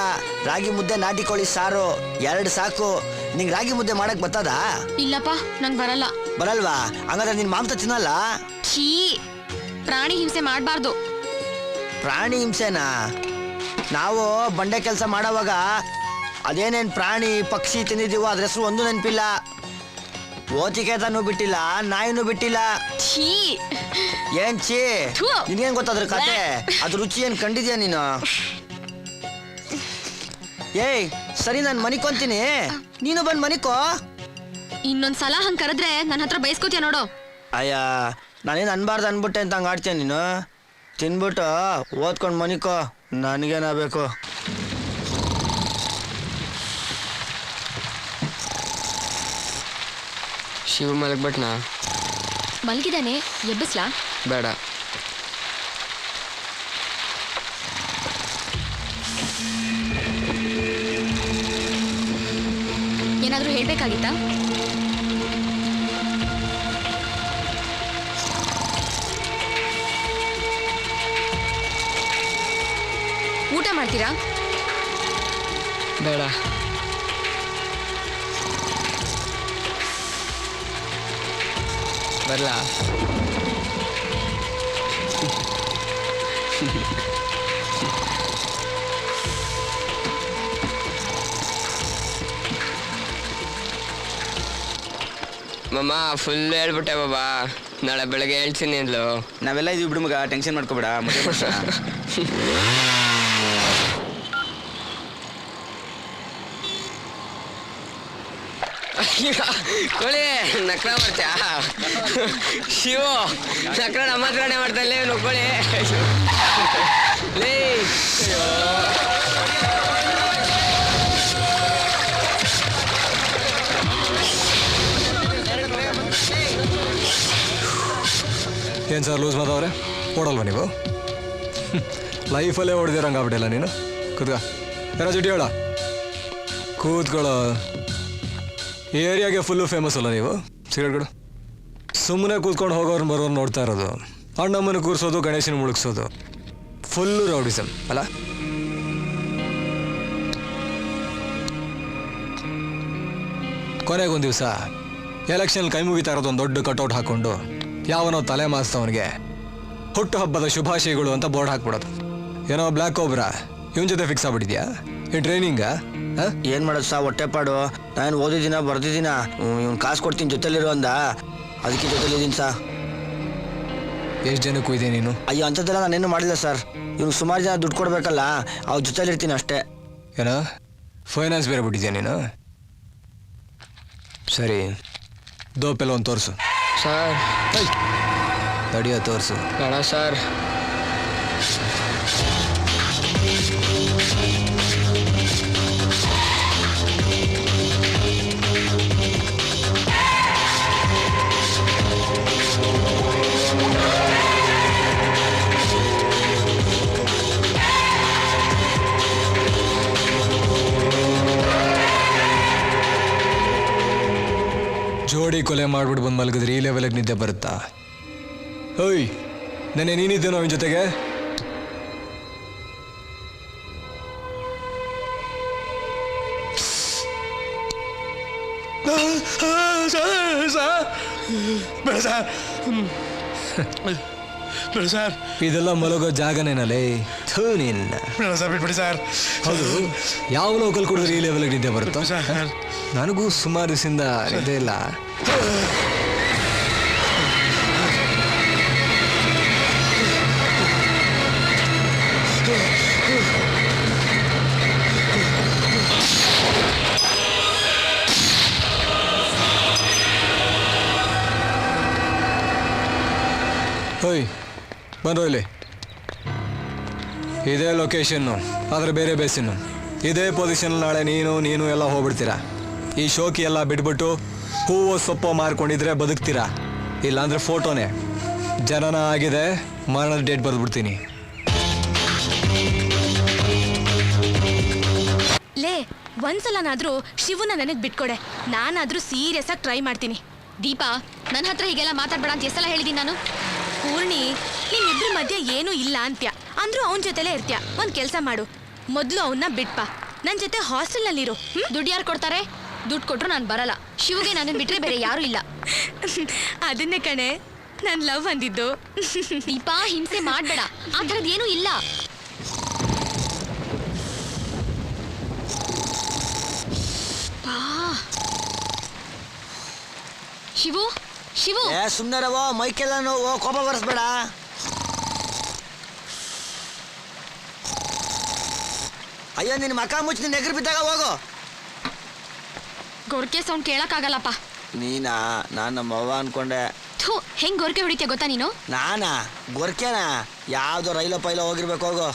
ರಾಗಿ ಮುದ್ದೆ, ನಾಟಿ ಕೋಳಿ ಸಾರು 2 ಸಾಕು. ನಿಂಗೆ ರಾಗಿ ಮುದ್ದೆ ಮಾಡಕ್ ಬರ್ತದ? ಇಲ್ಲಪ್ಪ, ನಂಗೆ ಬರಲ್ಲ. ಬರಲ್ವಾ? ಹಂಗಾದ್ರೆ ನಿನ್ ಮಾಂಸ ತಿನ್ನಲ್ಲ? ಛೀ, ಪ್ರಾಣಿ ಹಿಂಸೆ ಮಾಡಬಾರ್ದು. ಪ್ರಾಣಿ ಹಿಂಸೆನಾ? ನಾವು ಬಂಡೆ ಕೆಲಸ ಮಾಡೋವಾಗ ಅದೇನೇನ್ ಪ್ರಾಣಿ ಪಕ್ಷಿ ತಿಂದಿದೀವೋ ಅದ್ರ ಹೆಸರು ಒಂದು ನೆನಪಿಲ್ಲ. ಓತಿಕೇತನೂ ಬಿಟ್ಟಿಲ್ಲ, ನಾಯಿನೂ ಬಿಟ್ಟಿಲ್ಲ. ಛೀ, ಏನ್ ಛೀ? ನಿನ್ಗೇನ್ ಗೊತ್ತಾದ್ರ ಕತೆ? ಅದ್ರ ರುಚಿ ಏನ್ ಕಂಡಿದ್ಯಾ ನೀನು? ಏಯ್ ಸರಿ, ನಾನು ಮನಿಕೊಂತೀನಿ, ನೀನು ಬಂದ್ ಮನಿಕೋ. ಇನ್ನೊಂದ್ಸಲ ಹಂಗ್ ಕರೆದ್ರೆ ನನ್ನ ಹತ್ರ ಬಯಸ್ಕೋತಿಯ ನೋಡು. ಅಯ್ಯ, ನಾನೇನು ಅನ್ಬಾರ್ದು ಅನ್ಬಿಟ್ಟೆ ಅಂತ ಹಂಗ ಆಡ್ತೀಯ ನೀನು. ತಿನ್ಬಿಟ್ಟು ಓದ್ಕೊಂಡು ಮನಿಕೋ. ನನಗೇನಾಗಬೇಕು? ಶಿವ ಮಲಗ್ಬಿಟ್ನಾ? ಮಲಗಿದಾನೆ, ಎಬ್ಬಿಸ್ಲಾ? ಬೇಡ. ಏನಾದರೂ ಹೇಳ್ಬೇಕಾಗಿತ್ತಾ? ಊಟ ಮಾಡ್ತೀರಾ? ಬೇಡ. ಬರಲಾ? ಮಮ್ಮ ಫುಲ್ ಹೇಳ್ಬಿಟ್ಟೆ ಬಾಬಾ, ನಾಳೆ ಬೆಳಗ್ಗೆ ಹೇಳ್ತೀನಿ ಅಂದ್ಲು. ನಾವೆಲ್ಲ ಇದೀವಿ ಬಿಡು ಮಗ, ಟೆನ್ಷನ್ ಮಾಡ್ಕೋಬೇಡ. ಕೋಳಿ ನಕ್ರ ಮಾಡ್ತ್ಯಾ? ಶಿವು ನಕ್ರ ನಮ್ಮ ಹತ್ರನೇ ಮಾಡ್ತಲ್ಲೇ ನುಕ್ಕೋಳಿ. ಲೇ ಏನು ಸರ್ ಲೂಸ್ ಮಾತಾವ್ರೆ? ಓಡಲ್ವಾ ನೀವು? ಲೈಫಲ್ಲೇ ಹೊಡೆದಿರಂಗೆ ಆಗ್ಬಿಟ್ಟಿಲ್ಲ ನೀನು. ಕೂತ್ಕ, ಯಾರ ಜೊತೆ ಹೇಳ ಕೂತ್ಕೊಳ್ಳೋ. ಈ ಏರಿಯಾಗೆ ಫುಲ್ಲು ಫೇಮಸ್ ಅಲ್ಲ ನೀವು ಸಿಗರೇಟ್ಗಳು? ಸುಮ್ಮನೆ ಕೂತ್ಕೊಂಡು ಹೋಗೋರು ಬರೋರು ನೋಡ್ತಾ ಇರೋದು, ಅಣ್ಣಮ್ಮನ ಕೂರಿಸೋದು, ಗಣೇಶನ ಮುಳುಗಿಸೋದು, ಫುಲ್ಲು ರೌಡಿಸಮ್ ಅಲ್ಲ? ಕೊನೆಗೊಂದು ದಿವಸ ಎಲೆಕ್ಷನ್ ಕೈ ಮುಗಿತಾ ಇರೋದು ಒಂದು ದೊಡ್ಡ ಕಟೌಟ್ ಹಾಕೊಂಡು ಯಾವನೋ ತಲೆ ಮಾಸ್ತವನಿಗೆ ಹುಟ್ಟು ಹಬ್ಬದ ಶುಭಾಶಯಗಳು ಅಂತ ಬೋರ್ಡ್ ಹಾಕ್ಬಿಡೋದು. ಏನೋ ಬ್ಲ್ಯಾಕ್ ಕೋಬ್ರಾ ಇವನ್ ಜೊತೆ ಫಿಕ್ಸ್ ಆಗ್ಬಿಟ್ಟಿದ್ಯಾ? ಈ ಟ್ರೈನಿಂಗಾ? ಏನು ಮಾಡೋದು ಸಾ? ಹೊಟ್ಟೆಪಾಡು. ನಾನು ಓದಿದ್ದೀನ ಬರ್ದಿದ್ದೀನ, ಇವ್ನು ಕಾಸು ಕೊಡ್ತೀನಿ ಜೊತೆಲಿರೋ ಅಂದ, ಅದಕ್ಕೆ ಜೊತೆಲಿದ್ದೀನಿ ಸಾ. ಎಷ್ಟು ಜನಕ್ಕೂ ಇದೆ ನೀನು? ಅಯ್ಯೋ ಅಂಥದ್ದೆಲ್ಲ ನಾನೇನು ಮಾಡಿಲ್ಲ ಸರ್. ಇವ್ನು ಸುಮಾರು ಜನ ದುಡ್ಡು ಕೊಡಬೇಕಲ್ಲ, ಅವ್ರ ಜೊತೆಲಿರ್ತೀನಿ ಅಷ್ಟೇ. ಏನೋ ಫೈನಾನ್ಸ್ ಬೇರೆ ಬಿಟ್ಟಿದ್ಯಾ ನೀನು? ಸರಿ, ದೋಪೆಲ್ಲ ಒಂದು ತೋರಿಸು ಸರ್. ತಡಿಯೋ ತೋರಿಸು. ಬೇಡ ಸರ್. ಜೋಡಿ ಕೊಲೆ ಮಾಡ್ಬಿಟ್ಟು ಬಂದು ಮಲಗಿದ್ರೆ ಈ ಲೆವೆಲ್ಗೆ ನಿದ್ದೆ ಬರುತ್ತಾ? ಓಯ್, ನೆನೆ ನೀನಿದ್ದೇನೋ ಅವನ ಜೊತೆಗೆ? ಇದೆಲ್ಲ ಮಲಗೋ ಜಾಗನೇನಲ್ಲೇ? ಬಿಟ್ಬಿಡಿ ಸರ್. ಹೌದು, ಯಾವ ಲೋಕಲ್ ಕುಡಿದ್ರೆ ಈ ಲೆವೆಲ್ಗೆ ನಿದ್ದೆ ಬರುತ್ತೋ? ನನಗೂ ಸುಮಾರು ದಿವಸದಿಂದ ನಿದ್ದೆ ಇಲ್ಲ. ಓಯ್ ಬಂದ್ರು ಇಲ್ಲಿ. ಇದೇ ಲೊಕೇಶನ್ನು, ಆದರೆ ಬೇರೆ ಬೇಸಿನ್ನು. ಇದೇ ಪೊಸಿಷನ್ ನಾಳೆ ನೀನು ಎಲ್ಲ ಹೋಗ್ಬಿಡ್ತೀರಾ. ಈ ಶೋಕಿ ಎಲ್ಲ ಬಿಟ್ಬಿಟ್ಟು ಹೂವು ಸೊಪ್ಪು ಮಾರ್ಕೊಂಡಿದ್ರೆ ಬದುಕ್ತೀರಾ, ಇಲ್ಲಾಂದ್ರೆ ಫೋಟೋನೇ. ಜನನ ಆಗಿದೆ, ಮರಣದ ಡೇಟ್ ಬರೆದ್ಬಿಡ್ತೀನಿ. ಲೇ, ಒಂದ್ಸಲನಾದ್ರೂ ಶಿವನ ನನಗೆ ಬಿಟ್ಕೊಡೆ, ನಾನಾದ್ರೂ ಸೀರಿಯಸ್ ಆಗಿ ಟ್ರೈ ಮಾಡ್ತೀನಿ. ದೀಪಾ, ನನ್ನ ಹತ್ರ ಹೀಗೆಲ್ಲ ಮಾತಾಡ್ಬೇಡ ಅಂತ ಎಷ್ಟೆಲ್ಲ ಹೇಳಿದೀನಿ ನಾನು. ಪೂರ್ಣಿ, ನಿಮ್ಮಿಬ್ರ ಮಧ್ಯೆ ಏನೂ ಇಲ್ಲ ಅಂತ್ಯ, ಅಂದ್ರೂ ಅವನ ಜೊತೆಲೇ ಇರ್ತ್ಯ. ಒಂದ್ ಕೆಲಸ ಮಾಡು, ಮೊದಲು ಅವನ್ನ ಬಿಟ್ಪಾ, ನನ್ನ ಜೊತೆ ಹಾಸ್ಟೆಲ್ನಲ್ಲಿರು. ದುಡ್ಡು ಯಾರು ಕೊಡ್ತಾರೆ? ದುಡ್ಡು ಕೊಟ್ರು ನಾನು ಬರಲ್ಲ. ಶಿವಗೆ ನಾನು ಬಿಟ್ರೆ ಬೇರೆ ಯಾರು ಇಲ್ಲ. ಅದನ್ನೇ ಕಣೆ ನಾನು ಲವ್ ಅಂದಿದ್ದು. ದೀಪಾ, ಹಿಂಸೆ ಮಾಡ್ಬೇಡ, ಆ ಥರದ್ದು ಏನೂ ಇಲ್ಲ. ಶಿವು, ಶಿವು, ಸುಮ್ಮನೆರವೋ, ಮೈಕೆಲ್ಲ ನೋವು, ಕೋಪ ಬರ್ಸ್ಬೇಡ. ಅಯ್ಯೋ, ನಿನ್ನ ಮಕ ಮುಚ್ಚಿ ನಿನ್ನ ಎಗರು ಬಿದ್ದಾಗ ಹೋಗು. ಗೊರ್ಕೆ ಸೌಂಡ್ ಕೇಳಕ್ಕಾಗಲ್ಲಪ್ಪ. ನೀನಾ? ನಾನು ನಮ್ಮ ಅವ್ವ ಅನ್ಕೊಂಡೆ. ಥೂ, ಹೆಂಗ್ ಗೊರ್ಕೆ ಹೊಡಿತೀಯ ಗೊತ್ತಾ ನೀನು? ನಾನಾ? ಗೊರ್ಕೆನಾ? ಯಾವ್ದೋ ರೈಲೋ ಪೈಲೋ ಹೋಗಿರ್ಬೇಕು, ಹೋಗು.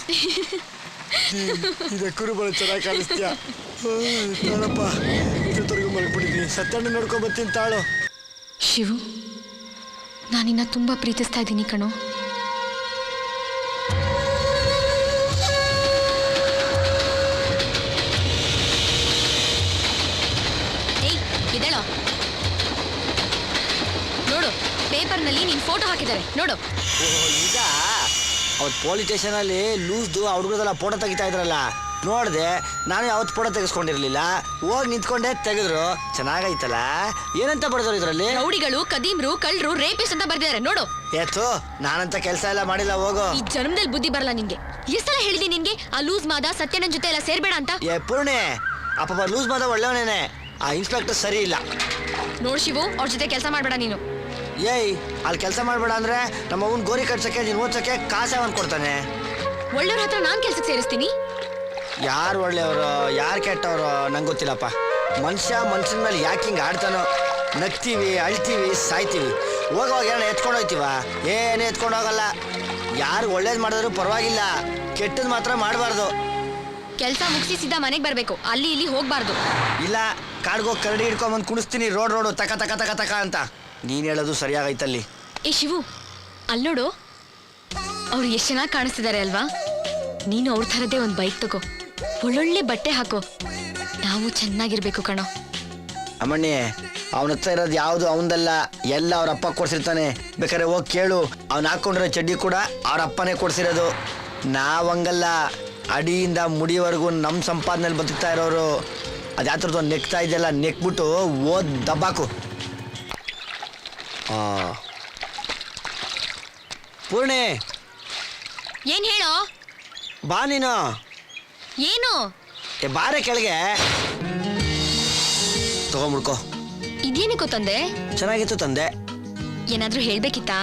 ಇದೆ ಕುರುಬಳು ಚೆನ್ನಾಗಿ ಕಾಣಿಸ್ತೀಯ. ನೋಡಪ್ಪ ಇಷ್ಟೊತ್ತರೆಗೂ ಮಲ್ಬಿಟ್ಟಿದ್ದೀನಿ. ಸತ್ಯಣ್ಣ ನೋಡ್ಕೊಂಡ್ ಬರ್ತೀನಿ ತಾಳು. ಶಿವು, ನಾನಿನ್ನ ತುಂಬಾ ಪ್ರೀತಿಸ್ತಾ ಇದ್ದೀನಿ ಕಣೋ. ಏಯ್ ಇದೆಳೋ ನೋಡು, ಪೇಪರ್ನಲ್ಲಿ ನಿನ್ ಫೋಟೋ ಹಾಕಿದ್ದಾರೆ ನೋಡು. ಈಗ ಅವತ್ತು ಪೊಲೀಸ್ ಸ್ಟೇಷನಲ್ಲಿ ಲೂಸ್ದು ಆ ಹುಡುಗರೆಲ್ಲ ಫೋಟೋ ತೆಗಿತಾ ಇದ್ರಲ್ಲ, ನೋಡಿದೆ. ನಾನು ಯಾವತ್ತು ಫೋಟೋ ತೆಗೆಸ್ಕೊಂಡಿರ್ಲಿಲ್ಲ. ಹೋಗಿ ನಿಂತ್ಕೊಂಡೆ, ತೆಗೆದ್ರು. ಚೆನ್ನಾಗೈತಲ್ಲ. ಏನಂತ ಬರೆದ್ರು ಇದರಲ್ಲಿ? ರೌಡಿಗಳು, ಕದೀಮ್ರು, ಕಳ್ಳರು, ರೇಪಿಸ್ಟ್ ಅಂತ ಬರ್ದಿದ್ದಾರೆ ನೋಡು. ಏತು ನಾನಂತ ಕೆಲಸ ಎಲ್ಲ ಮಾಡಿಲ್ಲ, ಹೋಗು. ಈ ಜನ್ಮದಲ್ಲಿ ಬುದ್ಧಿ ಬರಲ್ಲ ನಿನ್ಗೆ. ಎಷ್ಟೆಲ್ಲ ಹೇಳಿದೀನಿ ನಿನ್ಗೆ ಆ ಲೂಸ್ ಮಾದ ಸತ್ಯಣ್ಣನ ಜೊತೆ ಎಲ್ಲ ಸೇರ್ಬೇಡ ಅಂತ. ಏ ಪೂರ್ಣೆ, ಅಪ್ಪ ಲೂಸ್ ಮಾದ ಒಳ್ಳೆಯವನೇನೆ. ಆ ಇನ್ಸ್ಪೆಕ್ಟರ್ ಸರಿ ಇಲ್ಲ. ನೋಡ್ ಶಿವು, ಅವ್ರ ಜೊತೆ ಕೆಲಸ ಮಾಡ್ಬೇಡ ನೀನು. ಏಯ್ ಅಲ್ಲಿ ಕೆಲಸ ಮಾಡ್ಬೇಡ ಅಂದ್ರೆ ನಮ್ಮ ಅವ್ನ ಗೋರಿ ಕಟ್ಸಕ್ಕೆ, ನೀನು ಓದ್ಸಕ್ಕೆ ಕಾಸವನ್ ಕೊಡ್ತಾನೆ. ಒಳ್ಳೆಯವ್ರ ಹತ್ರ ನಾನ್ ಕೆಲ್ಸಕ್ಕೆ ಸೇರಿಸ್ತೀನಿ. ಯಾರು ಒಳ್ಳೆಯವರು ಯಾರು ಕೆಟ್ಟವರು ನಂಗೆ ಗೊತ್ತಿಲ್ಲಪ್ಪ. ಮನುಷ್ಯನ ಮೇಲೆ ಯಾಕೆ ಹಿಂಗೆ ಆಡ್ತಾನೋ. ನಗ್ತೀವಿ, ಅಳ್ತೀವಿ, ಸಾಯ್ತೀವಿ. ಹೋಗೋವಾಗ ಏನೋ ಎತ್ಕೊಂಡು ಹೋಗ್ತೀವ? ಏನೇ ಎತ್ಕೊಂಡು ಹೋಗಲ್ಲ. ಯಾರು ಒಳ್ಳೇದು ಮಾಡಿದ್ರು ಪರವಾಗಿಲ್ಲ, ಕೆಟ್ಟದ್ದು ಮಾತ್ರ ಮಾಡಬಾರ್ದು. ಕೆಲಸ ಮುಗಿಸಿ ಸೀದಾ ಮನೆಗೆ ಬರ್ಬೇಕು, ಅಲ್ಲಿ ಇಲ್ಲಿ ಹೋಗ್ಬಾರ್ದು. ಇಲ್ಲ, ಕಾಡ್ಗೋಗಿ ಕರಡಿ ಹಿಡ್ಕೊಂಬಂದು ಕುಣಿಸ್ತೀನಿ ರೋಡು ತಕ ತಕ ತಕ ತಕ ಅಂತ. ನೀನು ಹೇಳೋದು ಸರಿಯಾಗೈತಲ್ಲಿ. ಏ ಶಿವು, ಅಲ್ಲಿ ನೋಡು, ಅವ್ರು ಎಷ್ಟು ಚೆನ್ನಾಗಿ ಕಾಣಿಸ್ತಿದ್ದಾರೆ ಅಲ್ವಾ? ನೀನು ಅವ್ರ ಥರದ್ದೇ ಒಂದು ಬೈಕ್ ತಗೋ, ಒಳ್ಳೊಳ್ಳೆ ಬಟ್ಟೆ ಹಾಕೋ, ನಾವು ಚೆನ್ನಾಗಿರ್ಬೇಕು ಕಣೋ. ಅಮ್ಮಣ್ಣಿ, ಅವನ ಹತ್ರ ಇರೋದು ಯಾವುದು ಅವನದಲ್ಲ, ಎಲ್ಲ ಅವ್ರ ಅಪ್ಪ ಕೊಡ್ಸಿರ್ತಾನೆ. ಬೇಕಾದ್ರೆ ಹೋಗಿ ಕೇಳು. ಅವ್ನು ಹಾಕೊಂಡಿರೋ ಚಡ್ಡಿ ಕೂಡ ಅವ್ರ ಅಪ್ಪನೇ ಕೊಡ್ಸಿರೋದು. ನಾವಂಗಲ್ಲ, ಅಡಿಯಿಂದ ಮುಡಿವರೆಗೂ ನಮ್ಮ ಸಂಪಾದನೆಯಲ್ಲಿ ಬದುಕ್ತಾ ಇರೋರು. ಅದು ಯಾವ ಥರದ್ದು ನೆಕ್ತಾ ಇದೆಯಲ್ಲ, ನೆಕ್ಬಿಟ್ಟು ಓದ್ ದಬ್ಬಾಕು. ಪೂರ್ಣೆ, ಏನ್ ಹೇಳೋ? ಬಾ ನೀನು. ಏನು? ಬಾರೆ ಕೆಳಗೆ ತಗೊಂಬಿಡ್ಕೋ. ಇದೇನಕ್ಕೋ ತಂದೆ? ಚೆನ್ನಾಗಿತ್ತು ತಂದೆ. ಏನಾದ್ರೂ ಹೇಳ್ಬೇಕಿತ್ತಾ?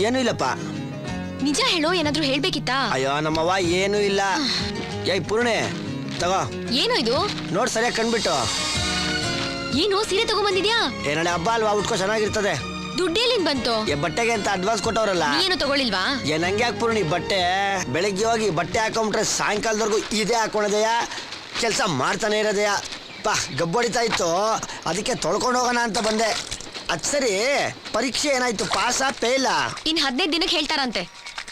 ಏನೂ ಇಲ್ಲಪ್ಪ. ನಿಜ ಹೇಳೋ, ಏನಾದ್ರೂ ಹೇಳ್ಬೇಕಿತ್ತಾ? ಅಯ್ಯೋ ನಮ್ಮವ್ವ ಏನೂ ಇಲ್ಲ. ಏಯ್ ಪೂರ್ಣೆ, ತಗೋ. ಏನು ಇದು? ನೋಡ್ ಸರಿಯಾಗಿ ಕಂಡ್ಬಿಟ್ಟು. ಏನು ಸೀರೆ ತಗೊಂಬಂದಿದ್ಯಾ? ನಾಳೆ ಹಬ್ಬ ಅಲ್ವಾ, ಉಟ್ಕೋ, ಚೆನ್ನಾಗಿರ್ತದೆ. ದುಡ್ಡೇಲಿಂದ ಬಂತು? ಬಟ್ಟೆಗೆ ಅಂತ ಅಡ್ವಾನ್ಸ್ ಕೊಟ್ಟವ್ರಲ್ಲ. ಏನು ತಗೊಳ್ಳಿಲ್ವಾ? ನಂಗೆ ಯಾಕೆ ಪೂರ್ಣಿ ಬಟ್ಟೆ? ಬೆಳಗ್ಗೆ ಹೋಗಿ ಬಟ್ಟೆ ಹಾಕೊಂಬಿಟ್ರೆ ಸಾಯಂಕಾಲದವರೆಗೂ ಇದೇ ಹಾಕೊಳದೆಯಾ, ಕೆಲಸ ಮಾಡ್ತಾನೆ ಇರೋದೆಯಾ. ಪಾ ಗಬ್ಬಡಿತಾ ಇತ್ತು, ಅದಕ್ಕೆ ತೊಳ್ಕೊಂಡು ಹೋಗೋಣ ಅಂತ ಬಂದೆ. ಅದು ಸರಿ, ಪರೀಕ್ಷೆ ಏನಾಯ್ತು, ಪಾಸಾ ಫೇಲಾ? ಇನ್ 15 ದಿನಕ್ಕೆ ಹೇಳ್ತಾರಂತೆ.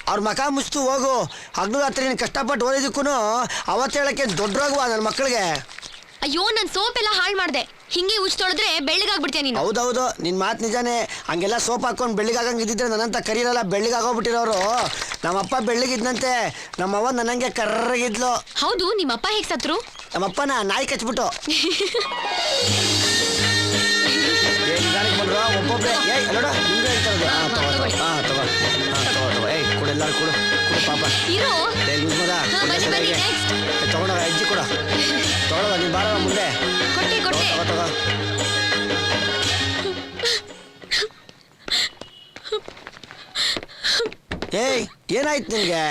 ಅವ್ರ ಮಕ ಮುಚ್ತು ಹೋಗು. ಹಗ್ಲು ರಾತ್ರಿ ನೀನು ಕಷ್ಟಪಟ್ಟು ಓದಿದಕ್ಕೂ ಅವತ್ತು ಹೇಳಕ್ಕೆ ದೊಡ್ಡರಾಗುವ ನನ್ನ ಮಕ್ಕಳಿಗೆ. ಅಯ್ಯೋ, ನನ್ ಸೋಪ್ ಎಲ್ಲ ಹಾಳು ಮಾಡ್ದೆ. ಹಿಂಗೆ ಉಚ್ಚ ತೊಳೆದ್ರೆ ಬೆಳ್ಳಗಾಗ್ಬಿಡ್ತೀಯ ನೀನು. ಹೌದೌದು, ನಿನ್ ಮಾತು ನಿಜಾನೇ. ಹಂಗೆಲ್ಲ ಸೋಪ್ ಹಾಕೊಂಡು ಬೆಳ್ಳಿಗಾಗಂಗೆ ಇದ್ದಿದ್ರೆ ನನ್ನಂತ ಕರೀರಲ್ಲ, ಬೆಳ್ಳಿಗಾಗೋಗ್ಬಿಟ್ಟಿರೋರು. ನಮ್ಮಪ್ಪ ಬೆಳ್ಳಿಗಿದ್ನಂತೆ, ನಮ್ಮವ್ವ ನನ್ನಂಗೆ ಕರ್ರಗಿದ್ಲು. ಹೌದು, ನಿಮ್ಮಪ್ಪ ಹೇಗೆ ಸತ್ರು? ನಮ್ಮಪ್ಪನ ನಾಯಿ ಕಚ್ಬಿಟ್ಟು. ಬಂದ್ರು ಒಬ್ಬೊಬ್ಬರೇ. ನೋಡ ನಿಮ್ಗೆ ಹೇಳ್ತಾರದು. ತಗೋ ಕೊಡು, ಎಲ್ಲಾರು ಕೊಡು ಪಾಪ. ಇರೋ ತಗೊಂಡೋಗ, ಅಜ್ಜಿ ಕೊಡ, ತಗೊಳೋದ ನೀನ್ ಬಾರ ಮುಂದೆ. ಕೊಟ್ಟೆ ತಗೋ. ಏಯ್ ಏನಾಯ್ತು ನಿನ್ಗೆ?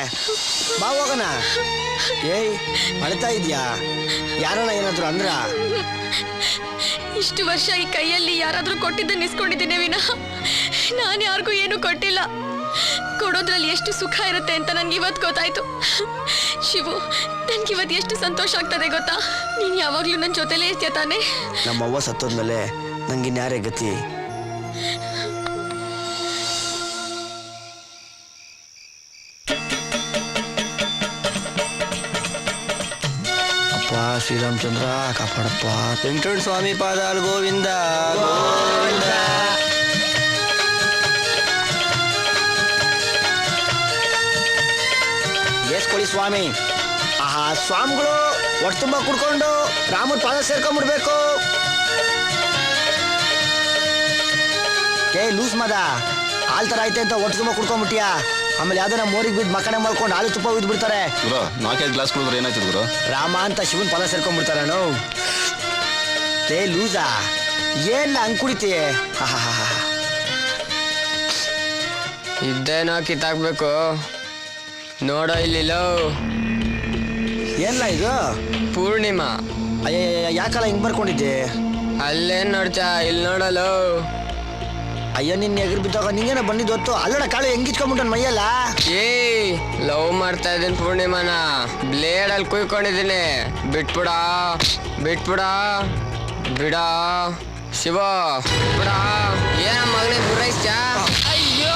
ಬಾ ಹೋಗೋಣ. ಏಯ್ ಅಳ್ತಾ ಇದ್ಯಾ? ಯಾರನ್ನ ಏನಾದ್ರು ಅಂದ್ರ? ಇಷ್ಟು ವರ್ಷ ಈ ಕೈಯಲ್ಲಿ ಯಾರಾದ್ರೂ ಕೊಟ್ಟಿದ್ದನ್ನ ಇಸ್ಕೊಂಡಿದ್ದೀನಿ ವಿನಃ ನಾನು ಯಾರಿಗೂ ಏನು ಕೊಟ್ಟಿಲ್ಲ. ಕೊಡೋದ್ರಲ್ಲಿ ಎಷ್ಟು ಸುಖ ಇರುತ್ತೆ ಅಂತ ನನ್ಗೆ ಇವತ್ತು ಗೊತ್ತಾಯ್ತು. ಶಿವು, ನನ್ಗೆ ಇವತ್ತು ಎಷ್ಟು ಸಂತೋಷ ಆಗ್ತದೆ ಗೊತ್ತಾ? ನೀನ್ ಯಾವಾಗ್ಲೂ ನನ್ನ ಜೊತೆಲೇ ಇರ್ತೀಯ ತಾನೆ? ನಮ್ಮವ್ವ ಸತ್ತೋದ್ಮೇಲೆ ನಂಗಿನ್ಯಾರೇ ಗತಿ? ಅಪ್ಪ ಶ್ರೀರಾಮಚಂದ್ರ ಕಾಪಾಡಪ್ಪ. ವೆಂಕಟೇಶ್ವರ ಸ್ವಾಮಿ ಪಾದಾಲ್ ಗೋವಿಂದ ಗೋವಿಂದ. ಏಸ್ಕೊಳ್ಳಿ ಸ್ವಾಮಿ. ಆಹಾ, ಸ್ವಾಮಿಗಳು ಒಟ್ಟು ತುಂಬ ಕುಡ್ಕೊಂಡು ರಾಮನ ಪಾದ ಸೇರ್ಕೊಂಡ್ಬಿಡ್ಬೇಕು. ಏ ಲೂಸ್ ಮದ, ಹಾಲ್ ತರ ಐತೆ ಅಂತ ಒಟ್ಟು ತುಂಬ ಕುಡ್ಕೊಂಡ್ಬಿಟ್ಟಿಯಾ? ಆಮೇಲೆ ಯಾವ್ದಾರ ಮೋರಿಗೆ ಬಿದ್ದು ಮಕ್ಕಳೇ ಮಾಡ್ಕೊಂಡು ಹಾಲು ತುಪ್ಪ ಉಯ್ದು ಬಿಡ್ತಾರೆ. ಗುರು 4-5 ಗ್ಲಾಸ್ ಕುಡಿದ್ರೆ ಏನಾಯ್ತದ ಗುರು? ರಾಮ ಅಂತ ಶಿವನ್ ಪದ ಸೇರ್ಕೊಂಡ್ಬಿಡ್ತಾರ. ಏ ಲೂಸಾ, ಏನ್ ಹಂಗ್ ಕುಡಿತೀಯ? ಇದ್ದೇನೋ ಕಿತ್ತಾಕ್ಬೇಕು. ನೋಡೋ ಇಲ್ಲಿಲ್ಲ. ಏನ್ಲ ಇದು? ಪೂರ್ಣಿಮಾ. ಅಯ್ಯ, ಯಾಕಲ್ಲ ಹಿಂಗ್ ಬರ್ಕೊಂಡಿದ್ದೆ? ಅಲ್ಲೇನ್ ನೋಡ್ತಾ, ಇಲ್ಲಿ ನೋಡಲು. ಅಯ್ಯೋ ನಿನ್ನ ಎಗರ್ ಬಿದ್ದಾಗ ನಿಂಗೇನ ಬಂದಿದ್ದು ಹೊತ್ತು ಅಲ್ಲೋಡ ಕಾಳು ಹೆಂಗಿಚ್ಕೊಂಬಿಟ್ಟನ್ ಮೈಯಲ್ಲ. ಏಯ್ ಲವ್ ಮಾಡ್ತಾ ಇದ್ದೀನಿ ಪೂರ್ಣಿಮಾನ, ಬ್ಲೇಡ್ ಅಲ್ಲಿ ಕುಯ್ಕೊಂಡಿದ್ದೀನಿ. ಬಿಟ್ಬಿಡ ಬಿಟ್ಬಿಡ ಬಿಡ ಶಿವ ಬಿಡ. ಏನ ಮಗನೇ ಗುರೈಸ್ತ? ಅಯ್ಯೋ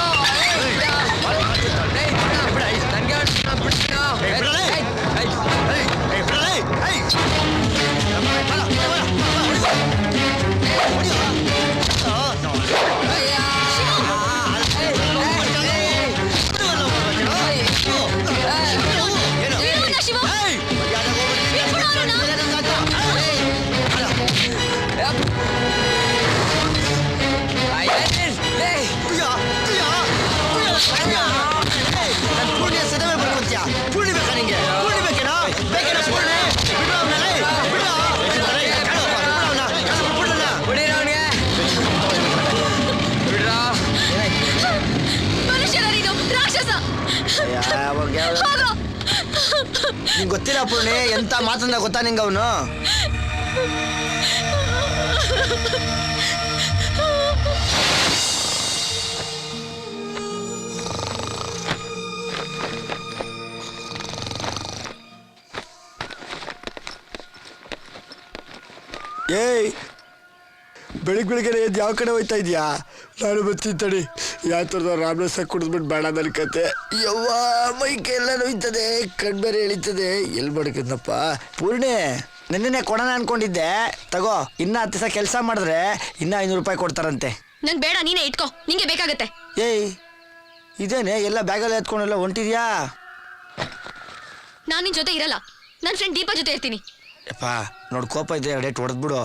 ನಿಂಗೆ ಗೊತ್ತಿಲ್ಲ ಪೂರ್ಣಿ, ಎಂತ ಮಾತಂದ ಗೊತ್ತಾ ನಿಂಗೆ ಅವನು? ಏಯ್ ಬೆಳಿಗ್ಗೆ ಎದ್ದು ಯಾವ ಕಡೆ ಹೋಯ್ತಾ ಇದೆಯಾ? ನಾನು ಬರ್ತೀನಿ ತಡಿ. ಯಾವ ಥರದ ರಾಮರಸ ಕುಡಿದ್ಬಿಟ್ಟು ಬೇಡ ನನ್ನ ಕತೆ. ಯವ್ವ ಮೈ ಕೈಯೆಲ್ಲ ನೋಯ್ತದೆ, ಕಣ್ಬೇರೆ ಎಳಿತದೆ. ಎಲ್ಲಿ ಬಡ್ಕಂದಪ್ಪ ಪೂರ್ಣಿ? ನಿನ್ನೆ ಕೊಡೋಣ ಅನ್ಕೊಂಡಿದ್ದೆ, ತಗೋ. ಇನ್ನ 10 ದಿವಸ ಕೆಲಸ ಮಾಡಿದ್ರೆ ಇನ್ನ 500 ರೂಪಾಯಿ ಕೊಡ್ತಾರಂತೆ. ನಂಗೆ ಬೇಡ, ನೀನೇ ಇಟ್ಕೋ, ನಿಂಗೆ ಬೇಕಾಗತ್ತೆ. ಏಯ್ ಇದೇನೆ ಎಲ್ಲ ಬ್ಯಾಗಲ್ಲಿ ಎತ್ಕೊಂಡೆಲ್ಲ ಹೊಂಟಿದ್ಯಾ? ನಾನು ನಿನ್ ಜೊತೆ ಇರಲ್ಲ, ನನ್ನ ಫ್ರೆಂಡ್ ದೀಪಾ ಜೊತೆ ಇರ್ತೀನಿ. ಯಪ್ಪ ನೋಡ್, ಕೋಪ ಇದ್ರೆ ಡೇಟ್ ಹೊಡೆದ್ಬಿಡು,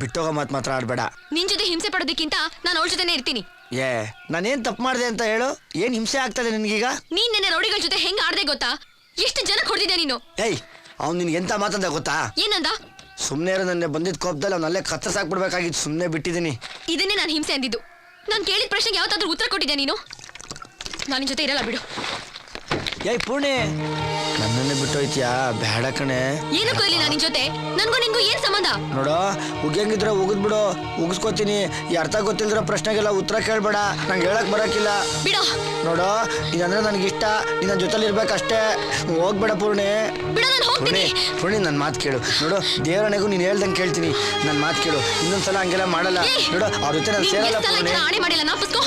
ಬಿಟ್ಟೋಗೋ ಮಾತ್ರ ಆಡ್ಬೇಡ. ನಿನ್ ಜೊತೆ ಹಿಂಸೆ ಪಡೋದಕ್ಕಿಂತ ನಾನು ಅವಳ ಜೊತೆನೇ ಇರ್ತೀನಿ. ನಾನೇನ್ ತಪ್ಪು ಮಾಡಿದೆ ಅಂತ ಹೇಳು? ಏನ್ ಹಿಂಸೆ ಆಗ್ತದೆ ನಿನ್ಗೀಗ? ನೀನ್ ನೆನ್ನೆ ರೌಡಿಗಳ ಜೊತೆ ಹೆಂಗ್ ಆಡ್ದೆ ಗೊತ್ತಾ? ಎಷ್ಟು ಜನ ಹೊಡೆದಿದ್ದೆ ನೀನು. ಏಯ್ ಅವ್ನು ನಿನ್ಗೆ ಎಂತ ಮಾತಂದ ಗೊತ್ತಾ? ಏನಂದ? ಸುಮ್ಮನೆ ಇರೋ, ನನ್ನ ಬಂದಿದ್ದ ಕೋಪದಲ್ಲಿ ಅವ್ನಲ್ಲೇ ಕತ್ತರಿಸಾಕ್ಬಿಡ್ಬೇಕಾಗಿತ್ತು, ಸುಮ್ಮನೆ ಬಿಟ್ಟಿದ್ದೀನಿ. ಇದನ್ನೇ ನಾನು ಹಿಂಸೆ ಅಂದಿದ್ದು. ನಾನು ಕೇಳಿದ ಪ್ರಶ್ನೆಗೆ ಯಾವತ್ತಾದ್ರೂ ಉತ್ತರ ಕೊಟ್ಟಿದ್ದೆ ನೀನು? ನಾನು ಜೊತೆ ಇರಲ್ಲ ಬಿಡು. ಏಯ್ ಪೂರ್ಣಿ, ನನ್ನನ್ನೇ ಬಿಟ್ಟೋಯ್ತಿಯಾ? ಬೇಡ ಕಣೆ. ಏನಕ್ಕೂ ಇಲ್ಲಿ ನಾನು ನಿನ್ ಜೊತೆ. ನನ್ಗೂ ನಿಂಗೂ ಏನ್ ಸಂಬಂಧ? ನೋಡೋ, ಉಗಿಯಂಗಿದ್ರೆ ಉಗಿದ್ಬಿಡು, ಉಗಿಸ್ಕೋತೀನಿ. ಈ ಅರ್ಥ ಗೊತ್ತಿಲ್ದಿರೋ ಪ್ರಶ್ನೆಗೆಲ್ಲ ಉತ್ತರ ಕೇಳ್ಬೇಡ, ನಂಗೆ ಹೇಳಕ್ ಬರಕಿಲ್ಲ. ಬಿಡು. ನೋಡೋ, ಇದಂದ್ರೆ ನನಗಿಷ್ಟ, ನೀನ್ ನನ್ನ ಜೊತೆಲಿ ಇರ್ಬೇಕಷ್ಟೇ. ಹೋಗ್ಬೇಡ ಪೂರ್ಣಿ. ಪೂರ್ಣಿ ನನ್ನ ಮಾತು ಕೇಳು. ನೋಡು, ದೇವರಣೆಗೂ ನೀನು ಹೇಳ್ದಂಗೆ ಕೇಳ್ತೀನಿ, ನನ್ನ ಮಾತು ಕೇಳು. ಇನ್ನೊಂದ್ಸಲ ಹಂಗೆಲ್ಲ ಮಾಡಲ್ಲ. ನೋಡು, ಅವ್ರ ಜೊತೆ ನಾನು ಸೇರಲ್ಲ ಪೂರ್ಣಿ. ಆಣೆ ಮಾಡಿಲ್ಲ, ನಾಪಸ್ಕೋ.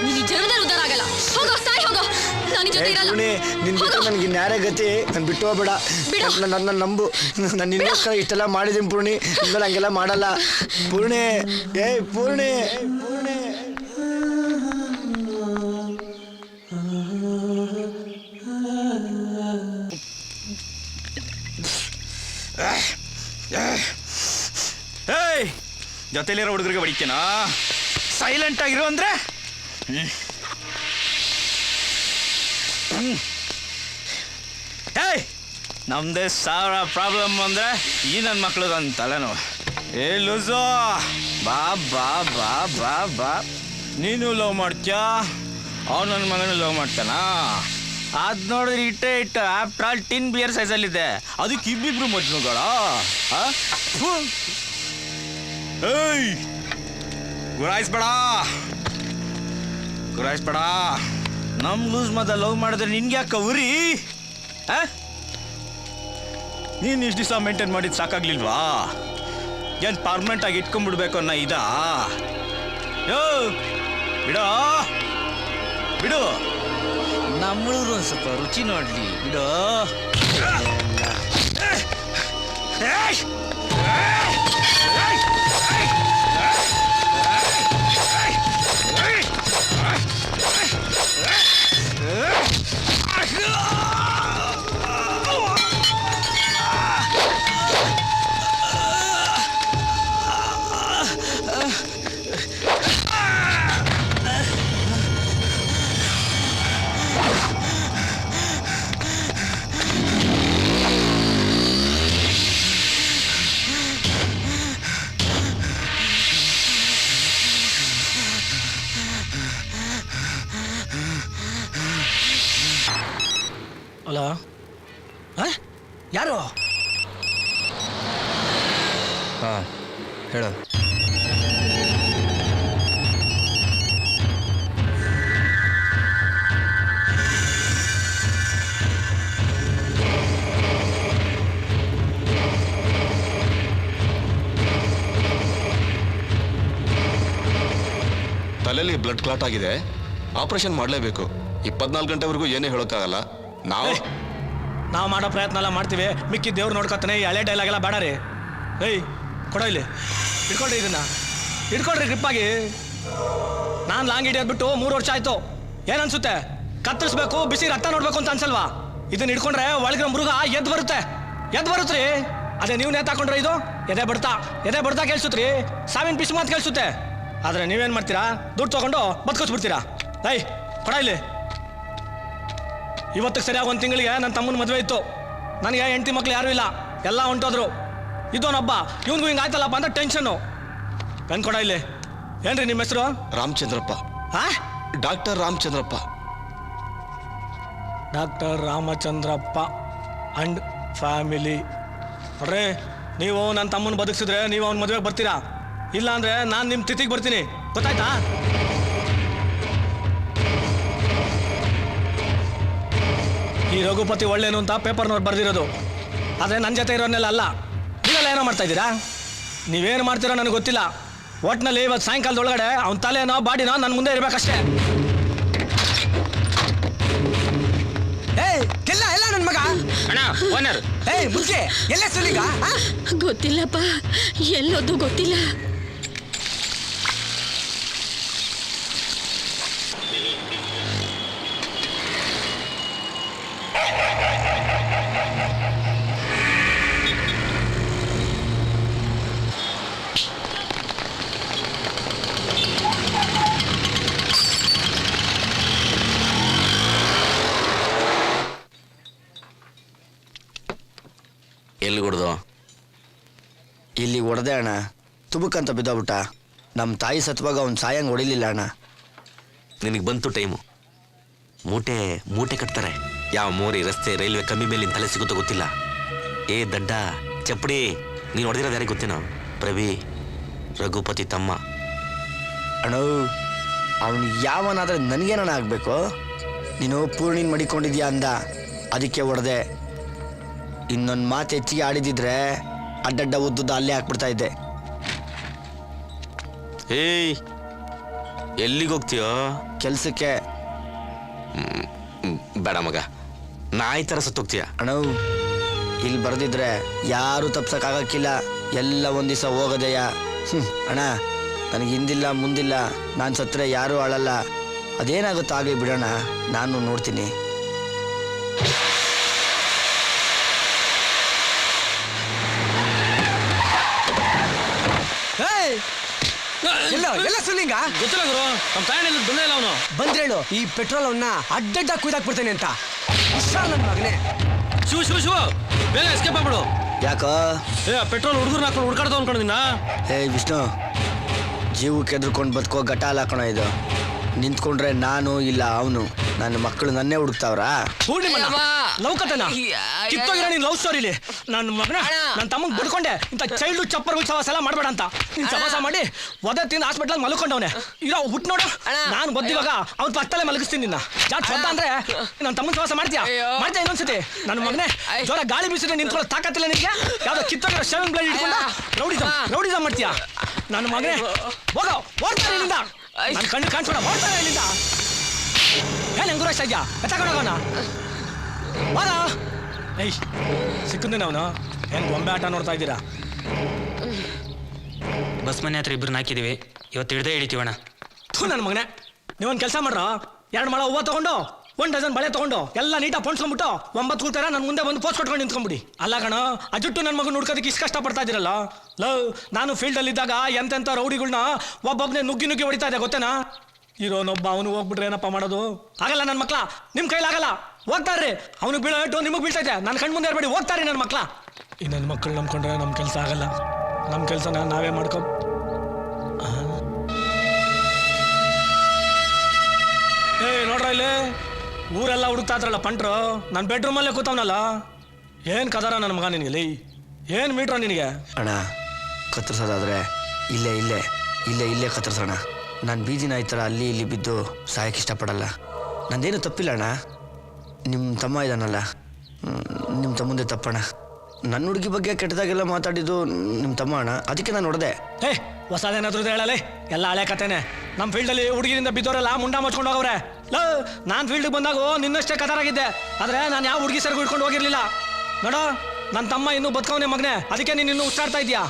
ನೀನು ಜೀವನದಲ್ಲಿ ಉದ್ದಾರ ಆಗಲ್ಲ. ಹೋಗೋ, ಸಾಯಿ ಹೋಗೋ. ನಾನು ನಿನ್ ಜೊತೆ ಇರಲ್ಲ. ನಿನ್ ಜೊತೆ ನನ್ಗೆ ನ್ಯಾರ ಗತಿ. ನಾನು ಬಿಟ್ಟು ಹೋಗ್ಬೇಡ, ನನ್ನ ನಂಬು. ನಾನು ನಿನ್ಗೋಸ್ಕರ ಇಷ್ಟೆಲ್ಲ ಮಾಡಿದ್ದೀನಿ ಪೂರ್ಣಿ, ಇನ್ಮೇಲೆ ಹಂಗೆಲ್ಲ ಮಾಡಲ್ಲ ಪೂರ್ಣಿ. ಏಯ್ ಪೂರ್ಣಿ, ಪೂರ್ಣಿ. ಏಯ್ ಜೊತೆಲಿರೋ ಹುಡುಗರಿಗೆ ಹೊಡಿತೀನಾ? ಸೈಲೆಂಟ್ ಆಗಿರು ಅಂದ್ರೆ ಏಯ್ ನಮ್ದೇ 1000 ಪ್ರಾಬ್ಲಮ್ ಅಂದ್ರೆ ಈ ನನ್ನ ಮಕ್ಳದೊಂದು ತಲೆನೋವು. ಏ ಲೂಸೋ, ಬಾ ಬಾ ಬಾ ಬಾ ಬಾ. ನೀನು ಲವ್ ಮಾಡ್ತೀಯಾ? ಅವ್ನು ನನ್ನ ಮಗನ ಲವ್ ಮಾಡ್ತಾನಾ? ಅದು ನೋಡಿದ್ರೆ ಇಟ್ಟೆ ಆಫ್ಟರ್ ಆಲ್ 10 ಬಿಯರ್ ಸೈಜಲ್ಲಿದೆ, ಅದಕ್ಕೆ ಇಬ್ಬಿಬ್ರು ಮಜ್ನುಗಳ. ಏಯ್ ಗುರಾಯಿಸ್ಬೇಡ, ಗುರಾಯಿಸ್ಬೇಡ. ನಮ್ಮ ಲೂಸ್ ಮದ ಲವ್ ಮಾಡಿದ್ರೆ ನಿನ್ಗೆ ಯಾಕೆ ಉರಿ? ನೀನು ಇಷ್ಟು ದಿವಸ ಮೇಂಟೈನ್ ಮಾಡಿದ್ದು ಸಾಕಾಗ್ಲಿಲ್ವಾ? ಏನು ಪರ್ಮನೆಂಟ್ ಆಗಿ ಇಟ್ಕೊಂಡ್ಬಿಡ್ಬೇಕು ಅನ್ನೋ ಇದಾ? ಯೋ ಬಿಡೋ ಬಿಡು, ನಮ್ಮಳೂರು ಒಂದು ಸ್ವಲ್ಪ ರುಚಿ ನೋಡ್ಲಿ ಬಿಡು. ಹಲೋ, ಯಾರು? ಹಾಂ ಹೇಳು. ತಲೆಯಲ್ಲಿ ಬ್ಲಡ್ ಕ್ಲಾಟ್ ಆಗಿದೆ, ಆಪರೇಷನ್ ಮಾಡಲೇಬೇಕು. 24 ಗಂಟೆವರೆಗೂ ಏನೇ ಹೇಳೋಕ್ಕಾಗಲ್ಲ. ನಾವು ಮಾಡೋ ಪ್ರಯತ್ನ ಎಲ್ಲ ಮಾಡ್ತೀವಿ, ಮಿಕ್ಕಿ ದೇವ್ರು ನೋಡ್ಕೊತಾನೆ. ಈ ಹಳೆ ಡೈಲಾಗ್ ಎಲ್ಲ ಬೇಡ ರೀ. ಏಯ್ ಕೊಡೋ ಇಲ್ಲಿ, ಇಟ್ಕೊಳ್ರಿ ಇದನ್ನ, ಇಟ್ಕೊಳ್ರಿ ಗ್ರಿಪ್ಪಾಗಿ. ನಾನು ಲಾಂಗ್ ಹಿಡಿಯೋದ್ಬಿಟ್ಟು 3 ವರ್ಷ ಆಯ್ತು. ಏನ್ ಅನ್ಸುತ್ತೆ? ಕತ್ತರಿಸ್ಬೇಕು, ಬಿಸಿ ರಕ್ತ ನೋಡ್ಬೇಕು ಅಂತ ಅನ್ಸಲ್ವಾ? ಇದನ್ನ ಹಿಡ್ಕೊಂಡ್ರೆ ಒಳಗಿರೋ ಮೃಗ ಎದ್ದು ಬರುತ್ತ್ರಿ. ಅದೇ ನೀವು ನೇತಾಕೊಂಡ್ರೆ ಇದು ಎದೆ ಬಡ್ತಾ ಕೇಳಿಸುತ್ರಿ, ಸಾವಿನ ಪಿಸು ಮಾತು ಕೇಳಿಸುತ್ತೆ. ಆದ್ರೆ ನೀವೇನ್ ಮಾಡ್ತೀರಾ? ದುಡ್ಡು ತಗೊಂಡು ಬದುಕಿಸ್ಬಿಡ್ತೀರಾ. ಏಯ್ ಕೊಡ ಇಲ್ಲಿ. ಇವತ್ತಿಗೆ ಸರಿಯಾಗಿ 1 ತಿಂಗಳಿಗೆ ನನ್ನ ತಮ್ಮನ ಮದುವೆ ಇತ್ತು. ನನಗೆ ಹೆಂಡತಿ ಮಕ್ಳು ಯಾರೂ ಇಲ್ಲ, ಎಲ್ಲ ಹೊಂಟೋದ್ರು. ಇದೋನೊಬ್ಬ, ಇವನ್ಗೂ ಹಿಂಗೆ ಆಯ್ತಲ್ಲಪ್ಪ ಅಂತ ಟೆನ್ಷನ್ನು. ಪೆನ್ ಕೊಡ ಇಲ್ಲಿ. ಏನ್ರಿ ನಿಮ್ಮ ಹೆಸರು? Ramachandrappa. Doctor Ramachandrappa. Doctor Ramachandrappa and family. ನೋಡ್ರಿ, ನೀವು ನನ್ನ ತಮ್ಮನ ಬದುಕಿಸಿದ್ರೆ ನೀವು ಅವ್ನ ಮದುವೆಗೆ ಬರ್ತೀರಾ, ಇಲ್ಲ ಅಂದ್ರೆ ನಾನು ನಿಮ್ಮ ತಿಥಿಗೆ ಬರ್ತೀನಿ. ಗೊತ್ತಾಯ್ತಾ? ಈ ರಘುಪತಿ ಒಳ್ಳೇನು ಅಂತ ಪೇಪರ್ನವ್ರು ಬರ್ದಿರೋದು, ಆದರೆ ನನ್ನ ಜೊತೆ ಇರೋನೆಲ್ಲ ಅಲ್ಲ. ನೀವೆಲ್ಲ ಏನೋ ಮಾಡ್ತಾ ಇದ್ದೀರಾ? ನೀವೇನು ಮಾಡ್ತೀರೋ ನನಗೆ ಗೊತ್ತಿಲ್ಲ. ಒಟ್ಟಿನಲ್ಲಿ ಇವತ್ತು ಸಾಯಂಕಾಲದೊಳಗಡೆ ಅವ್ನ ತಲೆನೋ ಬಾಡಿನೋ ನನ್ನ ಮುಂದೆ ಇರಬೇಕಷ್ಟೇ. ಎಲ್ಲ ನನ್ನ ಮಗ ಅಣ್ಣ ಓನರ್. ಮುಚ್ಚೆ ಎಲ್ಲ ಸುಲಿಗ ಗೊತ್ತಿಲ್ಲಪ್ಪ, ಎಲ್ಲೋದು ಗೊತ್ತಿಲ್ಲ. ಎಲ್ಲಿ ಹೊಡೆದು? ಇಲ್ಲಿ ಹೊಡೆದೆ ಅಣ್ಣ, ತುಬುಕಂತ ಬಿದ್ದೋಗ್ಬಿಟ್ಟ. ನಮ್ಮ ತಾಯಿ ಸತ್ವಾಗ ಅವ್ನು ಸಾಯಂಗೆ ಹೊಡಿಲಿಲ್ಲ ಅಣ್ಣ. ನಿನಗೆ ಬಂತು ಟೈಮು. ಮೂಟೆ ಕಟ್ತಾರೆ. ಯಾವ ಮೋರಿ, ರಸ್ತೆ, ರೈಲ್ವೆ ಕಮ್ಮಿ ಮೇಲೆ ನಿನ್ನ ತಲೆ ಸಿಗುತ್ತೋ ಗೊತ್ತಿಲ್ಲ. ಏ ದಡ್ಡ ಚಪ್ಪಡಿ, ನೀನು ಹೊಡೆದಿರೋದು ಯಾರಿಗೆ ಗೊತ್ತೇನೋ? ಪ್ರವಿ, ರಘುಪತಿ ತಮ್ಮ. ಅಣ್ಣ ಅವನು ಯಾವನಾದ್ರೆ ನನಗೇನಣ್ಣ ಆಗಬೇಕು? ನೀನು ಪೂರ್ಣಿನ ಮಡಿಕೊಂಡಿದ್ಯಾ ಅಂದ, ಅದಕ್ಕೆ ಹೊಡೆದೆ. ಇನ್ನೊಂದು ಮಾತು ಹೆಚ್ಚಿಗೆ ಆಡಿದಿದ್ರೆ ಅಡ್ಡಡ್ಡ ಉದ್ದುದ್ದ ಅಲ್ಲೇ ಹಾಕ್ಬಿಡ್ತಾ ಇದ್ದೆ. ಏಯ್ ಎಲ್ಲಿಗೆ ಹೋಗ್ತೀಯೋ? ಕೆಲ್ಸಕ್ಕೆ. ಬೇಡ ಮಗ, ನಾಯಿ ಥರ ಸತ್ತೋಗ್ತೀಯ. ಅಣ್ಣ ಇಲ್ಲಿ ಬರ್ದಿದ್ರೆ ಯಾರು ತಪ್ಸಕ್ಕಾಗಕ್ಕಿಲ್ಲ, ಎಲ್ಲ ಒಂದ್ ದಿವಸ ಹೋಗೋದೆಯ. ಅಣ್ಣ ನನಗೆ ಹಿಂದಿಲ್ಲ ಮುಂದಿಲ್ಲ, ನಾನು ಸತ್ತರೆ ಯಾರೂ ಅಳಲ್ಲ. ಅದೇನಾಗುತ್ತೋ ಆಗಲಿ ಬಿಡೋಣ, ನಾನು ನೋಡ್ತೀನಿ. ಎಲ್ಲ ಸುಲಿಂಗ ಗೊತ್ತಿಲ್ಲ ಗುರು, ನಮ್ಮ ತಾಯಣ್ಣ ಬಂದೇ ಇಲ್ಲ ಅವನು. ಬಂದ್ರೇಳು ಈ ಪೆಟ್ರೋಲ್ ಅವನ್ನ ಅಡ್ಡಡ್ಡ ಕುಯ್ದಾಕ್ಬಿಡ್ತೇನೆ ಅಂತ. ನನ್ನ ಮಗನೇ ಶಿವ ಬೇಗ ಎಸ್ಕೇಪ್ ಆಗ್ಬಿಡು. ಯಾಕೋ? ಪೆಟ್ರೋಲ್ ಹುಡುಗರು ಹಾಕೊಂಡು ಹುಡ್ಕಾಡ್ದು ಅನ್ಕೊಂಡಿದ್ದೀನ. ವಿಷ್ಣು, ಜೀವಕ್ಕೆ ಎದ್ರುಕೊಂಡು ಬದುಕೋ ಗಟಾಲ ಹಾಕೋಣ ಇದು. ನಿಂತ್ಕೊಂಡ್ರೆ ನಾನು ಇಲ್ಲ ಅವನು, ನನ್ನ ಮಕ್ಕಳು ನನ್ನೇ ಹುಡುಕ್ತಾವ್ರಾ? ಲವ್ಕತನ ಕಿತ್ತೋಗಿರೋ ನೀನ್ ಲವ್ ಸ್ಟೋರಿಲಿ ನನ್ನ ಮಗನ ನನ್ನ ತಮ್ಮಂಗ್ ಬಿಡ್ಕೊಂಡೆ. ಇಂಥ ಚೈಲ್ಡ್ಹುಡ್ ಚಪ್ಪರ್ಗಳು ಸವಾಸ ಎಲ್ಲ ಮಾಡ್ಬೇಡ ಅಂತ ನೀನ್ ಸವಾಸ ಮಾಡಿ ಒದೆ ತಿಂದು ಹಾಸ್ಪಿಟಲ್ ಮಲ್ಕೊಂಡವನೆ. ಇರೋ ಹುಟ್ಟು ನೋಡು, ನಾನು ಬದ್ದಿವಾಗ ಅವ್ನ ಪಕ್ಕದಲ್ಲೇ ಮಲಗಿಸ್ತೀನಿ ನಿನ್ನ. ಜಾಸ್ತಿ ಹೊತ್ತ ಅಂದ್ರೆ ನನ್ನ ತಮ್ಮನ್ ಸವಾಸ ಮಾಡ್ತೀಯಾ ಇನ್ನೊಂದ್ಸತಿ. ನನ್ನ ಮಗನೇ ಜೋರ ಗಾಳಿ ಬೀಸಿದ್ರೆ ನಿಂತ್ಕೊಳ್ಳೋ ತಾಕತ್ತಿಲ್ಲ ನಿನ್ಗೆ. ಯಾವ್ದೋ ಕಿತ್ತೋಗಿರೋ ಶೇವಿಂಗ್ ಬ್ಲೇಡ್ ಇಟ್ಕೊಂಡ ರೌಡಿಸಮ್ ಮಾಡ್ತೀಯಾ? ನನ್ನ ಮಗನೇ ಹೋಗೋ, ಓಡ್ತಾರೆ ಇಲ್ಲಿಂದ. ನನ್ನ ಕಣ್ಣು ಕಾಣಿಸ್ಬೇಡ, ಓಡ್ತಾರೆ ಇಲ್ಲಿಂದ. ಏನ್ ಹೆಂಗುರ ಇಷ್ಟ ಇದೆಯಾ? ಎತ್ತಾಕೊಂಡೋಗೋಣ ಬಾರ. ಏಯ್ ಸಿಕ್ಕಿದ್ದೇನೆ ಅವನು. ಹೆಂಗ್ ಗೊಂಬೆ ಆಟ ನೋಡ್ತಾ ಇದ್ದೀರಾ? ಬಸ್ ಮನೆ ಹತ್ರ ಇಬ್ರು ಹಾಕಿದೀವಿ, ಇವತ್ತು ಹಿಡ್ದೇ ಹಿಡಿತೀವಣ್ಣ. ನನ್ನ ಮಗನೇ, ನೀವೊಂದು ಕೆಲಸ ಮಾಡ್ರ, 2 ಮೊಳ ಹೂವು ತಗೊಂಡು 1 ಡಜನ್ ಬಳೆ ತಗೊಂಡು ಎಲ್ಲ ನೀಟಾಗಿ ಪೊಣ್ಸ್ಕೊಂಡ್ಬಿಟ್ಟು 9 ಕೂತಾರ ನನ್ನ ಮುಂದೆ ಬಂದು ಪೋಸ್ಟ್ ಕೊಟ್ಕೊಂಡು ನಿಂತ್ಕೊಂಡ್ಬಿಡಿ. ಅಲ್ಲ ಕಣ, ಅಜುಟ್ಟು ನನ್ನ ಮಗನ ಹುಡ್ಕೋದಕ್ಕೆ ಇಷ್ಟು ಕಷ್ಟಪಡ್ತಾ ಇದ್ದೀರಲ್ಲ. ಲವ್, ನಾನು ಫೀಲ್ಡಲ್ಲಿ ಇದ್ದಾಗ ಎಂತೆಂಥ ರೌಡಿಗಳನ್ನ ಒಬ್ಬೊಬ್ಬನೇ ನುಗ್ಗಿ ಹೊಡಿತಾ ಇದೆ ಗೊತ್ತೇನಾ? ಇರೋನೊಬ್ಬ ಅವನು ಹೋಗ್ಬಿಟ್ರೆ ಏನಪ್ಪ ಮಾಡೋದು? ಆಗಲ್ಲ ನನ್ನ ಮಕ್ಳ, ನಿಮ್ಮ ಕೈಲಾಗಲ್ಲ. ಹೋಗ್ತಾರ್ರಿ, ಅವನಿಗೆ ಬೀಳೋ ಇಟ್ಟು ನಿಮಗೆ ಬೀಳ್ತೈತೆ. ನನ್ನ ಕಣ್ ಮುಂದೆ ಇರಬೇಡಿ, ಹೋಗ್ತಾರ್ರಿ ನನ್ನ ಮಕ್ಳ. ಈ ನನ್ನ ಮಕ್ಕಳು ನಂಬ್ಕೊಂಡ್ರೆ ನಮ್ಮ ಕೆಲಸ ಆಗಲ್ಲ. ನಮ್ಮ ಕೆಲಸನ ನಾವೇ ಮಾಡ್ಕೊ. ನೋಡ್ರ ಇಲ್ಲಿ ಊರೆಲ್ಲ ಹುಡುಕ್ತಾ ಇದ್ರಲ್ಲ ಪಂಟ್ರು, ನನ್ನ ಬೆಡ್ರೂಮಲ್ಲೇ ಕೂತವನಲ್ಲ. ಏನು ಕದಾರ ನನ್ನ ಮಗ ನಿನಗೆ? ಏನು ಮೀಟ್ರ ನಿನಗೆ? ಅಣ್ಣ ಕತ್ತರಿಸೋದಾದ್ರೆ ಇಲ್ಲೇ ಇಲ್ಲೇ ಇಲ್ಲೇ ಇಲ್ಲೇ ಕತ್ತರಿಸೋಣ. ನಾನು ಬೀದಿನ ಈ ಥರ ಅಲ್ಲಿ ಇಲ್ಲಿ ಬಿದ್ದು ಸಾಯಕ್ಕೆ ಇಷ್ಟಪಡಲ್ಲ. ನಂದೇನು ತಪ್ಪಿಲ್ಲ ಅಣ್ಣ. ನಿಮ್ಮ ತಮ್ಮ ಇದ್ದಾನಲ್ಲ, ನಿಮ್ಮ ತಮ್ಮಂದೇ ತಪ್ಪಣ್ಣ. ನನ್ನ ಹುಡುಗಿ ಬಗ್ಗೆ ಕೆಟ್ಟದಾಗೆಲ್ಲ ಮಾತಾಡಿದ್ದು ನಿಮ್ಮ ತಮ್ಮ ಅಣ್ಣ, ಅದಕ್ಕೆ ನಾನು ನೋಡಿದೆ. ಏ ಹೊಸದೇನಾದ್ರೂ ಹೇಳಲಿ, ಎಲ್ಲ ಹಳೆ ಕತೆನೆ. ನಮ್ಮ ಫೀಲ್ಡಲ್ಲಿ ಹುಡುಗಿರಿಂದ ಬಿದ್ದವರೆಲ್ಲ ಮುಂಡ ಮುಚ್ಕೊಂಡು ಹೋಗವ್ರೆ. ನಾನು ಫೀಲ್ಡಿಗೆ ಬಂದಾಗ ನಿನ್ನಷ್ಟೇ ಕತಾರಾಗಿದ್ದೆ, ಆದರೆ ನಾನು ಯಾವ ಹುಡುಗಿ ಸರಿಗೂ ಇಟ್ಕೊಂಡು ಹೋಗಿರ್ಲಿಲ್ಲ. ನೋಡೋ, ನನ್ನ ತಮ್ಮ ಇನ್ನೂ ಬದುಕವನೇ ಮಗನೇ, ಅದಕ್ಕೆ ನೀನು ಇನ್ನೂ ಉಚ್ಚಾಡ್ತಾ ಇದೀಯಾ.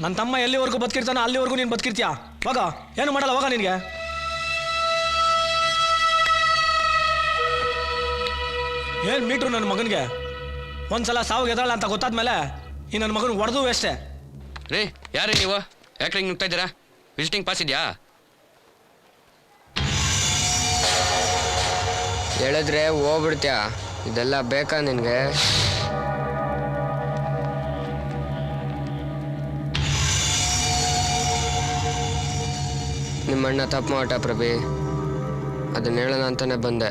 ನನ್ನ ತಮ್ಮ ಎಲ್ಲಿವರೆಗೂ ಬದುಕಿರ್ತಾನೋ ಅಲ್ಲಿವರೆಗೂ ನೀನು ಬದುಕಿರ್ತೀಯ. ಹೋಗ, ಏನು ಮಾಡಲ್ಲ, ಹೋಗ ನಿನಗೆ. ಏನು ಮೀಟ್ರು ನನ್ನ ಮಗನಿಗೆ? ಒಂದ್ಸಲ ಸಾವು ಎದಳ ಅಂತ ಗೊತ್ತಾದ್ಮೇಲೆ ಈ ನನ್ನ ಮಗನ ಹೊಡೆದು ಅಷ್ಟೇ. ರೀ ಯಾರೇ ನೀವು? ಯಾಕೆ ಹಿಂಗೆ ನುಗ್ತಾ ಇದ್ದೀರಾ? ವಿಸಿಟಿಂಗ್ ಪಾಸ್ ಇದೆಯಾ? ಹೇಳಿದ್ರೆ ಹೋಗ್ಬಿಡ್ತೀಯ. ಇದೆಲ್ಲ ಬೇಕಾ ನಿನಗೆ? ನಿಮ್ಮಣ್ಣ ತಪ್ಪು ಮಾಟ ಪ್ರಭಿ, ಅದನ್ನ ಹೇಳೋಣ ಅಂತಾನೆ ಬಂದೆ.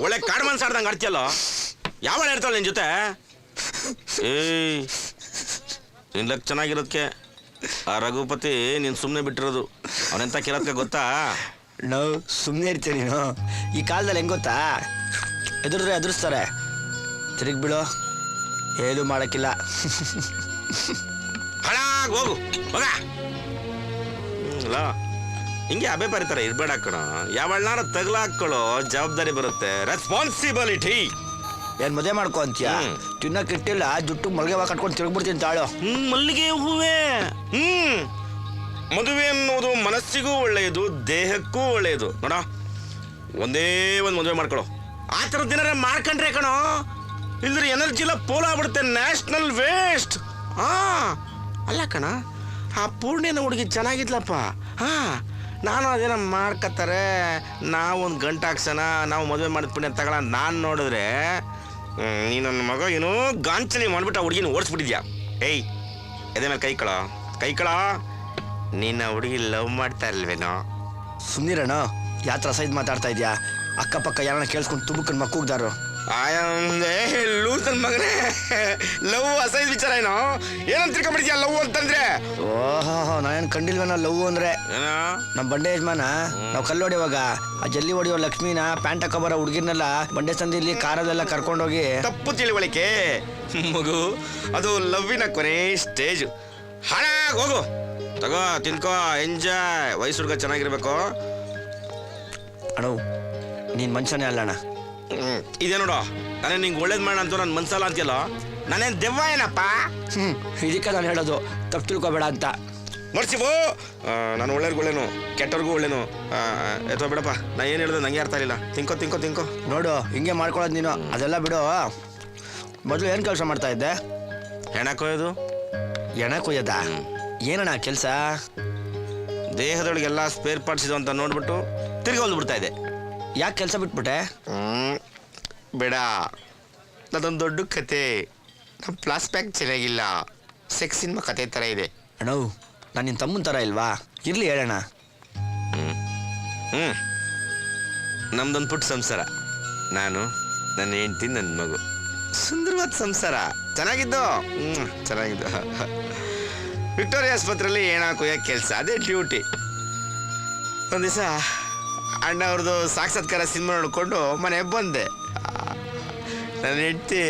ಒಳ್ಳೆ ಕಾಡು ಮನ್ಸಾಡ್ದಂಗೆ ಆಡ್ತಿಯಲ್ಲ, ಯಾವಳ ಇರ್ತಾಳೆ ನಿನ್ ಜೊತೆ? ಏಯ್, ತಿನ್ಲಕ್ ಚೆನ್ನಾಗಿರೋದಕ್ಕೆ ಆ ರಘುಪತಿ ನೀನು ಸುಮ್ಮನೆ ಬಿಟ್ಟಿರೋದು. ಅವನೆಂತ ಕಿರತ್ಕ ಗೊತ್ತಾ? ನಾವು ಸುಮ್ಮನೆ ಇರ್ತೀವಿ. ನೀನು ಈ ಕಾಲದಲ್ಲಿ ಹೆಂಗೆ ಗೊತ್ತಾ, ಎದುರಿದ್ರೆ ಎದುರಿಸ್ತಾರೆ, ತಿರುಗಿ ಬಿಡೋ ಏನು ಮಾಡೋಕ್ಕಿಲ್ಲ. ಹಾಳಾಗಿ ಹೋಗು ಮಗ. ಅಲ್ಲ ಹಿಂಗೆ ಅಬೆ ಬರೀತಾರೆ, ಇರ್ಬೇಡ ಕಣ. ಯಾವಳ್ನಾರ ತಗ್ಲಾಕೊಳ್ಳೋ ಜವಾಬ್ದಾರಿ ಬರುತ್ತೆ, ರೆಸ್ಪಾನ್ಸಿಬಿಲಿಟಿ. ಏನು ಮದುವೆ ಮಾಡ್ಕೊ ಅಂತೀಯ? ತಿನ್ನಕ್ಕೆ ಇಟ್ಟಿಲ್ಲ, ಜುಟ್ಟು ಮಲ್ಗೆ ಕಟ್ಕೊಂಡು ತಿರುಗ್ಬಿಡ್ತೀನಿ ತಾಳು. ಮಲ್ಲಿಗೆ ಹೂವೇ. ಮದುವೆ ಅನ್ನೋದು ಮನಸ್ಸಿಗೂ ಒಳ್ಳೆಯದು, ದೇಹಕ್ಕೂ ಒಳ್ಳೆಯದು. ನೋಡ, ಒಂದೇ ಒಂದು ಮದುವೆ ಮಾಡ್ಕೊಳ್ಳೋ. ಆ ಥರದ ದಿನ ಮಾಡ್ಕೊಂಡ್ರೆ ಕಣೋ, ಇಲ್ದ್ರೆ ಎನರ್ಜಿ ಎಲ್ಲ ಪೋಲ್ ಆಗ್ಬಿಡುತ್ತೆ, ನ್ಯಾಷನಲ್ ವೇಸ್ಟ್. ಅಲ್ಲ ಕಣ, ಆ ಪೂರ್ಣಿನ ಹುಡುಗಿ ಚೆನ್ನಾಗಿದ್ಲಪ್ಪ. ನಾನು ಅದೇನೋ ಮಾಡ್ಕೊತಾರೆ, ನಾವು ಒಂದು ಗಂಟೆ ಹಾಕ್ಸೋಣ, ನಾವು ಮದುವೆ ಮಾಡಿದ ಪುಣ್ಯ ತಗೊಳ. ನಾನು ನೋಡಿದ್ರೆ ನೀ ನನ್ನ ಮಗ ಏನೋ ಗಾಂಚಲಿ ಮಾಡ್ಬಿಟ್ಟು ಆ ಹುಡುಗಿನ ಓಡಿಸ್ಬಿಟ್ಟಿದ್ಯಾ. ಏಯ್, ಎದೆ ಮೇಲೆ ಕೈ ಕಳ. ನೀನು ಆ ಹುಡುಗಿ ಲವ್ ಮಾಡ್ತಾ ಇಲ್ವೇನೋ? ಸುಮ್ಮನಿರಣ, ಯಾತ್ರ ಸೈದ್ ಮಾತಾಡ್ತಾ ಇದೆಯಾ? ಅಕ್ಕಪಕ್ಕ ಯಾರನ್ನ ಕೇಳಿಸ್ಕೊಂಡು ತುಬುಕನ್ ಮಕ್ಕೂಗ್ದಾರು. ಲೂಸ್ ನನ್ನ ಮಗನೇ, ಲವ್ ಅಸೈದ್ ವಿಚಾರ ಏನೋ? ಏನಂತ ತಿಳ್ಕೊಂಡ್ಬಿಡ್ತೀಯ ಲವ್ ಅಂತಂದ್ರೆ? ಓಹೋ, ನಾನೇನು ಕಂಡಿಲ್ವೇನೋ ಲವ್ ಅಂದ್ರೆ. ನಮ್ಮ ಬಂಡೆ ಯಜಮಾನ ನಾವು ಕಲ್ಲು ಹೊಡಿಯುವಾಗ ಆ ಜಲ್ಲಿ ಹೊಡಿಯೋ ಲಕ್ಷ್ಮೀನ ಪ್ಯಾಂಟ್ ಹಾಕೋಬರೋ ಹುಡುಗಿರ್ನೆಲ್ಲ ಬಂಡೆ ಸಂದಿಲಿ ಕಾರಲ್ಲೆಲ್ಲ ಕರ್ಕೊಂಡೋಗಿ. ತಪ್ಪು ತಿಳುವಳಿಕೆ ಮಗು, ಅದು ಲವ್ವಿನ ಕೊನೆ ಸ್ಟೇಜ್. ಹಾಳಾಗಿ ಹೋಗು, ತಗೋ ತಿನ್ಕೋ, ಎಂಜಾಯ್. ವಯಸ್ಸು ಹುಡುಗ ಚೆನ್ನಾಗಿರ್ಬೇಕು. ಅಣ್ಣ ನೀನ್ ಮನುಷ್ಯನೇ ಅಲ್ಲ ಅಣ್ಣ. ಇದೇ ನೋಡು, ನಾನೇ ನಿಂಗೆ ಒಳ್ಳೇದು ಮಾಡೋಣ ಅಂತ ನನ್ನ ಮನ್ಸಲ್ಲ ಅಂತೀಯಲ್ಲ, ನಾನೇನು ದೆವ್ವ ಏನಪ್ಪ? ಇದಕ್ಕೆ ನಾನು ಹೇಳೋದು, ತಪ್ಪು ತಿಳ್ಕೊಬೇಡ ಅಂತ. ಮರ್ಸಿಬೋ, ನಾನು ಒಳ್ಳೆಯವ್ರಿಗೂ ಒಳ್ಳೇನು, ಕೆಟ್ಟವ್ರಿಗೂ ಒಳ್ಳೇನು. ಎತ್ತೋ ಬಿಡಪ್ಪ, ನಾ ಏನು ಹೇಳಿದೆ ನಂಗೆ ಅರ್ಥ ಇಲ್ಲ. ತಿನ್ಕೋ. ನೋಡು, ಹಿಂಗೆ ಮಾಡ್ಕೊಳ್ಳೋದು ನೀನು. ಅದೆಲ್ಲ ಬಿಡು. ಮೊದಲು ಏನು ಕೆಲಸ ಮಾಡ್ತಾ ಇದ್ದೆ? ಹೆಣ ಕೊಯ್ಯೋದು. ಎಣ ಕೊಯ್ಯೋದ? ಏನಣ್ಣ ಕೆಲಸ? ದೇಹದೊಳಗೆಲ್ಲ ಸ್ಪೇರ್ ಪಾರ್ಟ್ಸ್ ಇದು ಅಂತ ನೋಡ್ಬಿಟ್ಟು ತಿರ್ಗಿ ಹೊಲ್ಬಿಡ್ತಾ ಇದೆ. ಯಾಕೆ ಕೆಲಸ ಬಿಟ್ಬಿಟ್ಟೆ? ಬೇಡ, ಅದೊಂದು ದೊಡ್ಡ ಕತೆ. ನಮ್ಮ ಪ್ಲಾಸ್ ಬ್ಯಾಗ್ ಚೆನ್ನಾಗಿಲ್ಲ, ಸೆಕ್ಸ್ ಸಿನಿಮಾ ಕತೆ ಥರ ಇದೆ. ಅಣ್ಣ, ನಾನು ನಿನ್ನ ತಮ್ಮನ ಥರ ಇಲ್ವಾ? ಇರಲಿ ಹೇಳೋಣ. ನಮ್ದೊಂದು ಪುಟ್ಟ ಸಂಸಾರ, ನಾನು, ನನ್ನ ಹೆಂಡ್ತಿ, ನನ್ನ ಮಗು. ಸುಂದರವಾದ ಸಂಸಾರ, ಚೆನ್ನಾಗಿದ್ದು. ವಿಕ್ಟೋರಿಯಾ ಆಸ್ಪತ್ರೆಯಲ್ಲಿ ಏಣ ಕೊಯ್ಯೋ ಕೆಲಸ, ಅದೇ ಡ್ಯೂಟಿ. ಒಂದು ದಿವಸ ಅಣ್ಣ ಅವ್ರದ್ದು ಸಾಕ್ಷಾತ್ಕಾರ ಸಿನಿಮಾ ನೋಡ್ಕೊಂಡು ಮನೆಗೆ ಬಂದೆ. ನನ್ನ ಹೆಂಡ್ತಿ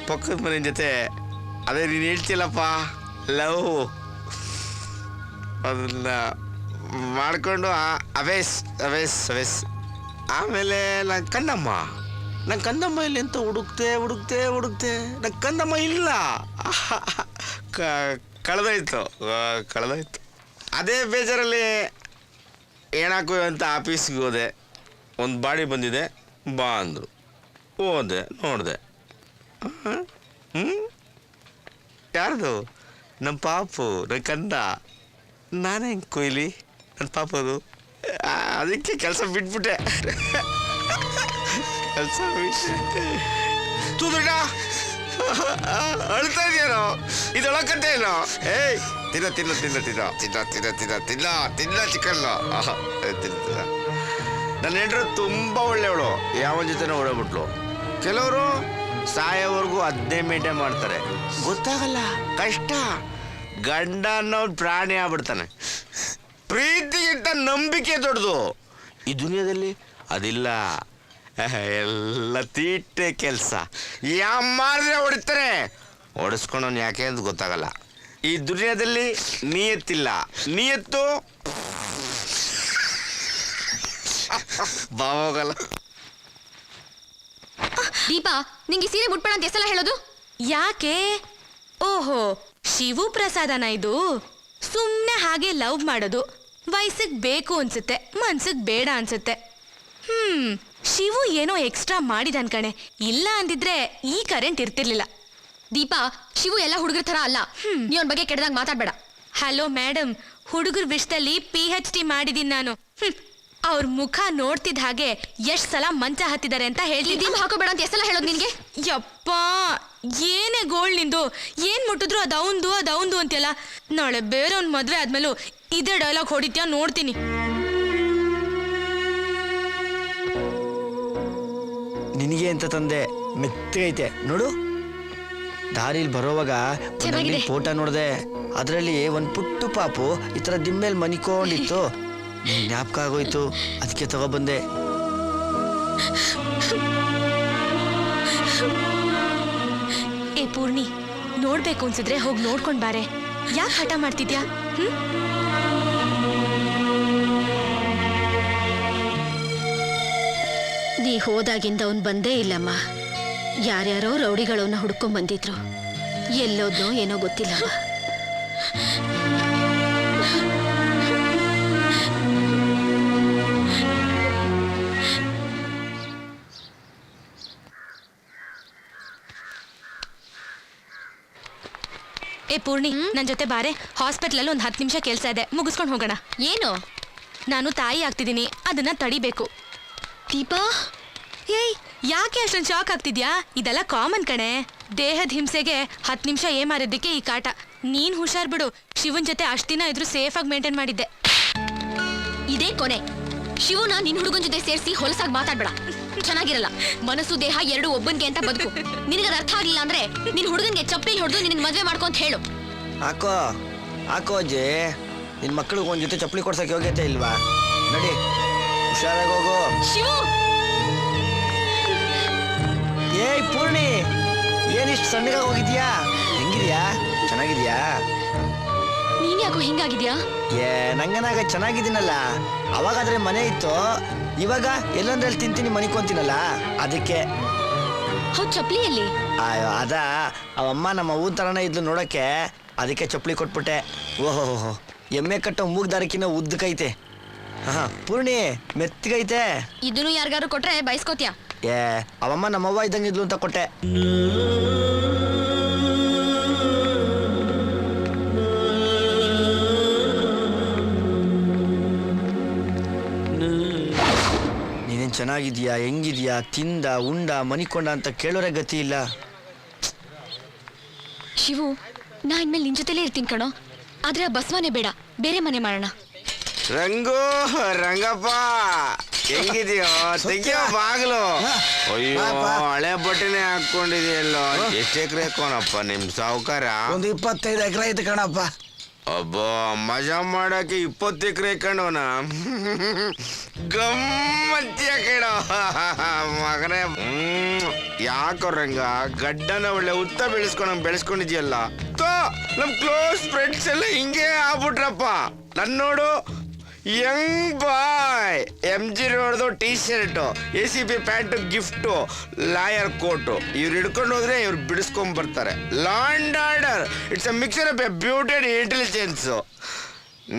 ಪಕ್ಕದ ಮನೆ ಜೊತೆ ಅದೇ ನೀನು ಹೇಳ್ತಿಲ್ಲಪ್ಪ ಲವ್, ಅದನ್ನ ಮಾಡಿಕೊಂಡು ಅವೇಸ್. ಆಮೇಲೆ ನನ್ನ ಕಂದಮ್ಮ ಇಲ್ಲಿ ಅಂತ ಹುಡುಕ್ತೆ. ನನ್ನ ಕಂದಮ್ಮ ಇಲ್ಲ, ಕಳೆದೋಯ್ತು. ಅದೇ ಬೇಜಾರಲ್ಲಿ ಏನಾಕು ಅಂತ ಆಫೀಸ್ಗೆ ಹೋದೆ. ಒಂದು ಬಾಡಿ ಬಂದಿದೆ, ಬಾ ಅಂದರು. ಹೋದೆ, ನೋಡಿದೆ. ಯಾರ್ದು? ನಮ್ಮ ಪಾಪು, ನನ್ನ ಕಂದ. ನಾನೇ ಹೆಂಗೆ ಕೊಯ್ಲಿ ನನ್ನ ಪಾಪದು? ಅದಕ್ಕೆ ಕೆಲಸ ಬಿಟ್ಬಿಟ್ಟೆ. ತೂದುಡ ಅಳ್ತಾ ಇದೆಯೇನೋ? ಇದೊಳಕಂತೆ ಏನೋ? ಏಯ್, ತಿನ್ನ ಚಿಕನ್. ನನ್ನ ಹೆಂಡ್ರು ತುಂಬ ಒಳ್ಳೆಯವಳು, ಯಾವನ ಜೊತೆನೋ ಓಡೋಗ್ಬಿಟ್ಲು. ಕೆಲವರು ಸಾಯೋವರೆಗೂ ಅದನ್ನೇ ಮೇಂಟೈನ್ ಮಾಡ್ತಾರೆ, ಗೊತ್ತಾಗಲ್ಲ, ಕಷ್ಟ. ಗಂಡ ಅನ್ನೋ ಪ್ರಾಣಿ ಆಗ್ಬಿಡ್ತಾನೆ. ಪ್ರೀತಿಗಿಂತ ನಂಬಿಕೆ ದೊಡ್ಡದು. ಈ ದುನಿಯಾದಲ್ಲಿ ಅದಿಲ್ಲ. ಎಲ್ಲ ತೀಟೆ ಕೆಲಸ. ಯಾವ ಮಾಡಿದ್ರೆ ಹೊಡಿತಾರೆ, ಹೊಡಿಸ್ಕೊಂಡವ್ನು ಯಾಕೆ ಅಂತ ಗೊತ್ತಾಗಲ್ಲ. ಈ ದುನಿಯಾದಲ್ಲಿ ನಿಯತ್ತಿಲ್ಲ, ನಿಯತ್ತು ಬಾವೋಗಲ್ಲ. ದೀಪಾ, ನಿಂಗೆ ಸೀರೆ ಮುಟ್ಬೇಡ ಅಂತ ಎಷ್ಟೆಲ್ಲ ಹೇಳೋದು? ಯಾಕೆ? ಓಹೋ, ಶಿವು ಪ್ರಸಾದನ ಇದು? ಸುಮ್ಮನೆ ಹಾಗೆ ಲವ್ ಮಾಡೋದು. ವಯಸ್ಸಿಗೆ ಬೇಕು ಅನ್ಸುತ್ತೆ, ಮನ್ಸಿಗೆ ಬೇಡ ಅನ್ಸುತ್ತೆ. ಶಿವು ಏನೋ ಎಕ್ಸ್ಟ್ರಾ ಮಾಡಿದ ಕಣೆ. ಇಲ್ಲ ಅಂದಿದ್ರೆ ಈ ಕರೆಂಟ್ ಇರ್ತಿರ್ಲಿಲ್ಲ. ದೀಪಾ, ಶಿವು ಎಲ್ಲ ಹುಡುಗರ ಥರ ಅಲ್ಲ. ನೀ ಅವನ ಬಗ್ಗೆ ಕೆಟ್ಟದಾಗ ಮಾತಾಡ್ಬೇಡ. ಹಲೋ ಮೇಡಮ್, ಹುಡುಗರ ವಿಷಯದಲ್ಲಿ PhD ಮಾಡಿದೀನಿ ನಾನು. ಅವ್ರ ಮುಖ ನೋಡ್ತಿದ್ದ ಹಾಗೆ ಎಷ್ಟ್ ಸಲ ಮಂಚ ಹತ್ತಿದ್ದಾರೆ ಅಂತ ಹೇಳಿ. ದೀಪ ಹಾಕೋಬೇಡ ಅಂತ ಎಷ್ಟೆಲ್ಲ ಹೇಳೋದು ನಿನ್ಗೆ? ಯಪ್ಪ, ಏನೇ ಗೋಳ್ ನಿಂದು. ಏನ್ ಮುಟ್ಟಿದ್ರು ಅದು ಅವಂದು ಅಂತೆಲ್ಲ. ನಾಳೆ ಬೇರೆಯವ್ನ ಮದ್ವೆ ಆದ್ಮೇಲೂ ಇದೇ ಡೈಲಾಗ್ ಹೊಡಿತ್ಯಾ ನೋಡ್ತೀನಿ. ನಿನಗೆ ಅಂತ ತಂದೆ ಮೆತ್ತಗೈತೆ ನೋಡು. ದಾರಿಲಿ ಬರೋವಾಗ ಫೋಟೋ ನೋಡಿದೆ, ಅದರಲ್ಲಿ ಒಂದು ಪುಟ್ಟು ಪಾಪು ಈ ಥರ ದಿಮ್ಮೇಲೆ ಮನಿಕೊಂಡಿತ್ತು. ಜ್ಞಾಪಕ ಆಗೋಯ್ತು, ಅದಕ್ಕೆ ತಗೊಬಂದೆ. ಏ ಪೂರ್ಣಿ, ನೋಡ್ಬೇಕು ಅನ್ಸಿದ್ರೆ ಹೋಗಿ ನೋಡ್ಕೊಂಡ್ ಬಾರೆ. ಯಾಕೆ ಹಠ ಮಾಡ್ತಿದ್ಯಾ? ನೀ ಹೋದಾಗಿಂದ ಅವನು ಬಂದೇ ಇಲ್ಲಮ್ಮ. ಯಾರ್ಯಾರೋ ರೌಡಿಗಳವನ್ನ ಹುಡ್ಕೊಂಡ್ ಬಂದಿದ್ರು. ಎಲ್ಲೋದ್ನೋ ಏನೋ ಗೊತ್ತಿಲ್ಲಮ್ಮ. ಏ ಪೂರ್ಣಿ, ನನ್ನ ಜೊತೆ ಬಾರೆ. ಹಾಸ್ಪಿಟ್ಲಲ್ಲಿ ಒಂದು 10 ನಿಮಿಷ ಕೆಲಸ ಇದೆ, ಮುಗಿಸ್ಕೊಂಡು ಹೋಗೋಣ. ಏನು? ನಾನು ತಾಯಿ ಆಗ್ತಿದ್ದೀನಿ, ಅದನ್ನ ತಡಿಬೇಕು. ದೀಪಾ, ಏಯ್ ಯಾಕೆ ಅಷ್ಟೊಂದು ಶಾಕ್ ಆಗ್ತಿದ್ಯಾ? ಇದೆಲ್ಲ ಕಾಮನ್ ಕಣೆ. ದೇಹದ ಹಿಂಸೆಗೆ 10 ನಿಮಿಷ ಏಮಾರಿದ್ದಕ್ಕೆ ಈ ಕಾಟ. ನೀನ್ ಹುಷಾರ್ ಬಿಡು. ಶಿವನ್ ಜೊತೆ ಅಷ್ಟು ದಿನ ಇದ್ರು ಸೇಫಾಗಿ ಮೇಂಟೈನ್ ಮಾಡಿದ್ದೆ. ಇದೇ ಕೊನೆ. ಶಿವನ ನಿನ್ ಹುಡುಗನ ಜೊತೆ ಸೇರಿಸಿ ಹೊಲಸಾಗಿ ಮಾತಾಡ್ಬೇಡ, ಚೆನ್ನಾಗಿರಲ್ಲ. ಮನಸ್ಸು ದೇಹ ಎರಡು ಒಬ್ಬನ್ಗೆ ಅಂತ ಬದುಕು. ನಿನಗದ ಅರ್ಥ ಆಗ್ಲಿಲ್ಲ ಅಂದ್ರೆ ನಿನ್ ಹುಡುಗನ್ಗೆ ಚಪ್ಪಲಿ ಹೊಡೆದು ನಿನಗೆ ಮದ್ವೆ ಮಾಡ್ಕೊಂತ ಹೇಳು. ಹಾಕೋ ಅಜ್ಜಿ, ನಿನ್ ಮಕ್ಳಿಗೆ ಒಂದ್ ಜೊತೆ ಚಪ್ಪಲಿ ಕೊಡ್ಸಕ್ಕೆ ಯೋಗ್ಯತೆ ಇಲ್ವಾ? ನಡಿ, ಹುಷಾರಾಗಿ ಹೋಗು. ಶಿವು! ಏಯ್ ಪೂರ್ಣಿ, ಏನಿಷ್ಟು ಸಣ್ಣಗಾಗಿ ಹೋಗಿದ್ಯಾ? ಹೆಂಗಿದ್ಯಾ? ಚೆನ್ನಾಗಿದ್ಯಾ? ನೀನ್ ಯಾಕೋ ಹಿಂಗಾಗಿದ್ಯಾ? ನಂಗನಾಗ ಚೆನ್ನಾಗಿದ್ದೀನಲ್ಲ. ಅವಾಗಾದ್ರೆ ಮನೆ ಇತ್ತು, ಇವಾಗ ಎಲ್ಲೊಂದ್ರಲ್ಲಿ ತಿಂತೀನಿ ಮನಿಕೊಂತೀನಲ್ಲ, ಅದಕ್ಕೆ. ಹೌದು, ಚಪ್ಲಿಯಲ್ಲಿ? ಅಯ್ಯೋ ಅದ, ಅವಮ್ಮ ನಮ್ಮ ಊರ್ ತರನೇ ಇದ್ಲು ನೋಡಕ್ಕೆ, ಅದಕ್ಕೆ ಚಪ್ಪಲಿ ಕೊಟ್ಬಿಟ್ಟೆ. ಓಹೋ, ಎಮ್ಮೆ ಕಟ್ಟೋ ಮೂಗ್ದಾರಕ್ಕಿನ್ನ ಉದ್ದಕೈತೆ. ಹಾ ಪೂರ್ಣಿ, ಮೆತ್ತಗೈತೆ. ಇದನ್ನು ಯಾರಿಗಾರು ಕೊಟ್ರೆ ಬಯಸ್ಕೋತ್ಯಾ? ಅವಮ್ಮ ನಮ್ಮವ್ವ ಇದ್ದಂಗಿದ್ಲು ಅಂತ ಕೊಟ್ಟೆ. ನೀನೇನ್ ಚೆನ್ನಾಗಿದ್ಯಾ, ಹೆಂಗಿದ್ಯಾ, ತಿಂದ ಉಂಡ ಮನಿಕೊಂಡ ಅಂತ ಕೇಳೋರೆ ಗತಿ ಇಲ್ಲ. ಶಿವು, ನಾ ಇನ್ಮೇಲೆ ನಿನ್ ಜೊತೆಲೇ ಇರ್ತೀನಿ ಕಣೋ. ಆದ್ರೆ ಆ ಬಸ್ ಮನೆ ಬೇಡ, ಬೇರೆ ಮನೆ ಮಾಡೋಣ. ರಂಗು, ರಂಗಪ್ಪ ಹೆಂಗಿದ್ಯೋ? ತೆಗಿಯೋ ಬಾಗ್ಲು. ಅಯ್ಯೋ, ಹಳೆ ಬಟ್ಟೆನೆ ಹಾಕೊಂಡಿದ್ಯಲ್ಲೋ. ಎಷ್ಟು ಎಕರೆ ಕೋಣಪ್ಪ ನಿಮ್ ಸಾವುಕಾರ? ಒಂದು 25 ಎಕರೆ ಐತೆ ಕಣಪ್ಪ. ಅಬ್ಬ, ಮಜಾ ಮಾಡಕ್ಕೆ 20 ಎಕರೆ ಕಣೋನ. ಗಮ್ಮತ್ಯ ಕೇಳೋ ಮಗನೇ. ಯಾಕೋ ರಂಗ, ಗಡ್ಡನ ಒಳ್ಳೆ ಉತ್ತ ಬೆಳೆಸ್ಕೊಂಡಿದ್ಯಲ್ಲ. ನಮ್ ಕ್ಲೋಸ್ ಫ್ರೆಂಡ್ಸ್ ಎಲ್ಲ ಹಿಂಗೆ ಆಗ್ಬಿಟ್ರಪ್ಪ. ನನ್ ನೋಡು, young boy, MG ರೋಡ್ದು T-ಶರ್ಟ್, ACP pant gift, lawyer coat. ಇವ್ರು ಹಿಡ್ಕೊಂಡು ಹೋದ್ರೆ ಇವ್ರು ಬಿಡಿಸ್ಕೊಂಡ್ ಬರ್ತಾರೆ. Law and order, it's a mixer of A beauty and intelligence.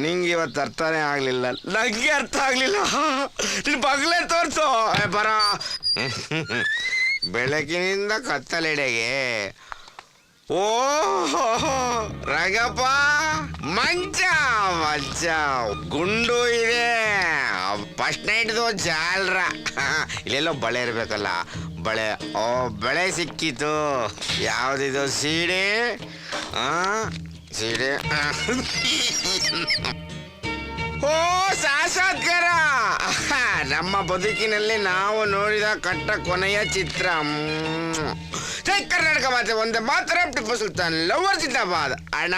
ನಿಂಗೆ ಇವತ್ತು ಅರ್ಥನೇ ಆಗ್ಲಿಲ್ಲ, ನಂಗೆ ಅರ್ಥ ಆಗ್ಲಿಲ್ಲ. ನಿನ್ ಬಗ್ಲೇ ತೋರ್ಸು ಬರ. ಬೆಳಕಿನಿಂದ ಕತ್ತಲೆಡೆಗೆ. ಓ ರಂಗಪ್ಪ, ಮಂಚ ಗುಂಡು ಇದೆ. ಫಸ್ಟ್ ನೈಟ್ದು ಜಾಲ್ರ. ಇಲ್ಲೆಲ್ಲೋ ಬಳೆ ಇರ್ಬೇಕಲ್ಲ, ಬಳೆ. ಓ, ಬಳೆ ಸಿಕ್ಕಿತು. ಯಾವ್ದಿದು? ಸೀಡೆ. ಸೀಡೆ. ಓ ಸಾಕ್ಷಾತ್ಕಾರ. ನಮ್ಮ ಬದುಕಿನಲ್ಲಿ ನಾವು ನೋಡಿದ ಕಟ್ಟ ಕೊನೆಯ ಚಿತ್ರ. ಜೈ ಕರ್ನಾಟಕ ಮಾತೆ ಒಂದೇ ಮಾತ್ರ. ಟಿಪ್ಪು ಸುಲ್ತಾನ್ ಲವರ್ ಜಿಂದಾಬಾದ್. ಅಣ್ಣ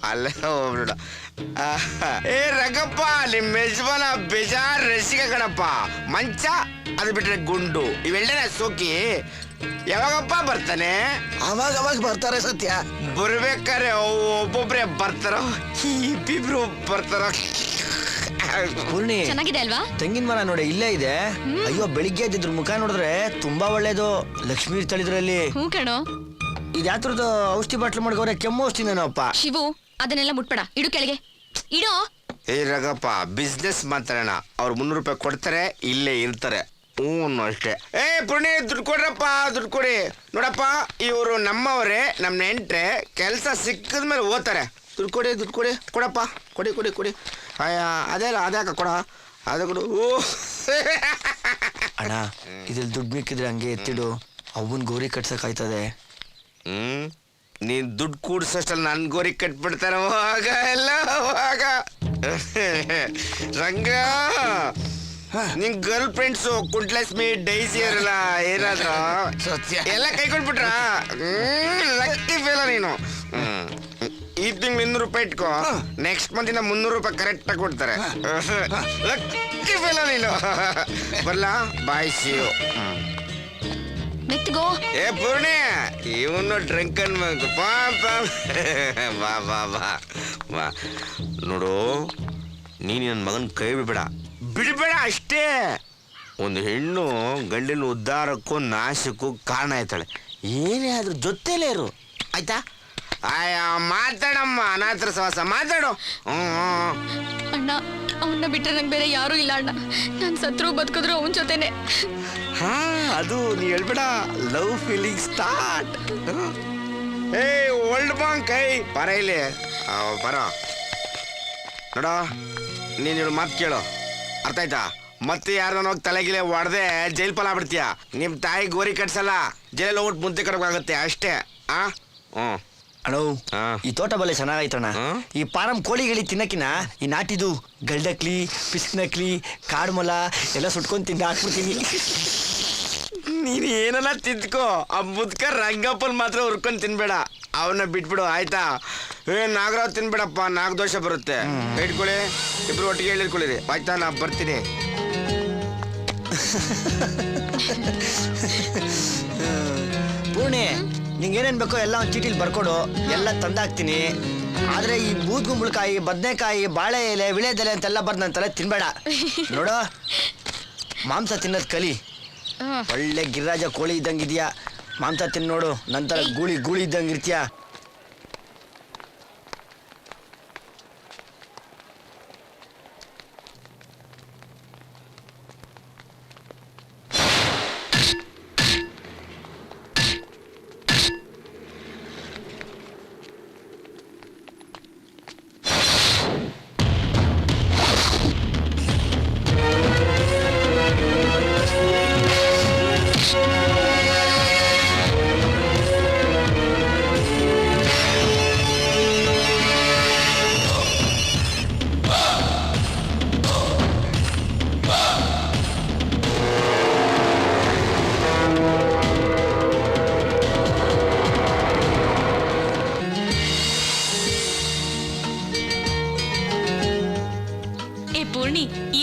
ಅಲ್ಲೇ ಹೋಗ್ಬಿಡ. ಏ ರಂಗಪ್ಪ ನಿಮ್ ಯಜಮಾನ ಬೇಜಾರ್ ರಸಿಕ ಕಣಪ್ಪ. ಮಂಚ ಅದು ಬಿಟ್ರೆ ಗುಂಡು ಇವೆಲ್ಲನ ಸೋಕಿ ಯಾವಾಗಪ್ಪ ಬರ್ತಾನೆ? ಅವಾಗ ಬರ್ತಾರೆ ಸತ್ಯ. ಬರ್ಬೇಕಾರೆ ಒಬ್ಬೊಬ್ರೆ ಬರ್ತಾರೋ ಇಬ್ಬಿಬ್ರು ಬರ್ತಾರೋ? ಪೂರ್ಣಿ ಚೆನ್ನಾಗಿದೆ ಅಲ್ವಾ? ತೆಂಗಿನ ಮರ ನೋಡಿ ಇಲ್ಲೇ ಇದೆ. ಅಯ್ಯೋ ಬೆಳಿಗ್ಗೆ ಎದ್ದಿದ್ರ ಮುಖ ನೋಡಿದ್ರೆ ತುಂಬಾ ಒಳ್ಳೇದು. ಲಕ್ಷ್ಮೀ ಇರ್ತಾಳಿದ್ರಲ್ಲಿ. ಹೂ ಕಣೋ. ಇದ್ಯಾತ್ರದ್ದು ಔಷಧಿ ಬಾಟ್ಲು ಮಾಡ್ಕೋರೆ? ಕೆಮ್ಮು ಔಷಧಿನೇನಪ್ಪ? ಶಿವು ಅದನ್ನೆಲ್ಲ ಮುಟ್ಬೇಡ, ಇಡು ಕೆಳಗೆ ಇಡೋ. ಏ ರಂಗಪ್ಪ ಬಿಸ್ನೆಸ್ ಮಾತಾಡೋಣ. ಅವ್ರು 300 ರೂಪಾಯಿ ಕೊಡ್ತಾರೆ, ಇಲ್ಲೇ ಇರ್ತಾರೆ. ಹ್ಞೂ ಅಷ್ಟೇ. ಏ ಪುಣ್ಯ ದುಡ್ಡು ಕೊಡ್ರಪ್ಪ, ದುಡ್ಡು ಕೊಡಿ. ನೋಡಪ್ಪ ಇವರು ನಮ್ಮವರೇ, ನಮ್ಮ ನೆಂಟ್ರೆ. ಕೆಲಸ ಸಿಕ್ಕಿದ ಮೇಲೆ ಓದ್ತಾರೆ. ದುಡ್ಡು ಕೊಡಿ, ದುಡ್ಡು ಕೊಡಿ. ಕೊಡಪ್ಪ, ಕೊಡಿ ಕೊಡಿ ಕೊಡಿ. ಅಯ್ಯ ಅದೇ ಅದ್ಯಾಕ ಕೊಡ, ಅದೇ ಕೊಡು. ಓ ಅಣ್ಣ ಇದ್ರಲ್ಲಿ ದುಡ್ಡು ಮಿಕ್ಕಿದ್ರೆ ಹಂಗೆ ಎತ್ತಿಡು. ಅವನ್ ಗೋರಿ ಕಟ್ಸಕ್ಕಾಯ್ತದೆ. ನೀನ್ ದುಡ್ಡು ಕೂಡ್ಸಷ್ಟಲ್ಲಿ ನನ್ ಗೋರಿ ಕಟ್ಬಿಡ್ತಾರ. ಹೋಗ ಎಲ್ಲ ಹೋಗ ರಂಗ. ನಿನ್ ಗರ್ಲ್ ಫ್ರೆಂಡ್ಸು ಕುಂಟ್ಲಕ್ಷ್ಮಿ ಡೈಸಿ ಅವರೆಲ್ಲ ಏನಾದ್ರು ಎಲ್ಲ ಕೈ ಕೊಟ್ಬಿಟ್ರ? ಲಕ್ಕಿ ಫೇಲ ನೀನು. ಈ ತಿಂಗಳು 200 ರೂಪಾಯಿ ಇಟ್ಕೋ, ನೆಕ್ಸ್ಟ್ ಮಂತಿನ 300 ರೂಪಾಯಿ ಕರೆಕ್ಟ್ ಆಗಿ ಕೊಡ್ತಾರೆ. ಲಕ್ಕಿ ಫೇಲ ನೀನು. ಬರ್ಲಾ ಬಾಯ್ ಸಿಯು. ಮೆತ್ತಗೋ. ಏ ಪೂರ್ಣಿ ಇವನು ಡ್ರಂಕನ್ ಬಾ ಬಾ ಬಾ ಬಾ ಬಾ. ನೋಡು ನೀನು ನನ್ನ ಮಗನ ಕೈ ಬಿಡಬೇಡ, ಬಿಡಬೇಡ ಅಷ್ಟೇ. ಒಂದು ಹೆಣ್ಣು ಗಂಡಿನ ಉದ್ಧಾರಕ್ಕೂ ನಾಶಕ್ಕೂ ಕಾರಣ ಆಯ್ತಾಳೆ. ಏನೇ ಆದ್ರೂ ಜೊತೆಲೇ ಇರು ಆಯ್ತಾ? ಆಯಾ ಮಾತಾಡಮ್ಮ, ಅನಾಥರ ಸವಾಸ ಮಾತಾಡು. ಅಣ್ಣ ಅವನ್ನ ಬಿಟ್ರೆ ನಂಗೆ ಬೇರೆ ಯಾರೂ ಇಲ್ಲ ಅಣ್ಣ. ನಾನು ಸತ್ರು ಬದುಕಿದ್ರು ಅವನ ಜೊತೆನೆ. ಹಾ ಅದು ನೀ ಹೇಳ್ಬೇಡ. Love feeling start. ಏ ಓಲ್ಡ್ ಬಾಂಗ್ ಕೈ ಬರ ಇಲ್ಲಿ ಬರೋ. ನೋಡ ನೀನು ಮಾತು ಕೇಳು, ಅರ್ಥ ಆಯ್ತಾ? ಮತ್ತೆ ಯಾರನ್ನ ಹೋಗಿ ತಲೆಗಿಲೆ ಹೊಡೆದೆ ಜೈಲ್ ಪಾಲ ಆಗ್ಬಿಡ್ತೀಯ. ನಿಮ್ಮ ತಾಯಿ ಗೋರಿ ಕಟ್ಸಲ್ಲ, ಜೈಲಲ್ಲಿ ಹೋಗ್ಬಿಟ್ಟು ಮುದ್ದೆ ಕಡಬೇಕಾಗತ್ತೆ ಅಷ್ಟೇ. ಹ್ಞೂ ಅಣ್ಣ ಈ ತೋಟ ಬಲೆ ಚೆನ್ನಾಗೈತಣ್ಣ. ಈ ಪಾರಂ ಕೋಳಿಗಳಿ ತಿನ್ನಕಿನ ಈ ನಾಟಿದು ಗಲ್ಡಕ್ಲಿ, ಪಿಸ್ಕ್ನಕ್ಲಿ, ಕಾಡ್ಮೊಲ ಎಲ್ಲ ಸುಟ್ಕೊಂಡು ತಿಂದು ಹಾಕ್ಬಿಡ್ತೀನಿ. ನೀನು ಏನನ್ನ ತಿಂದ್ಕೋ, ಆ ಮುದ್ಕ ರಂಗಪ್ಪನ್ ಮಾತ್ರ ಹುರ್ಕೊಂಡು ತಿನ್ಬೇಡ. ಅವನ್ನ ಬಿಟ್ಬಿಡು ಆಯ್ತಾ? ನಾಗರಾವ್ ತಿನ್ಬೇಡಪ್ಪ, ನಾಗದೋಷ ಬರುತ್ತೆ. ಇಟ್ಕೊಳ್ಳಿ, ಇಬ್ರು ಒಟ್ಟಿಗೆ ಹೇಳಿಟ್ಕೊಳ್ಳಿರಿ ಆಯ್ತಾ? ನಾ ಬರ್ತೀನಿ. ಪೂರ್ಣಿ ನಿಂಗೇನೇನು ಬೇಕೋ ಎಲ್ಲ ಒಂದು ಚೀಟಿಲಿ ಬರ್ಕೊಡು, ಎಲ್ಲ ತಂದಾಕ್ತೀನಿ. ಆದ್ರೆ ಈ ಬೂದ್ಗುಂಬಳಕಾಯಿ, ಬದನೆಕಾಯಿ, ಬಾಳೆ ಎಲೆ, ವಿಳೆದೆಲೆ ಅಂತೆಲ್ಲ ಬರ್ದು ನನ್ನ ತಲೆ ತಿನ್ಬೇಡ. ನೋಡು ಮಾಂಸ ತಿನ್ನೋದು ಕಲಿ. ಒಳ್ಳೆ ಗಿರಿರಾಜ ಕೋಳಿ ಇದ್ದಂಗಿದ್ಯಾ. ಮಾಂಸ ತಿನ್ ನೋಡು, ನಂತರ ಗೂಳಿ ಗೂಳಿ ಇದ್ದಂಗೆ ಇರ್ತೀಯ.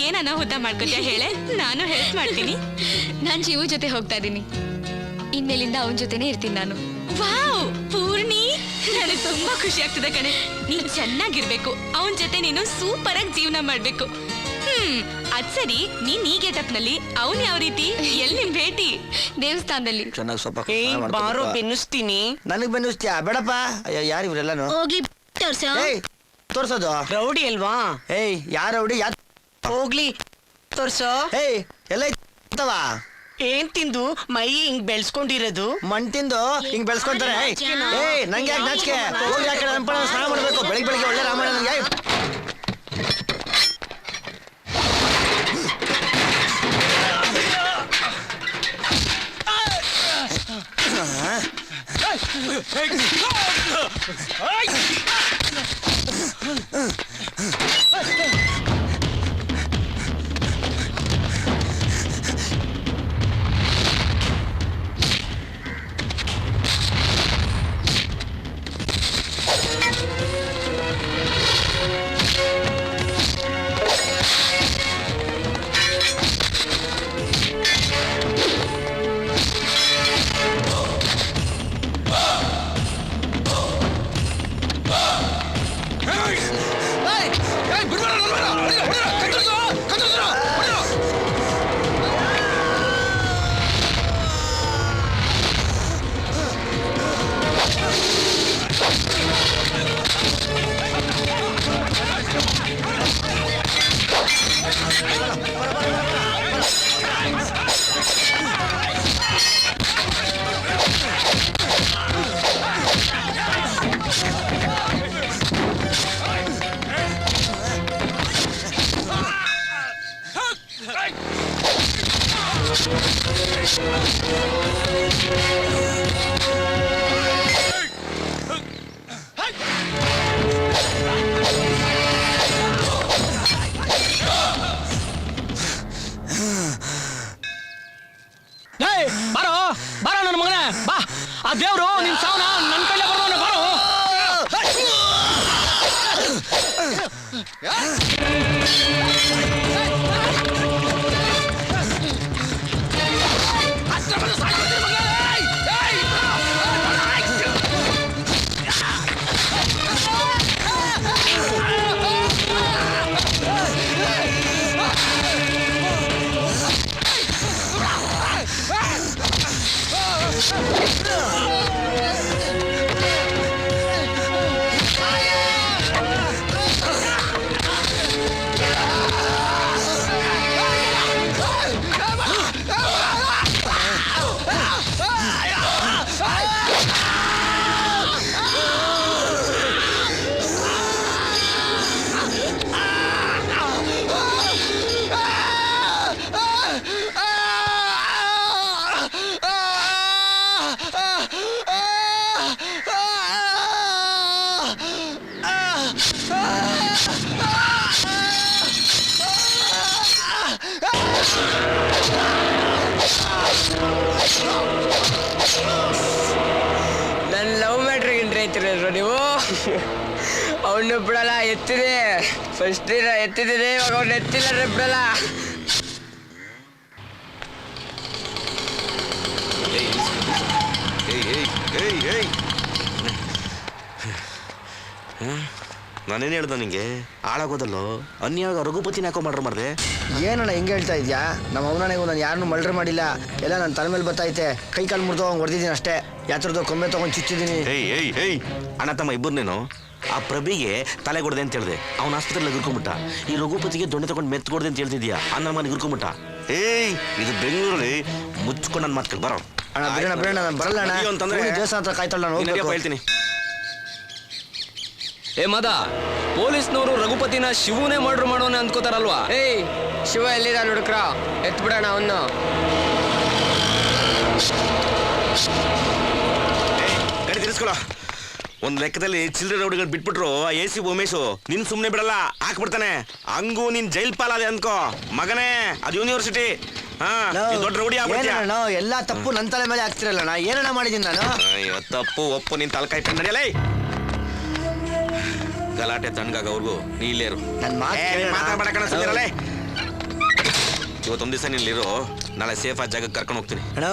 ಏನ್ ಅನಾಹುತ ಮಾಡ್ಕೊತೀಯ ಹೇಳೆ, ನಾನು ಹೆಲ್ಪ್ ಮಾಡ್ತೀನಿ. ನಾನ್ ಶಿವು ಜೊತೆ ಹೋಗ್ತಾ ಇದ್ದೀನಿ. ಇನ್ಮೇಲಿಂದ ಅವನ ಜೊತೆನೇ ಇರ್ತೀನಿ ನಾನು. ವಾವ್ ಪೂರ್ಣಿ, ನನಗೆ ತುಂಬಾ ಖುಷಿ ಆಗ್ತದೆ ಕಣೆ. ನೀನ್ ಚೆನ್ನಾಗಿರ್ಬೇಕು, ಅವನ ಜೊತೆ ನೀನು ಸೂಪರ್ ಆಗಿ ಜೀವನ ಮಾಡ್ಬೇಕು. ಅದ್ ಸರಿ, ನೀನ್ ಈ ಗೆಟಪ್ ನಲ್ಲಿ ಅವನ್ ಯಾವ ರೀತಿ? ಎಲ್ಲಿ ನಿಮ್ ಭೇಟಿ? ದೇವಸ್ಥಾನದಲ್ಲಿ. ಚೆನ್ನಾಗಿ ಸ್ವಲ್ಪ ಬಾರೋ ಬೆನ್ನಿಸ್ತೀನಿ. ನನಗ್ ಬೆನ್ನಿಸ್ತೀಯಾ? ಬೇಡಪ್ಪ. ಅಯ್ಯೋ ಯಾರು ಇವರೆಲ್ಲಾನು? ಹೋಗಿ ತೋರ್ಸೋ. ತೋರ್ಸೋದು ರೌಡಿ ಅಲ್ವಾ? ಏಯ್ ಯಾರ ರೌಡಿ? ಹೋಗ್ಲಿ ತೋರ್ಸೋ. ಏಯ್ ಎಲ್ಲ ಇರ್ತವ. ಏನ್ ತಿಂದು ಮೈ ಹಿಂಗ್ ಬೆಳ್ಸ್ಕೊಂಡಿರೋದು? ಮಣ್ ತಿಂದು ಹಿಂಗ್ ಬೆಳ್ಸ್ಕೊಂತಾರೆ. ಏಯ್ ನಂಗೆ ಯಾಕೆ ನಾಚಿಕೆ? ಹೋಗಿ ಯಾಕೆ ಸ್ನಾನ ಮಾಡ್ಬೇಕು ಬೆಳಿಗ್ಗೆ ಬೆಳಿಗ್ಗೆ ಒಳ್ಳೆ ರಾಮಾಯಣ. ನಂಗೆ ಬಾರೋ ಬಾರೋ ನನ್ನ ಮಗನೇ ಬಾ. ಆ ದೇವ್ರು ನಿನ್ ಸಾವನ ನನ್ನ ಕೈಲೇ ಬರ್ದವನೆ ಬಾರೋ. ನನ್ನ ಲವ್ ಮ್ಯಾಟ್ರಿಗೆ ರೈತರು ನೀವು. ಅವನು ಬಿಡಲ್ಲ, ಎತ್ತಿದೆ ಫಸ್ಟ್ ದಿನ ಎತ್ತಿದ್ದೀನಿ, ಇವಾಗ ಅವ್ನು ಎತ್ತಿಲ್ಲ ಬಿಡಲ್ಲ. ನಾನೇನು ಹೇಳ್ದ ನಿಂಗೆ ಹಾಳಾಗೋದಲ್ಲೋ ಅನ್ಯಾಗ ರಘುಪತಿನ ಹಾಕೋ ಮಾಡ್ರ ಮಾರ್ದೆ. ಏನಣ್ಣ ಹಿಂಗೆ ಹೇಳ್ತಾ ಇದ್ಯಾ? ನಮ್ಮ ಅವನಿಗೂ ನಾನು ಯಾರನ್ನೂ ಮರ್ಡರ್ ಮಾಡಿಲ್ಲ. ಎಲ್ಲ ನನ್ನ ತಲೆ ಮೇಲೆ ಬತ್ತೈತೆ. ಕೈ ಕಾಲು ಮುರಿದು ಅವ್ನು ಹೊಡೆದಿದ್ದೀನಿ ಅಷ್ಟೇ. ಯಾತ್ರದ್ದು ಕೊಮ್ಮೆ ತೊಗೊಂಡು ಚುಚ್ಚಿದ್ದೀನಿ. ಏಯ್ ಅಣ್ಣ ತಮ್ಮ ಇಬ್ಬರನೇನು ಆ ಪ್ರಭಿಗೆ ತಲೆ ಕೊಡದೆ ಅಂತ ಹೇಳಿದೆ. ಅವ್ನ ಆಸ್ಪತ್ರೆಯಲ್ಲಿ ಎಗುರ್ಕೊಂಬಿಟ್ಟ. ಈ ರಘುಪತಿಗೆ ದೊಣ್ಣೆ ತಗೊಂಡು ಮೆತ್ಕೊಡ್ದೆ ಅಂತ ಹೇಳ್ತಿದ್ಯಾ. ನನ್ನ ಮನೆ ಎಗುರ್ಕೊಂಬಿಟ್ಟ. ಇದು ಬೆಂಗಳೂರಲ್ಲಿ ಮುಚ್ಕೊಂಡು ನನ್ನ ಮಾತು ಬರೋ ಅಣ್ಣ ಬೇಡ ನಾನು ಬರಲ್ಲ ಅಣ್ಣ. ದೇವಸ್ಥಾನ ಹತ್ರ ಕಾಯ್ತಾಳ ನಾನು ಹೋಗ್ಬೇಕು. ಹೇಳ್ತೀನಿ. ಏ ಮದ, ಪೊಲೀಸ್ನವರು ರಘುಪತಿನ ಶಿವನೇ ಮರ್ಡರ್ ಮಾಡೋನೆ ಅಂದ್ಕೋತಾರಲ್ವಾ? ಏಯ್ ಶಿವ ಎಲ್ಲಿದ ಹುಡುಕ್ರ, ಎತ್ಬಿಡೋಣ ಅವನು. ಗಾಡಿ ತಿರ್ಸ್ಕೊಳ. ಒಂದ್ ಲೆಕ್ಕದಲ್ಲಿ ಚಿಲ್ಲರೆ ರೌಡಿಗಳು ಬಿಟ್ಬಿಟ್ರು ಆ AC ಉಮೇಶು ನಿನ್ ಸುಮ್ನೆ ಬಿಡಲ್ಲ, ಹಾಕ್ಬಿಡ್ತಾನೆ. ಹಂಗೂ ನೀನ್ ಜೈಲ್ ಪಾಲಾದೆ ಅನ್ಕೋ ಮಗನೇ. ಅದು ಯೂನಿವರ್ಸಿಟಿ. ದೊಡ್ಡ ರೌಡಿ ಆಗ್ಬಿಡ್ತೀಯ. ಎಲ್ಲ ತಪ್ಪು ನನ್ನ ತಲೆ ಮೇಲೆ ಆಗ್ತಿರಲ್ಲ. ನಾ ಏನಣ್ಣ ಮಾಡಿದ್ದೀನಿ ನಾನು? ತಪ್ಪು ಒಪ್ಪು ನಿನ್ ತಲೆ ಇಟ್ಟು ನಡೆಯಲ್ಲ. ಗಲಾಟೆ ತಣ್ಣಗಾಗವ್ರಿಗೂ ನೀ ಇಲ್ಲೇರು. ಮಾತಾಡ್ಬೇಡ ಸುಮ್ಮನೆ. ಇವತ್ತೊಂದ್ ದಿವಸ ನೀನಿರೋ, ನಾಳೆ ಸೇಫ್ ಆದ ಜಾಗಕ್ಕೆ ಕರ್ಕೊಂಡು ಹೋಗ್ತೀನಿ. ಅಣ್ಣ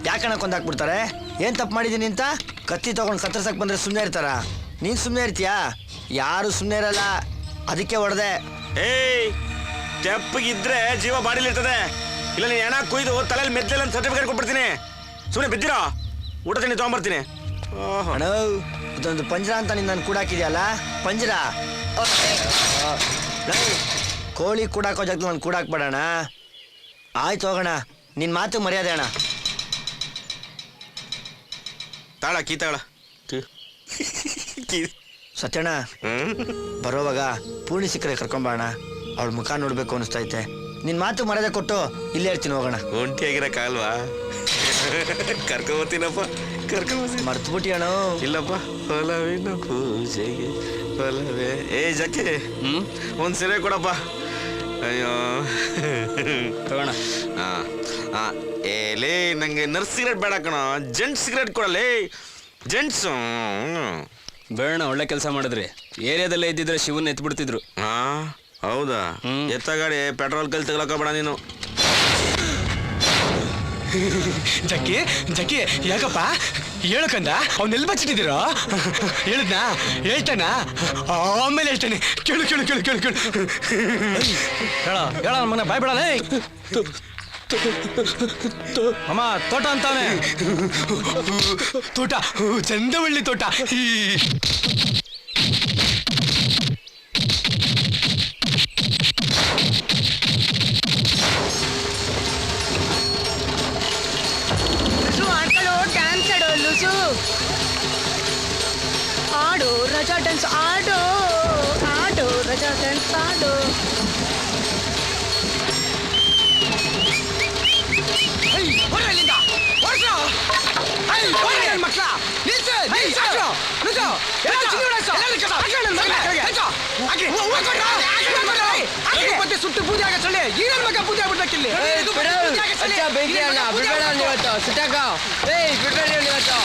ಯಾಕಣ್ಣ ಕೊಂದಾಕ್ಬಿಡ್ತಾರೆ? ಏನ್ ತಪ್ಪು ಮಾಡಿದೀನಿ ಅಂತ ಕತ್ತಿ ತಗೊಂಡು ಕತ್ತರ್ಸಕ್ ಬಂದ್ರೆ ಸುಮ್ಮನೆ ಇರ್ತಾರ? ನೀನ್ ಸುಮ್ಮನೆ ಇರ್ತೀಯಾ? ಯಾರು ಸುಮ್ಮನೆ ಇರಲ್ಲ, ಅದಕ್ಕೆ ಹೊಡೆದೆ. ಏಯ್ ತೆಪ್ಪಗಿದ್ರೆ ಜೀವ ಬಾಡಿಲಿ ಇರ್ತದೆ. ಇಲ್ಲ ನೀನ್ ಹೆಣ ಕುಯ್ದು ತಲೆಯಲ್ಲಿ ಮೆದ್ದಲ್ಲ ಅಂತ ಸರ್ಟಿಫಿಕೇಟ್ ಕೊಟ್ಬಿಡ್ತೀನಿ. ಸುಮ್ಮನೆ ಬಿದ್ದಿರೋ, ಊಟ ತಿಂಡಿ ತಗೊಂಡ್ಬರ್ತೀನಿ. ಅಣ್ಣ ಇದೊಂದು ಪಂಜರ ಅಂತ ನೀನ್ ನಾನು ಕೂಡಾಕಿದ್ಯಲ್ಲ, ಪಂಜರ. ಕೋಳಿ ಕೂಡಾಕೋ ಜಾಗದಲ್ಲಿ ನಾನು ಕೂಡಾಕ್ಬೇಡಣ. ಆಯ್ತು ಹೋಗೋಣ, ನಿನ್ ಮಾತು ಮರ್ಯಾದೆ ಅಣ್ಣ. ತಾಳ ಕೀ ತಾಳ ಸತ್ಯಣ್ಣ, ಬರೋವಾಗ ಪೂರ್ಣಿ ಸಿಕ್ಕರೆ ಕರ್ಕೊಂಬಾಣ. ಅವಳ ಮುಖ ನೋಡ್ಬೇಕು ಅನಿಸ್ತೈತೆ. ನಿನ್ ಮಾತು ಮರ್ಯಾದೆ ಕೊಟ್ಟು ಇಲ್ಲೇ ಇರ್ತೀನಿ, ಹೋಗೋಣ. ಒಂಟಿಯಾಗಿರಕ್ಕಾಗಲ್ವಾ? ಕರ್ಕೊಂಬರ್ತೀನಪ್ಪ, ಕರ್ಕೊಂಬರ್ತೀನಿ. ಮರ್ತ್ಬಿಟ್ಟಿ ಅಣ್ಣ? ಇಲ್ಲಪ್ಪ. ಹೊಲವಿನ ಪೂಜೆಗೆ ಹೊಲವೇ. ಜಕ್ಕೆ ಒಂದ್ ಸೀರೆ ಕೊಡಪ್ಪ. ಅಯ್ಯೋ ತಗೋಣ. ಲೇ ನಂಗೆ ನರ್ಸ್ ಸಿಗರೇಟ್ ಬೇಡ ಕಣ, ಜೆಂಟ್ಸ್ ಸಿಗರೇಟ್ ಕೊಡಲೇ. ಜೆಂಟ್ಸ್ ಬೇಡ, ಒಳ್ಳೆ ಕೆಲಸ ಮಾಡಿದ್ರಿ. ಏರಿಯಾದಲ್ಲೇ ಇದ್ದಿದ್ರೆ ಶಿವನ್ ಎತ್ಬಿಡ್ತಿದ್ರು. ಹೌದಾ? ಎತ್ತ ಗಾಡಿ ಪೆಟ್ರೋಲ್ ಕಲ್ ತಗೊಳಕ ಬೇಡ ನೀನು. ಜಕ್ಕಿ ಜಕ್ಕಿ ಯಾಕಪ್ಪ ಹೇಳಕಂದ? ಅವ್ನೆಲ್ಲಿ ಬಚ್ಚಿಟ್ಟಿದ್ದೀರೋ? ಹೇಳಿದ್ನಾ? ಹೇಳ್ತಾನ? ಆಮೇಲೆ ಹೇಳ್ತಾನೆ. ಕೇಳು ಕೇಳು ಕೇಳು ಕೇಳು ಕೇಳು. ಹೇಳ ಹೇಳ ಮನೆ ಬಾಯ್ ಬಿಡಲೇ. ಅಮ್ಮ ತೋಟ ಅಂತಾನೆ. ತೋಟ ಚಂದವಳ್ಳಿ ತೋಟ. ಆಡು ರಜಾ ಡ್ಯಾನ್ಸ್ ಆಡು, ಆಡು ರಜಾ ಡ್ಯಾನ್ಸ್ ಆಡು. ಹೊರಲಿ ಸುಟ್ಟು ಪೂಜೆ ಆಗ ಚಳಿ ಈ ನನ್ನ ಮಗ ಪೂಜೆ ಆಗ್ಬಿಡ್ಬೇಕಿಲ್ಲಿ ಬಿಡ್ಬೇಡ ಇವತ್ತು ಸುಟ್ಟಾಕ ಬಿಡ್ಬೇಡ ಇವತ್ತು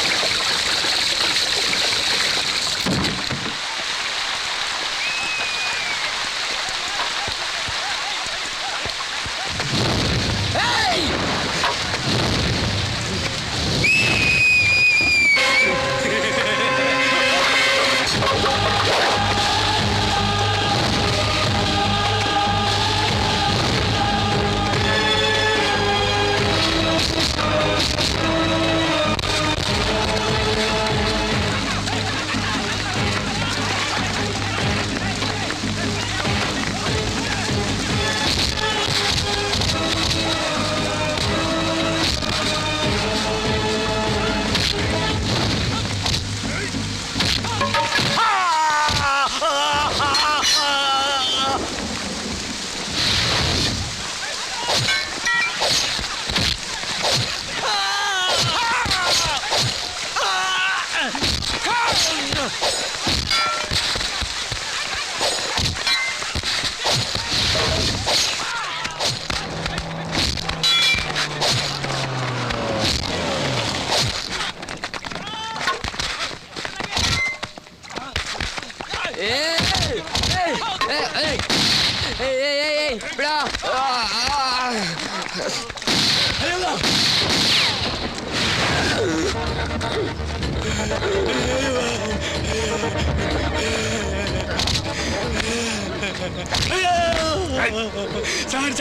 ಸರ್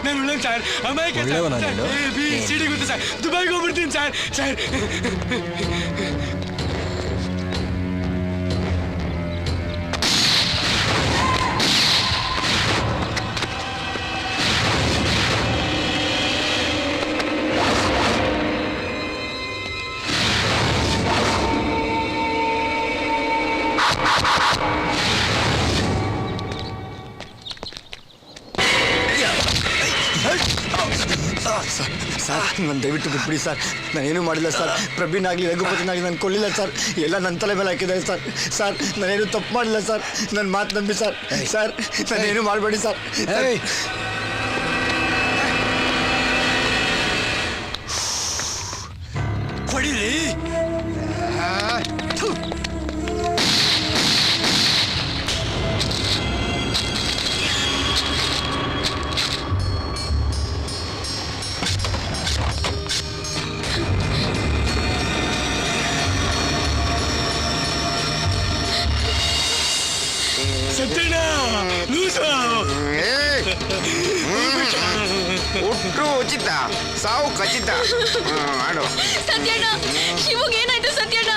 ನಾನು ಒಳ್ಳೆ ಸರ್ ಅಮಾಯಕ ಸಿಡಿ ಗೊತ್ತು ಸರ್ ದುಬೈಗೆ ಹೋಗ್ಬಿಡ್ತೀನಿ ಸರ್ ಸರ್ ನಾನು ದಯವಿಟ್ಟು ಬಿಟ್ಬಿಡಿ ಸರ್ ನಾನೇನು ಮಾಡಿಲ್ಲ ಸರ್ ಪ್ರವೀಣಾಗಲಿ ರಘುಪತಿನಾಗಲಿ ನಾನು ಕೊಲ್ಲಿಲ್ಲ ಸರ್ ಎಲ್ಲ ನನ್ನ ತಲೆ ಮೇಲೆ ಹಾಕಿದ್ದಾರೆ ಸರ್ ನಾನೇನು ತಪ್ಪು ಮಾಡಿಲ್ಲ ಸರ್ ನನ್ನ ಮಾತು ನಂಬಿ ಸರ್ ನಾನೇನು ಮಾಡಬೇಡಿ ಸರ್ ಹೊಡಿಲಿ ಹುಟ್ಟು ಉಚಿತ ಸಾವು ಖಚಿತ ಆಡು ಸತ್ಯಣ್ಣ ಶಿವಗೆ ಏನಾಯ್ತು ಸತ್ಯಣ್ಣ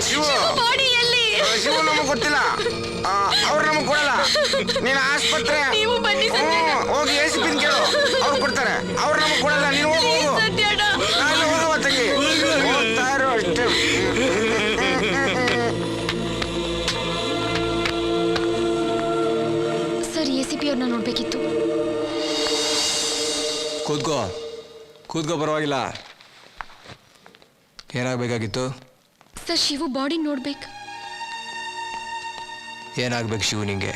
ಶಿವ ಬಾಡಿ ಎಲ್ಲಿ ಶಿವ ನಮಗ್ ಗೊತ್ತಿಲ್ಲ ಅವ್ರು ನಮಗ್ ಕೊಡಲ್ಲ ನೀನು ಆಸ್ಪತ್ರೆ ನೀವು ಬನ್ನಿ ಸತ್ಯಣ್ಣ ಹೋಗಿ ACP ಕೇಳು ಅವ್ರು ಕೊಡ್ತಾರೆ ಅವ್ರು ನಮಗ್ ಕೊಡಲ್ಲ ನೀನು ಹೋಗು ಸತ್ಯಣ್ಣ ನಾನು ಹೋಗುವ ತಂಗಿ ಹೋಗ್ತಾ ಇರೋ ಅಷ್ಟೇ ಸರ್ ACP ಅವ್ರನ್ನ ನೋಡ್ಬೇಕಿತ್ತು ಕೂತ್ಕೋ ಪರವಾಗಿಲ್ಲ ಏನಾಗಬೇಕಾಗಿತ್ತು ಸರ್ ಶಿವು ಬಾಡಿ ನೋಡ್ಬೇಕು ಏನಾಗ್ಬೇಕು ಶಿವು ನಿಂಗೆ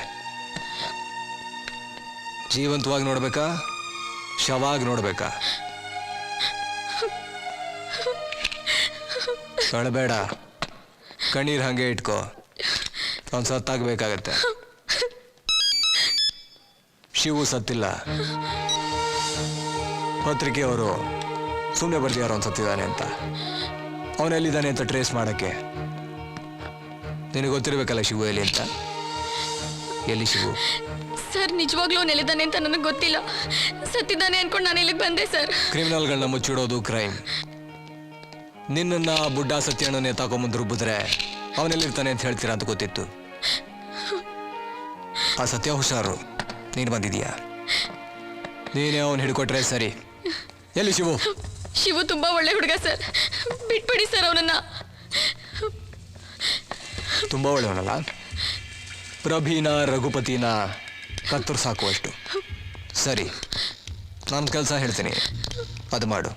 ಜೀವಂತವಾಗಿ ನೋಡ್ಬೇಕಾ ಶವಾಗಿ ನೋಡ್ಬೇಕಾ ಕಳಬೇಡ ಕಣ್ಣೀರ್ ಹಂಗೆ ಇಟ್ಕೋ ಅವ್ನು ಸತ್ತಾಗಬೇಕಾಗತ್ತೆ ಶಿವು ಸತ್ತಿಲ್ಲ ಪತ್ರಿಕೆಯವರು ಸುಮ್ಮನೆ ಬರ್ತಿದಾರ ಅವ್ನು ಸತ್ತಿದ್ದಾನೆ ಅಂತ ಅವನೆಲ್ಲಿದ್ದಾನೆ ಅಂತ ಟ್ರೇಸ್ ಮಾಡಕ್ಕೆ ನಿನಗೆ ಗೊತ್ತಿರ್ಬೇಕಲ್ಲ ಶಿವು ಎಲ್ಲಿ ಅಂತ ಎಲ್ಲಿ ಶಿವು ಸರ್ ನಿಜವಾಗ್ಲೂ ನೆಲೆದಾನೆ ಅಂತ ನನಗೆ ಗೊತ್ತಿಲ್ಲ ಸತ್ತಿದ್ದಾನೆ ಅನ್ಕೊಂಡು ನಾನು ಇಲ್ಲಿಗೆ ಬಂದೆ ಸರ್ ಕ್ರಿಮಿನಲ್ಗಳನ್ನ ಮುಚ್ಚಿಡೋದು ಕ್ರೈಮ್ ನಿನ್ನನ್ನ ಬುಡ್ಡ ಸತ್ಯಣ್ಣನೇ ತಗೊಂಬಂದು ರುಬ್ಬಿದ್ರೆ ಅವನೆಲ್ಲಿರ್ತಾನೆ ಅಂತ ಹೇಳ್ತೀರಾ ಅಂತ ಗೊತ್ತಿತ್ತು ಆ ಸತ್ಯ ಹುಷಾರು ನೀನು ಬಂದಿದೀಯಾ ನೀನೇ ಅವನು ಹಿಡ್ಕೊಟ್ರೆ ಸರಿ ಎಲ್ಲಿ ಶಿವು ಶಿವು ತುಂಬಾ ಒಳ್ಳೆ ಹುಡುಗ ಸರ್ ಬಿಟ್ಬಿಡಿ ಸರ್ ಅವನನ್ನ ತುಂಬಾ ಒಳ್ಳೆಯವನಲ್ಲ ಪ್ರಭೀನ ರಘುಪತಿನ ಕತ್ತರು ಸಾಕುವಷ್ಟು ಸರಿ ನನ್ನ ಕೆಲಸ ಹೇಳ್ತೀನಿ ಅದು ಮಾಡು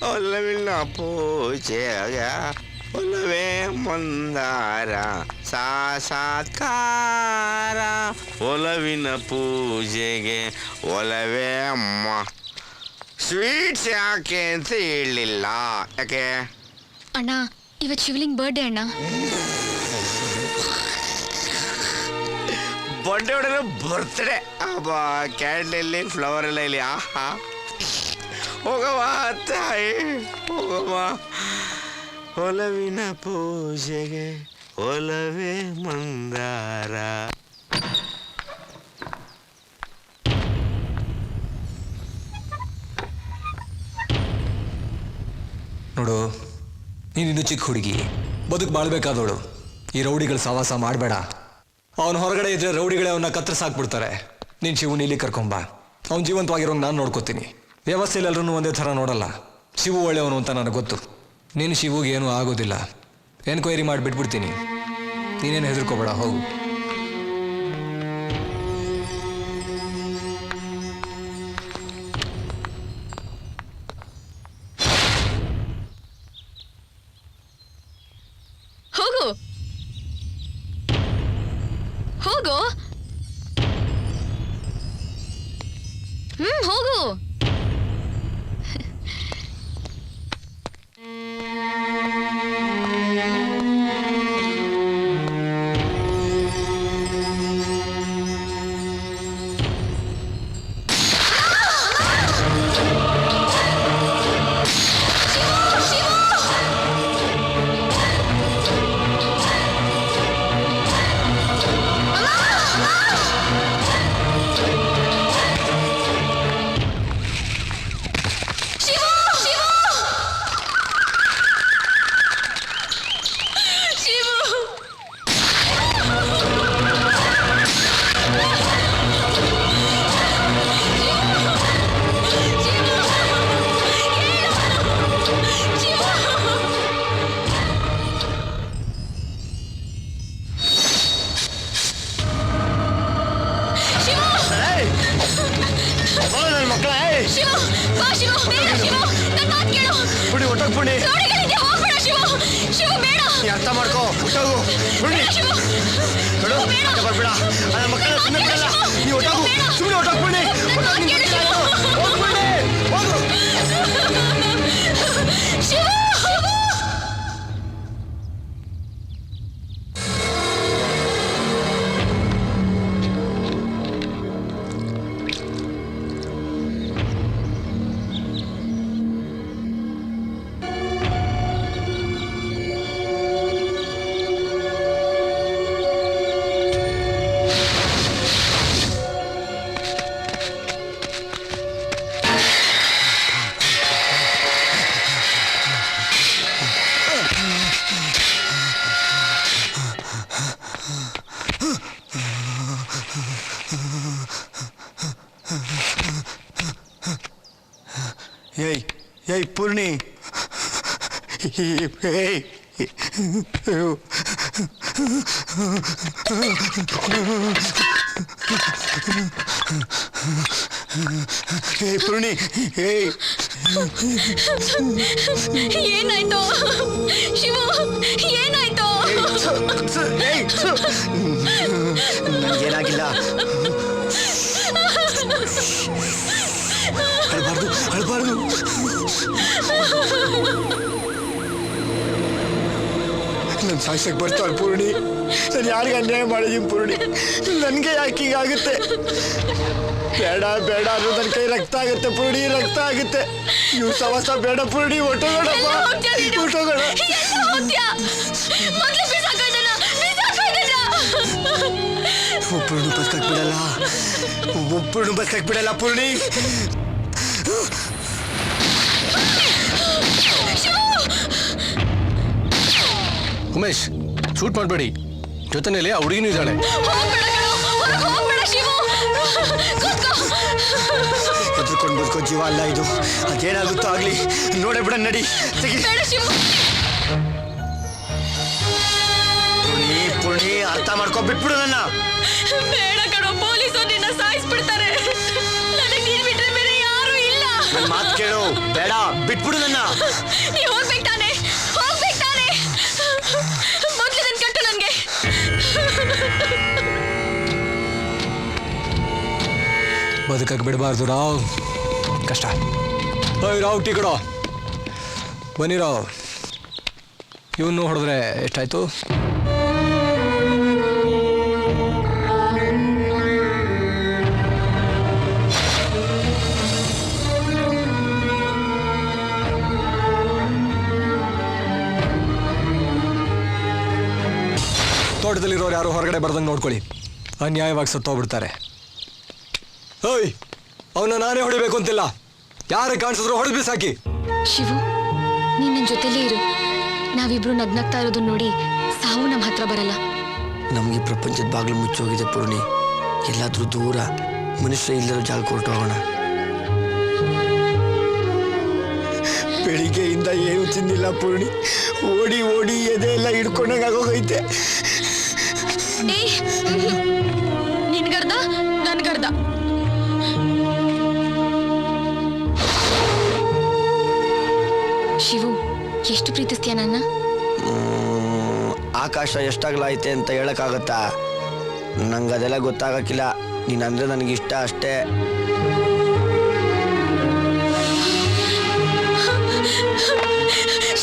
ಒಲವಿನ ಪೂಜೆಯ ಒಲವೇ ಮಂದಾರ ಸಾಕ್ಷಾತ್ಕಾರ ಒಲವಿನ ಪೂಜೆಗೆ ಒಲವೇ ಅಮ್ಮ. ಸ್ವೀಟ್ಸ್ ಯಾಕೆ ಅಂತ ಹೇಳಿಲ್ಲ. ಯಾಕೆ ಅಣ್ಣ ಇವತ್ತು ಶಿವಲಿಂಗ್ ಬರ್ಡೇ ಅಣ್ಣ. ಬರ್ಡೇ ಹೊಡೆದ್ರೆ ಬರ್ತ್ಡೇ ಅಬ್ಬಾ, ಕ್ಯಾಂಡಲಲ್ಲಿ ಫ್ಲವರ್ ಎಲ್ಲ ಇಲ್ಲಿ. ಆಹಾ, ಹೋಗವ ತಾಯಿ ಹೋಗವ. ಒಲವಿನ ಪೂಜೆಗೆ ಒಲವೇ ಮಂದಾರ. ನೋಡು, ನೀನಿನ್ನು ಚಿಕ್ಕ ಹುಡುಗಿ, ಬದುಕು ಬಾಳ್ಬೇಕಾದವಳು. ಈ ರೌಡಿಗಳ ಸವಾಸ ಮಾಡಬೇಡ. ಅವನು ಹೊರಗಡೆ ಇದ್ರೆ ರೌಡಿಗಳೇ ಅವನ್ನ ಕತ್ತರಿಸಾಕ್ಬಿಡ್ತಾರೆ. ನೀನು ಶಿವನ ಇಲ್ಲಿ ಕರ್ಕೊಂಬ. ಅವ್ನು ಜೀವಂತವಾಗಿರೋ ನಾನು ನೋಡ್ಕೋತೀನಿ. ವ್ಯವಸ್ಥೆಯಲ್ಲಿ ಎಲ್ಲರೂ ಒಂದೇ ಥರ ನೋಡಲ್ಲ. ಶಿವು ಒಳ್ಳೆಯವನು ಅಂತ ನನಗೆ ಗೊತ್ತು. ನೀನು ಶಿವುಗೆ ಏನೂ ಆಗೋದಿಲ್ಲ. ಎನ್ಕ್ವೈರಿ ಮಾಡಿ ಬಿಟ್ಬಿಡ್ತೀನಿ. ನೀನೇನು ಹೆದರ್ಕೋಬೇಡ, ಹೋಗು. ಹೋಗು ಹೋಗು. ಹೋಗು. ಅರ್ಥ ಮಾಡ್ಕೋ, ಹುಟ್ಟೋಗು. ಬರ್ಬೇಡ, ನನ್ನ ಮಕ್ಕಳ ತಿನ್ನಲ್ಲ. ನೀವು ಹೊಟ್ಟೋಗು, ಸುಮ್ಮನೆ ಹೊಟ್ಟೋಗ್ಬಿಡಿ. ಏಯ್ ಪೂರ್ಣಿ, ಪೂರ್ಣಿ, ಏನಾಯ್ತು ಶಿವು? ಏನಾಯ್ತು? ನನಗೇನಾಗಿಲ್ಲ. ಅಳ್ಬಾರ್ದು. ನನ್ನ ಸಾಯ್ಸಕ್ಕೆ ಬರ್ತಾಳೆ ಪೂರ್ಣಿ. ನಾನು ಯಾರಿಗೆ ಅನ್ಯಾಯ ಮಾಡಿದೀನಿ ಪೂರ್ಣಿ? ನನಗೆ ಯಾಕೆ ಹೀಗಾಗುತ್ತೆ? ಬೇಡ ಅನ್ನೋ ನನ್ನ ಕೈ ರಕ್ತ ಆಗುತ್ತೆ ಪೂರ್ಣಿ, ರಕ್ತ ಆಗುತ್ತೆ. ಇವು ಸವಾಸ ಬೇಡ ಪೂರ್ಣಿ, ಹೊಟ್ಟೋಗೋಣಪ್ಪ, ಹೊಟ್ಟೋಗೋಣ. ಒಬ್ಬರನ್ನು ಬದುಕಕ್ಕೆ ಬಿಡಲ್ಲ ಪೂರ್ಣಿ. ಉಮೇಶ್, ಶೂಟ್ ಮಾಡಬೇಡಿ. ಜೊತೆಯಲ್ಲಿ ಆ ಹುಡುಗಿನೂ ಇದ್ದಾಳೆ. ಎದ್ರುಕೊಂಡು ಬದುಕೋ ಜೀವ ಅಲ್ಲ ಇದು. ಅದೇನಾಗುತ್ತೋ ಆಗ್ಲಿ, ನೋಡೇ ಬಿಡ. ನಡಿ, ಪುಣಿ ಅರ್ಥ ಮಾಡ್ಕೊ, ಬಿಟ್ಬಿಡು ನನ್ನ. ಬೇಡ ಕಣೋ, ಪೊಲೀಸರು ನಿನ್ನ ಸಾಯಿಸ್ಬಿಡ್ತಾರೆ. ನನಗೆ ನೀನ್ ಬಿಟ್ರೆ ಬೇರೆ ಯಾರು ಇಲ್ಲ. ನನ್ನ ಮಾತು ಕೇಳು. ಬೇಡ ಬಿಟ್ಬಿಡು ನನ್ನ. ನೀ ಹೋಗ್ಬೇಕು ತಾನೆ, ಹೋಗ್ಬೇಕು ತಾನೆ. ಮೊದ್ಲು ನನ್ ಕಟ್ಟು ನನ್ಗೆ. ಬದುಕಕ್ಕೆ ಬಿಡಬಾರ್ದು ರಾವ್, ಕಷ್ಟ. ಓಯ್ ರಾವ್, ಟೀ ಕೊಡೋ. ಬನ್ನಿ ರಾವ್. ಇವನು ಹೊಡೆದ್ರೆ ಎಷ್ಟಾಯ್ತು? ತೋಟದಲ್ಲಿರೋರು ಯಾರು ಹೊರಗಡೆ ಬರ್ದಂಗೆ ನೋಡ್ಕೊಳ್ಳಿ, ಅನ್ಯಾಯವಾಗಿ ಸತ್ತೋಗ್ಬಿಡ್ತಾರೆ. ಓಯ್, ಅವನ್ನ ನಾನೇ ಹೊಡಿಬೇಕು ಅಂತಿಲ್ಲ, ಯಾರೇ ಕಾಣಿಸಿದ್ರು ಹೊಡೆದು ಬಿಸಾಕಿ. ಶಿವು, ನೀನ್ ನನ್ನ ಜೊತೆಲೇ ಇರು. ನಾವಿಬ್ರು ನಗ್ನಗ್ತಾ ಇರೋದನ್ನ ನೋಡಿ ಸಾವು ನಮ್ಮ ಹತ್ರ ಬರಲ್ಲ. ನಮಗೆ ಪ್ರಪಂಚದ ಬಾಗಿಲು ಮುಚ್ಚೋಗಿದೆ ಪೂರ್ಣಿ. ಎಲ್ಲಾದ್ರೂ ದೂರ ಮನುಷ್ಯ ಇಲ್ಲರೋ ಜಾಗ ಹೊರಟೋಗೋಣ. ಬೆಳಿಗ್ಗೆಯಿಂದ ಏನು ತಿಂದಿಲ್ಲ ಪೂರ್ಣಿ. ಓಡಿ ಓಡಿ ಎದೆ ಎಲ್ಲ ಹಿಡ್ಕೊಂಡಂಗೆ ಆಗೋಗೈತೆ. ನಿನ್ಗರ್ಧ ನನ್ಗರ್ಧ. ಶಿವು, ಎಷ್ಟು ಪ್ರೀತಿಸ್ತೀಯ ನನ್ನ? ಆಕಾಶ ಎಷ್ಟಾಗ್ಲೈತೆ ಅಂತ ಹೇಳಕ್ಕಾಗತ್ತಾ? ನಂಗೆ ಅದೆಲ್ಲ ಗೊತ್ತಾಗಕ್ಕಿಲ್ಲ. ನೀನಂದ್ರೆ ನನಗಿಷ್ಟ ಅಷ್ಟೇ.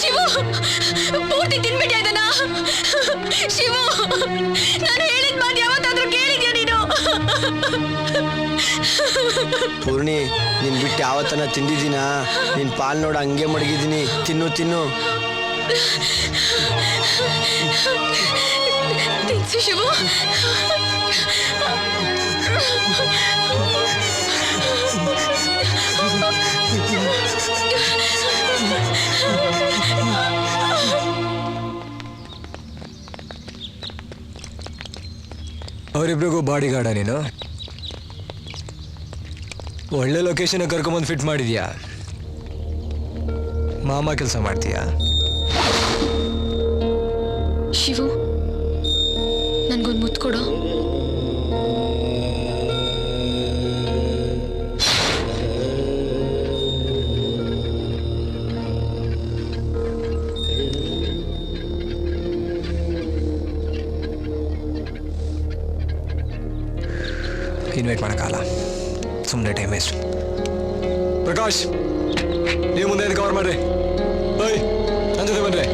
ಶಿವು, ಪೂರ್ತಿ ತಿನ್ಬಿಟ್ಟ ಇದನ್ನ. ಶಿವು, ನಾನು ಹೇಳಿದ ಮಾತು ಯಾವತ್ತಾದ್ರೂ ಕೇಳಿದ್ಯಾ ನೀನು? ಪೂರ್ಣಿ, ನಿನ್ ಬಿಟ್ಟು ಯಾವತ್ತನ ತಿಂದಿದ್ದೀನ? ನಿನ್ ಪಾಲ್ ನೋಡ ಹಂಗೆ ಮಡಗಿದ್ದೀನಿ. ತಿನ್ನು ತಿನ್ನು. ತಿನ್ಸು ಶಿವು. ಅವರಿಬ್ರಿಗೂ ಬಾಡಿ ಗಾರ್ಡ ನೀನು? ಒಳ್ಳೆ ಲೊಕೇಶನ್ ಕರ್ಕೊಂಬಂದು ಫಿಟ್ ಮಾಡಿದ್ಯಾ? ಮಾಮ ಕೆಲಸ ಮಾಡ್ತೀಯಾ? ಶಿವು, ನನ್ಗೊಂದು ಮುತ್ತು ಕೊಡು. ಇನ್ವೈಟ್ ಮಾಡೋಕ್ಕಲ್ಲ, ಸುಮ್ಮನೆ ಟೈಮ್ ವೇಸ್ಟ್. ಪ್ರಕಾಶ್, ನೀವು ಮುಂದೆ ಕವರ್ ಮಾಡ್ರಿ. ಓಯ್, ನನ್ನ ಜೊತೆ ಬನ್ರಿ.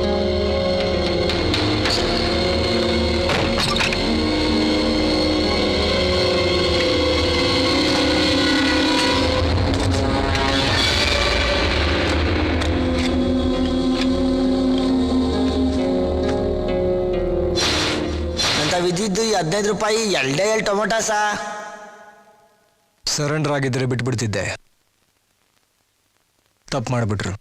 ವಿದ್ಯುದ್ದು 15 ರೂಪಾಯಿ 2 ಟೊಮೊಟಾಸ. ಸರೆಂಡರ್ ಆಗಿದ್ದರೆ ಬಿಟ್ಬಿಡ್ತಿದ್ದೆ, ತಪ್ಪು ಮಾಡಿಬಿಟ್ರು.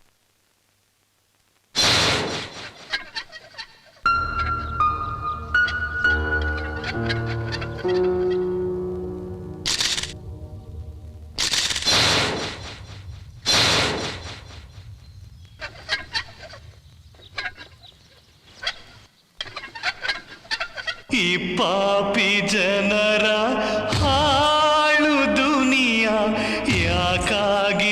ಈ ಪಾಪಿ ಜನರ ಹಾಳು ದುನಿಯಾ ಯಾಕಾಗಿ